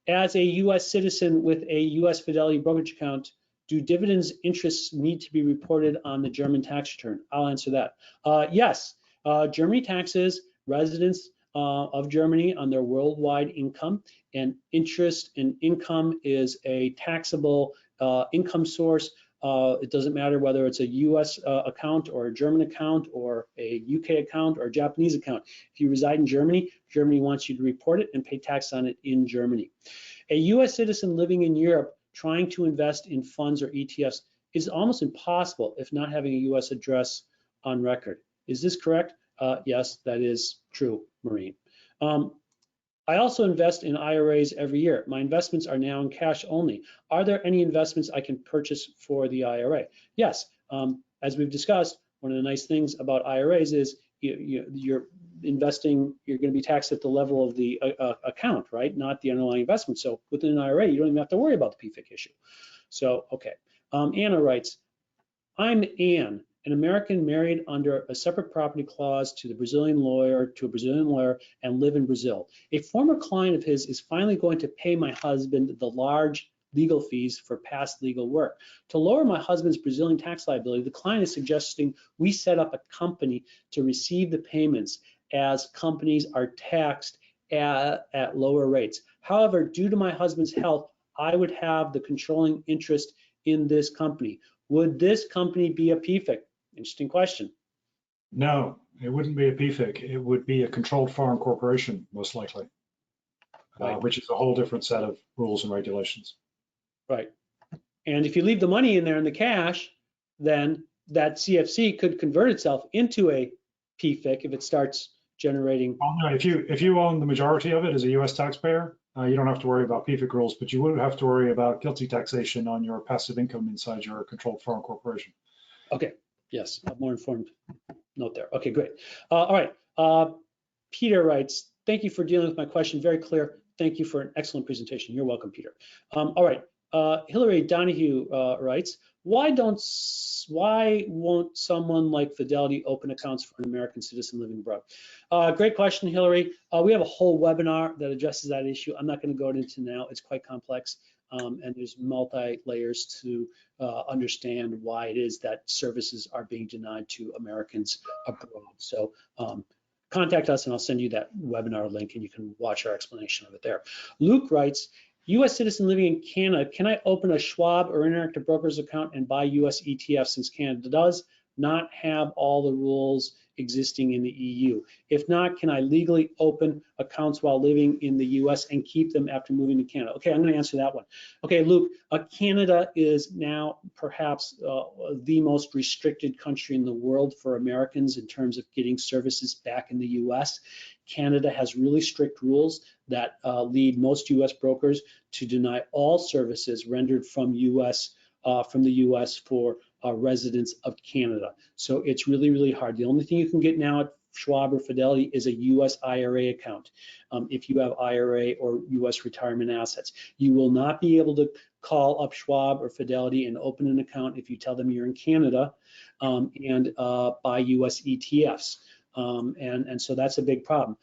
As a U.S. citizen with a U.S. Fidelity brokerage account, do dividends interests need to be reported on the German tax return? I'll answer that. Yes, Germany taxes residents of Germany on their worldwide income, and interest and income is a taxable income source. It doesn't matter whether it's a US account or a German account or a UK account or a Japanese account. If you reside in Germany, Germany wants you to report it and pay tax on it in Germany. A US citizen living in Europe trying to invest in funds or ETFs is almost impossible if not having a US address on record. Is this correct? Yes, that is true, Maureen. I also invest in IRAs every year. My investments are now in cash only. Are there any investments I can purchase for the IRA? Yes, as we've discussed, one of the nice things about IRAs is you're investing, you're going to be taxed at the level of the account, right? Not the underlying investment. So within an IRA, you don't even have to worry about the PFIC issue. So, okay. Anna writes, I'm Anne, an American married under a separate property clause to a Brazilian lawyer, and live in Brazil. A former client of his is finally going to pay my husband the large legal fees for past legal work. To lower my husband's Brazilian tax liability, the client is suggesting we set up a company to receive the payments, as companies are taxed at lower rates. However, due to my husband's health, I would have the controlling interest in this company. Would this company be a PFIC? Interesting question. No, it wouldn't be a PFIC. It would be a controlled foreign corporation, most likely, Right. Which is a whole different set of rules and regulations. Right. And if you leave the money in there in the cash, then that CFC could convert itself into a PFIC if it starts generating. Well, no, if you own the majority of it as a U.S. taxpayer, you don't have to worry about PFIC rules, but you would have to worry about guilty taxation on your passive income inside your controlled foreign corporation. Okay. Yes, a more informed note there. Okay, great. All right. Peter writes, thank you for dealing with my question. Very clear. Thank you for an excellent presentation. You're welcome, Peter. All right. Hillary Donahue writes, why won't someone like Fidelity open accounts for an American citizen living abroad? Great question, Hillary. We have a whole webinar that addresses that issue. I'm not going to go into now. It's quite complex, and there's multi-layers to understand why it is that services are being denied to Americans abroad. So contact us and I'll send you that webinar link and you can watch our explanation of it there. Luke writes, U.S. citizen living in Canada, can I open a Schwab or Interactive Brokers account and buy U.S. ETFs since Canada does not have all the rules existing in the EU? If not, can I legally open accounts while living in the US and keep them after moving to Canada? Okay, I'm going to answer that one. Okay, Luke, Canada is now perhaps the most restricted country in the world for Americans in terms of getting services back in the US. Canada has really strict rules that lead most US brokers to deny all services rendered from the US for residents of Canada. So it's really, really hard. The only thing you can get now at Schwab or Fidelity is a US IRA account. If you have IRA or US retirement assets, you will not be able to call up Schwab or Fidelity and open an account if you tell them you're in Canada and buy US ETFs. And so that's a big problem.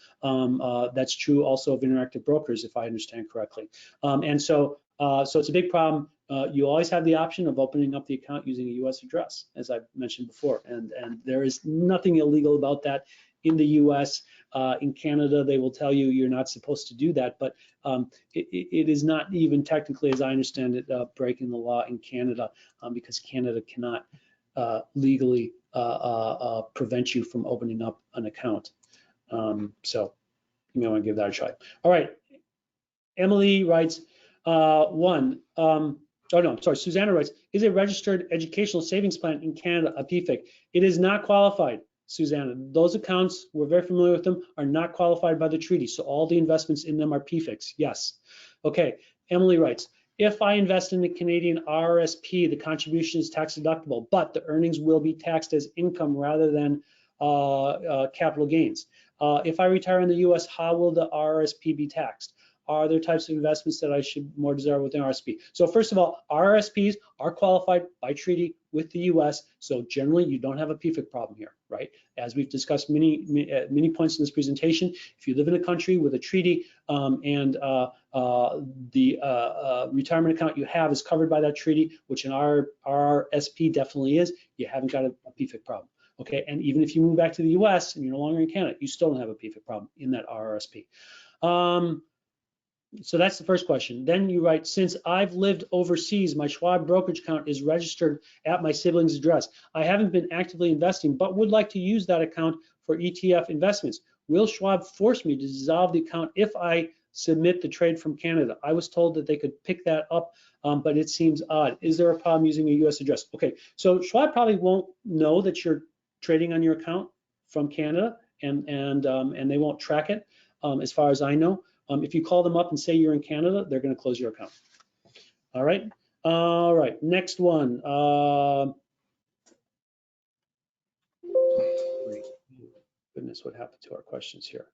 That's true also of Interactive Brokers, if I understand correctly. So it's a big problem. You always have the option of opening up the account using a U.S. address, as I've mentioned before, and there is nothing illegal about that in the U.S. In Canada, they will tell you you're not supposed to do that, but it is not even technically, as I understand it, breaking the law in Canada because Canada cannot legally prevent you from opening up an account. So you may want to give that a try. All right, Emily writes, Oh no, I'm sorry. Susanna writes, is a registered educational savings plan in Canada a PFIC? It is not qualified, Susanna. Those accounts, we're very familiar with them, are not qualified by the treaty. So all the investments in them are PFICs. Yes. Okay. Emily writes, if I invest in the Canadian RRSP, the contribution is tax deductible, but the earnings will be taxed as income rather than capital gains. If I retire in the US, how will the RRSP be taxed? Are there types of investments that I should more desire within RRSP? So first of all, RRSPs are qualified by treaty with the US, so generally you don't have a PFIC problem here, right? As we've discussed many points in this presentation, if you live in a country with a treaty and the retirement account you have is covered by that treaty, which in our RRSP definitely is, you haven't got a PFIC problem. Okay, and even if you move back to the US and you're no longer in Canada, you still don't have a PFIC problem in that RRSP. So that's the first question. Then you write, since I've lived overseas, my Schwab brokerage account is registered at my sibling's address. I haven't been actively investing, but would like to use that account for ETF investments. Will Schwab force me to dissolve the account if I submit the trade from Canada? I was told that they could pick that up, but it seems odd. Is there a problem using a US address? Okay, so Schwab probably won't know that you're trading on your account from Canada, and they won't track it, as far as I know. If you call them up and say you're in Canada, they're going to close your account. All right. All right. Next one. Goodness, what happened to our questions here?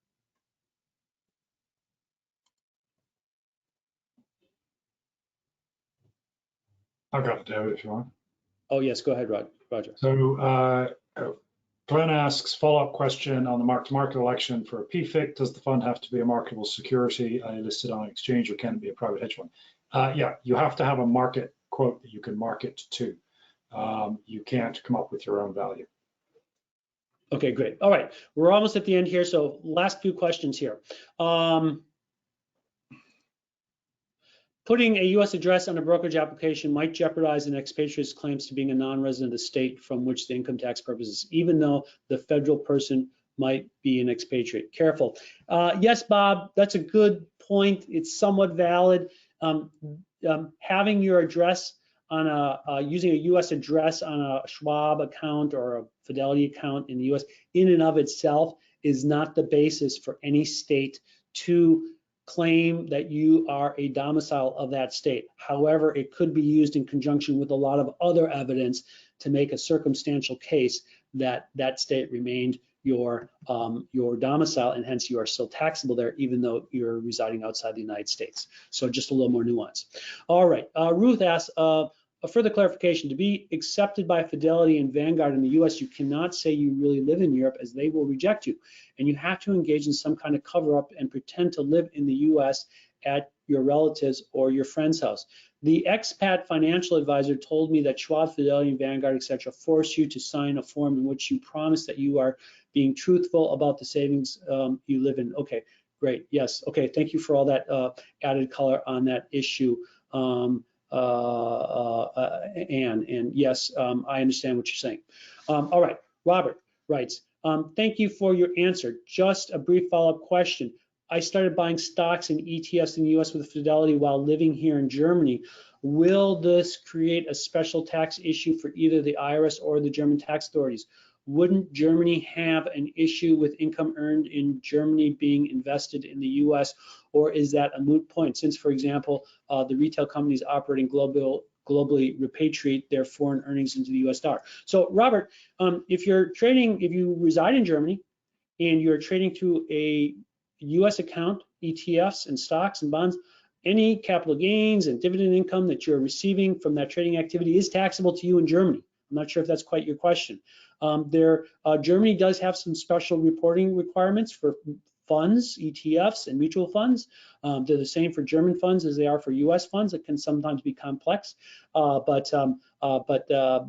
I've got it, David, if you want. Oh, yes. Go ahead, Roger. So Glenn asks, follow-up question on the mark-to-market election for a PFIC. Does the fund have to be a marketable security listed on an exchange, or can it be a private hedge fund? Yeah, you have to have a market quote that you can market to. You can't come up with your own value. Okay, great. All right, we're almost at the end here, so last few questions here. Putting a U.S. address on a brokerage application might jeopardize an expatriate's claims to being a non-resident of the state from which the income tax purposes, even though the federal person might be an expatriate. Careful. Yes, Bob, that's a good point. It's somewhat valid. Having your address on using a U.S. address on a Schwab account or a Fidelity account in the U.S. in and of itself is not the basis for any state to claim that you are a domicile of that state. However, it could be used in conjunction with a lot of other evidence to make a circumstantial case that that state remained your domicile, and hence you are still taxable there, even though you're residing outside the United States. So just a little more nuance. All right, Ruth asks, a further clarification, to be accepted by Fidelity and Vanguard in the US, you cannot say you really live in Europe, as they will reject you. And you have to engage in some kind of cover up and pretend to live in the US at your relatives or your friend's house. The Expat financial advisor told me that Schwab, Fidelity, and Vanguard, etc., force you to sign a form in which you promise that you are being truthful about the savings you live in. Okay, great, yes. Okay, thank you for all that added color on that issue. And yes, I understand what you're saying. All right, Robert writes, thank you for your answer. Just a brief follow-up question. I started buying stocks and ETFs in the US with Fidelity while living here in Germany. Will this create a special tax issue for either the IRS or the German tax authorities? Wouldn't Germany have an issue with income earned in Germany being invested in the US, or is that a moot point? Since, for example, the retail companies operating globally repatriate their foreign earnings into the US dollar. So, Robert, if you reside in Germany and you're trading through a US account, ETFs and stocks and bonds, any capital gains and dividend income that you're receiving from that trading activity is taxable to you in Germany. I'm not sure if that's quite your question. Germany does have some special reporting requirements for funds, ETFs, and mutual funds. They're the same for German funds as they are for US funds. It can sometimes be complex, but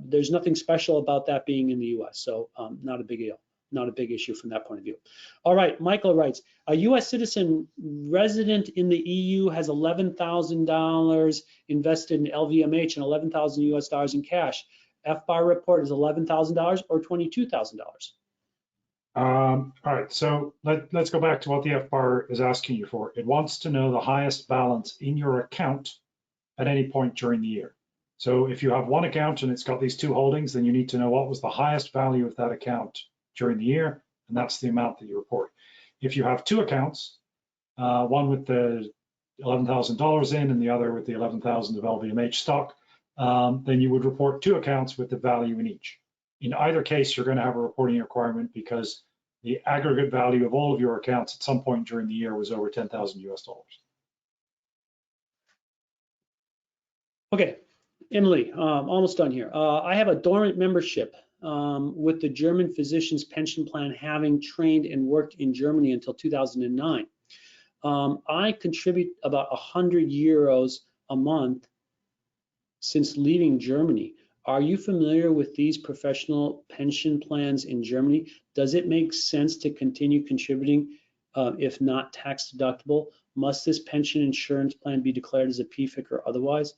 there's nothing special about that being in the US, so not a big deal. Not a big issue from that point of view. All right, Michael writes, a US citizen resident in the EU has $11,000 invested in LVMH and $11,000 US dollars in cash. FBAR report is $11,000 or $22,000. All right, so let's go back to what the FBAR is asking you for. It wants to know the highest balance in your account at any point during the year. So if you have one account and it's got these two holdings, then you need to know what was the highest value of that account during the year, and that's the amount that you report. If you have two accounts, one with the $11,000 in and the other with the 11,000 of LVMH stock, then you would report two accounts with the value in each. In either case, you're going to have a reporting requirement because the aggregate value of all of your accounts at some point during the year was over 10,000 US dollars. Okay, Emily, almost done here. I have a dormant membership with the German Physicians Pension Plan, having trained and worked in Germany until 2009. I contribute about 100 euros a month since leaving Germany. Are you familiar with these professional pension plans in Germany? Does it make sense to continue contributing if not tax deductible? Must this pension insurance plan be declared as a PFIC or otherwise?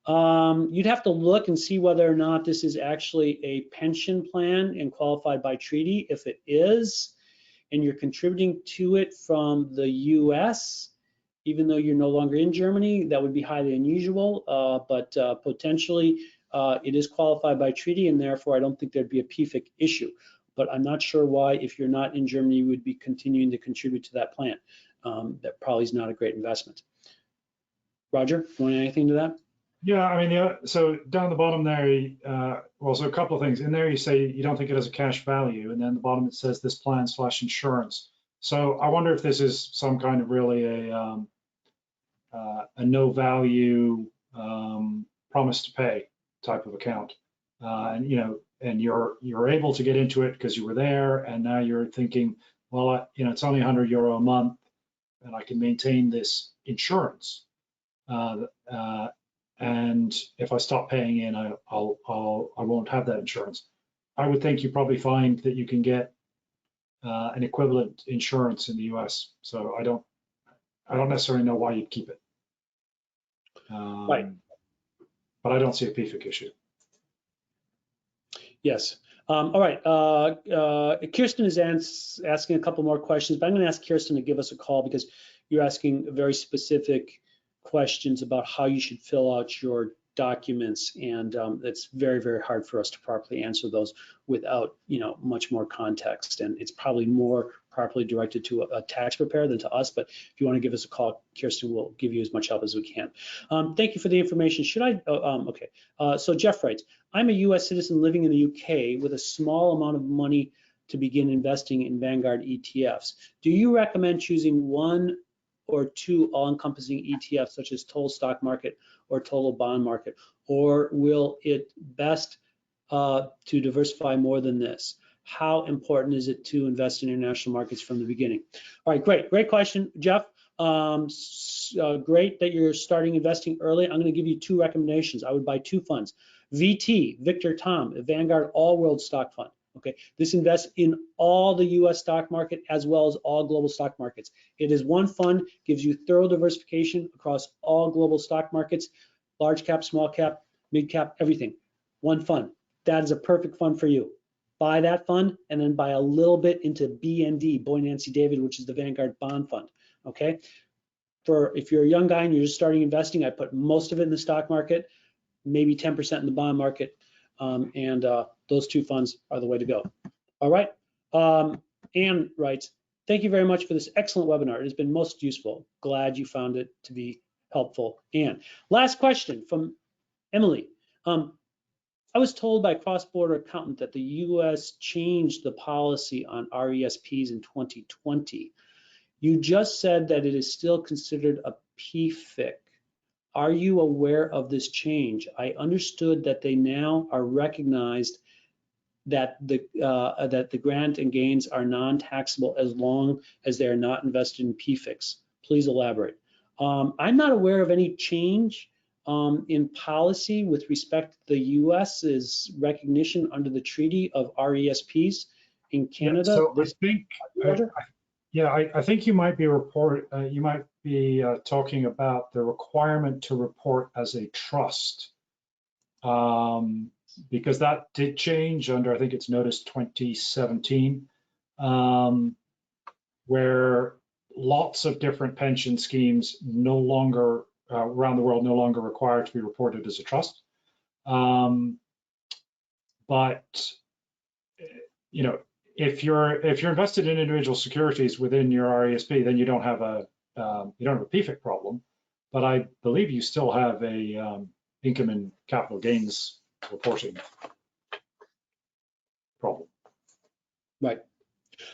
You'd have to look and see whether or not this is actually a pension plan and qualified by treaty. If it is, and you're contributing to it from the US, even though you're no longer in Germany, that would be highly unusual, but potentially it is qualified by treaty, and therefore I don't think there'd be a PFIC issue. But I'm not sure why, if you're not in Germany, you would be continuing to contribute to that plan. That probably is not a great investment. Roger, want to add anything to that? Yeah, I mean, so down the bottom there, well, so a couple of things. In there, you say you don't think it has a cash value, and then the bottom it says this plan / insurance. So I wonder if this is some kind of really a no value promise to pay type of account, and and you're able to get into it because you were there, and now you're thinking, well, it's only 100 euro a month, and I can maintain this insurance. And if I stop paying in, I won't have that insurance. I would think you probably find that you can get an equivalent insurance in the US. So I don't necessarily know why you'd keep it. Right. But I don't see a PFIC issue. Yes. All right. Kirsten is asking a couple more questions, but I'm going to ask Kirsten to give us a call because you're asking very specific questions about how you should fill out your documents, and it's very, very hard for us to properly answer those without much more context, and it's probably more properly directed to a tax preparer than to us. But if you want to give us a call, Kirsten will give you as much help as we can. Thank you for the information. Should I? Okay. So Jeff writes, I'm a U.S. citizen living in the UK with a small amount of money to begin investing in Vanguard ETFs. Do you recommend choosing one or two all-encompassing ETFs such as total stock market or total bond market, or will it best to diversify more than this? How important is it to invest in international markets from the beginning? All right, great question, Jeff. Great that you're starting investing early. I'm going to give you two recommendations. I would buy two funds. VT, Victor Tom, a Vanguard All World Stock Fund. Okay, this invests in all the US stock market as well as all global stock markets. It is one fund, gives you thorough diversification across all global stock markets, large cap, small cap, mid cap, everything. One fund. That is a perfect fund for you. Buy that fund and then buy a little bit into BND, Boy Nancy David, which is the Vanguard Bond Fund. Okay. If you're a young guy and you're just starting investing, I put most of it in the stock market, maybe 10% in the bond market. And those two funds are the way to go. All right. Anne writes, thank you very much for this excellent webinar. It has been most useful. Glad you found it to be helpful. Anne, last question from Emily. I was told by a cross-border accountant that the US changed the policy on RESPs in 2020. You just said that it is still considered a PFIC. Are you aware of this change? I understood that they now are recognized that the grant and gains are non-taxable as long as they are not invested in PFICs. Please elaborate. I'm not aware of any change in policy with respect to the US's recognition under the treaty of RESPs in Canada. Yeah, so I think you might be talking about the requirement to report as a trust, because that did change under, I think it's notice 2017. where lots of different pension schemes no longer around the world no longer require to be reported as a trust. But you know, if you're invested in individual securities within your RESP, then you don't have a PFIC problem. But I believe you still have a income and capital gains reporting problem. Right.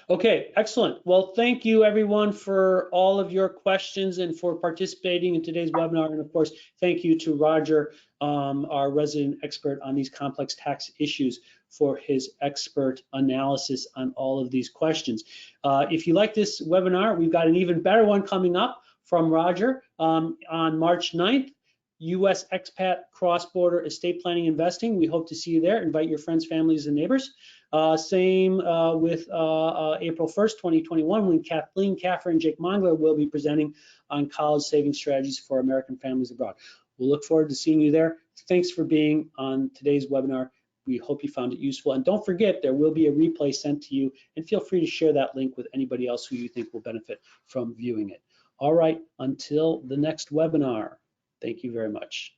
Okay, excellent. Well, thank you everyone for all of your questions and for participating in today's webinar. And of course, thank you to Roger, our resident expert on these complex tax issues, for his expert analysis on all of these questions. If you like this webinar, we've got an even better one coming up from Roger on March 9th. U.S. expat cross-border estate planning investing. We hope to see you there. Invite your friends, families, and neighbors. Same with April 1st, 2021, when Kathleen Caffer and Jake Mongler will be presenting on college saving strategies for American families abroad. We'll look forward to seeing you there. Thanks for being on today's webinar. We hope you found it useful. And don't forget, there will be a replay sent to you, and feel free to share that link with anybody else who you think will benefit from viewing it. All right, until the next webinar. Thank you very much.